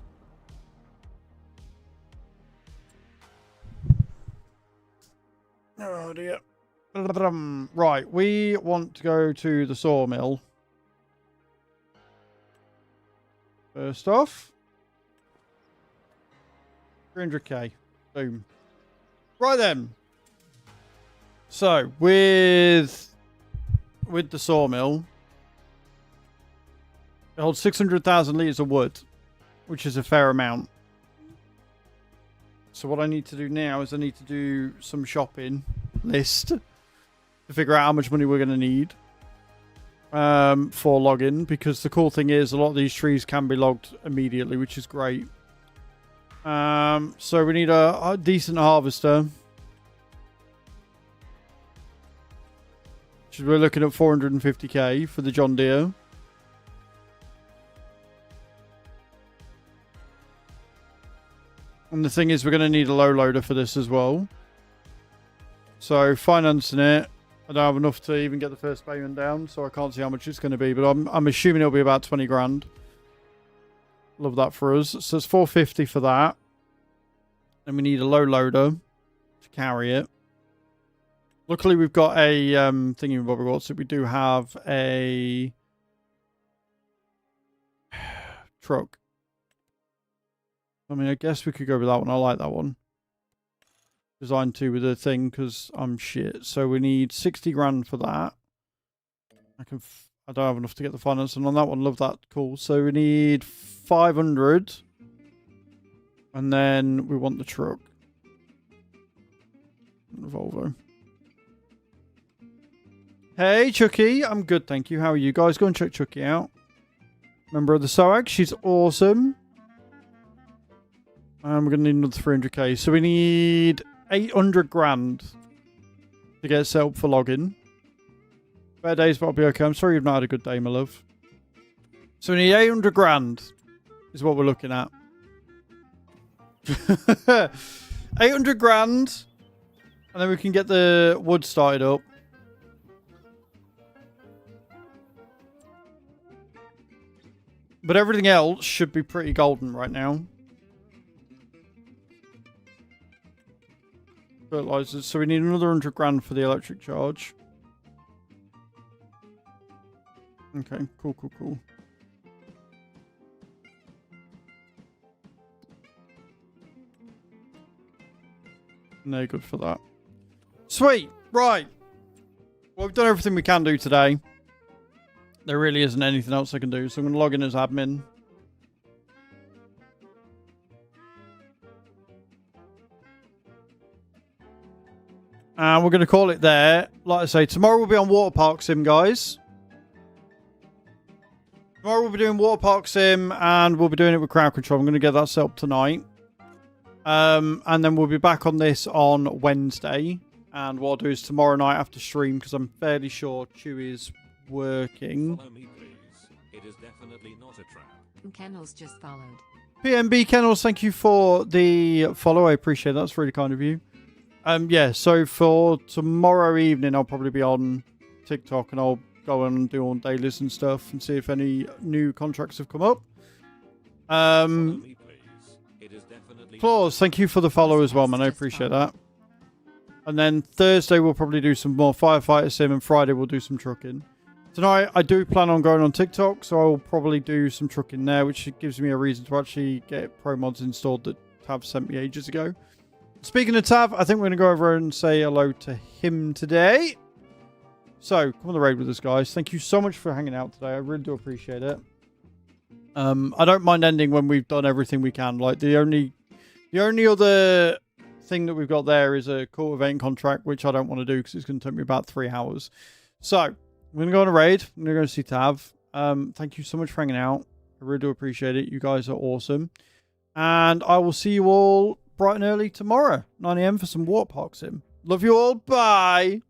Oh dear. Right, we want to go to the sawmill. First off, 300k. Boom. Right then. So, with the sawmill, it holds 600,000 litres of wood, which is a fair amount. So what I need to do now is I need to do some shopping list to figure out how much money we're going to need for logging, because the cool thing is a lot of these trees can be logged immediately, which is great. So we need a decent harvester. Which we're looking at 450k for the John Deere. And the thing is, we're going to need a low loader for this as well. So financing it, I don't have enough to even get the first payment down, so I can't see how much it's going to be, but I'm assuming it'll be about 20 grand. Love that for us. So it's 450 for that. And we need a low loader to carry it. Luckily, we've got a thingy Bobby Watts, so we do have a truck. I mean, I guess we could go with that one. I like that one. Designed to with a thing because I'm shit. So we need 60 grand for that. I don't have enough to get the financing on that one. Love that. Cool. So we need 500. And then we want the truck. The Volvo. Hey, Chucky. I'm good, thank you. How are you guys? Go and check Chucky out. Member of the SOAG. She's awesome. And we're going to need another 300k. So we need 800 grand to get set up for login. Better days, but I'll be okay. I'm sorry you've not had a good day, my love. So we need 800 grand is what we're looking at. 800 grand. And then we can get the wood started up. But everything else should be pretty golden right now. Fertilizers. So we need another 100 grand for the electric charge. Okay, cool. No good for that. Sweet. Right. Well, we've done everything we can do today. There really isn't anything else I can do, so I'm going to log in as admin. And we're going to call it there. Like I say, tomorrow we'll be on Water Park Sim, guys. Tomorrow we'll be doing Water Park Sim, and we'll be doing it with crowd control. I'm going to get that set up tonight. And then we'll be back on this on Wednesday. And what I'll do is tomorrow night after stream, because I'm fairly sure Chewy is working. Follow me, please. It is definitely not a trap. Kennels just followed. PMB Kennels, thank you for the follow. I appreciate that. That's really kind of you. Yeah, so for tomorrow evening, I'll probably be on TikTok and I'll go and do on dailies and stuff and see if any new contracts have come up. Follow me, please. It is definitely Claus, thank you for the follow as well, man. I appreciate that. And then Thursday, we'll probably do some more Firefighter Sim, and Friday, we'll do some trucking. Tonight, I do plan on going on TikTok, so I'll probably do some trucking there, which gives me a reason to actually get pro mods installed that Tav sent me ages ago. Speaking of Tav, I think we're going to go over and say hello to him today. So, come on the raid with us, guys. Thank you so much for hanging out today. I really do appreciate it. I don't mind ending when we've done everything we can. Like, the only other thing that we've got there is a court event contract, which I don't want to do because it's going to take me about 3 hours. So, I'm going to go on a raid. I'm going to go see Tav. Thank you so much for hanging out. I really do appreciate it. You guys are awesome. And I will see you all bright and early tomorrow, 9 AM for some Water Park Sim. Love you all. Bye.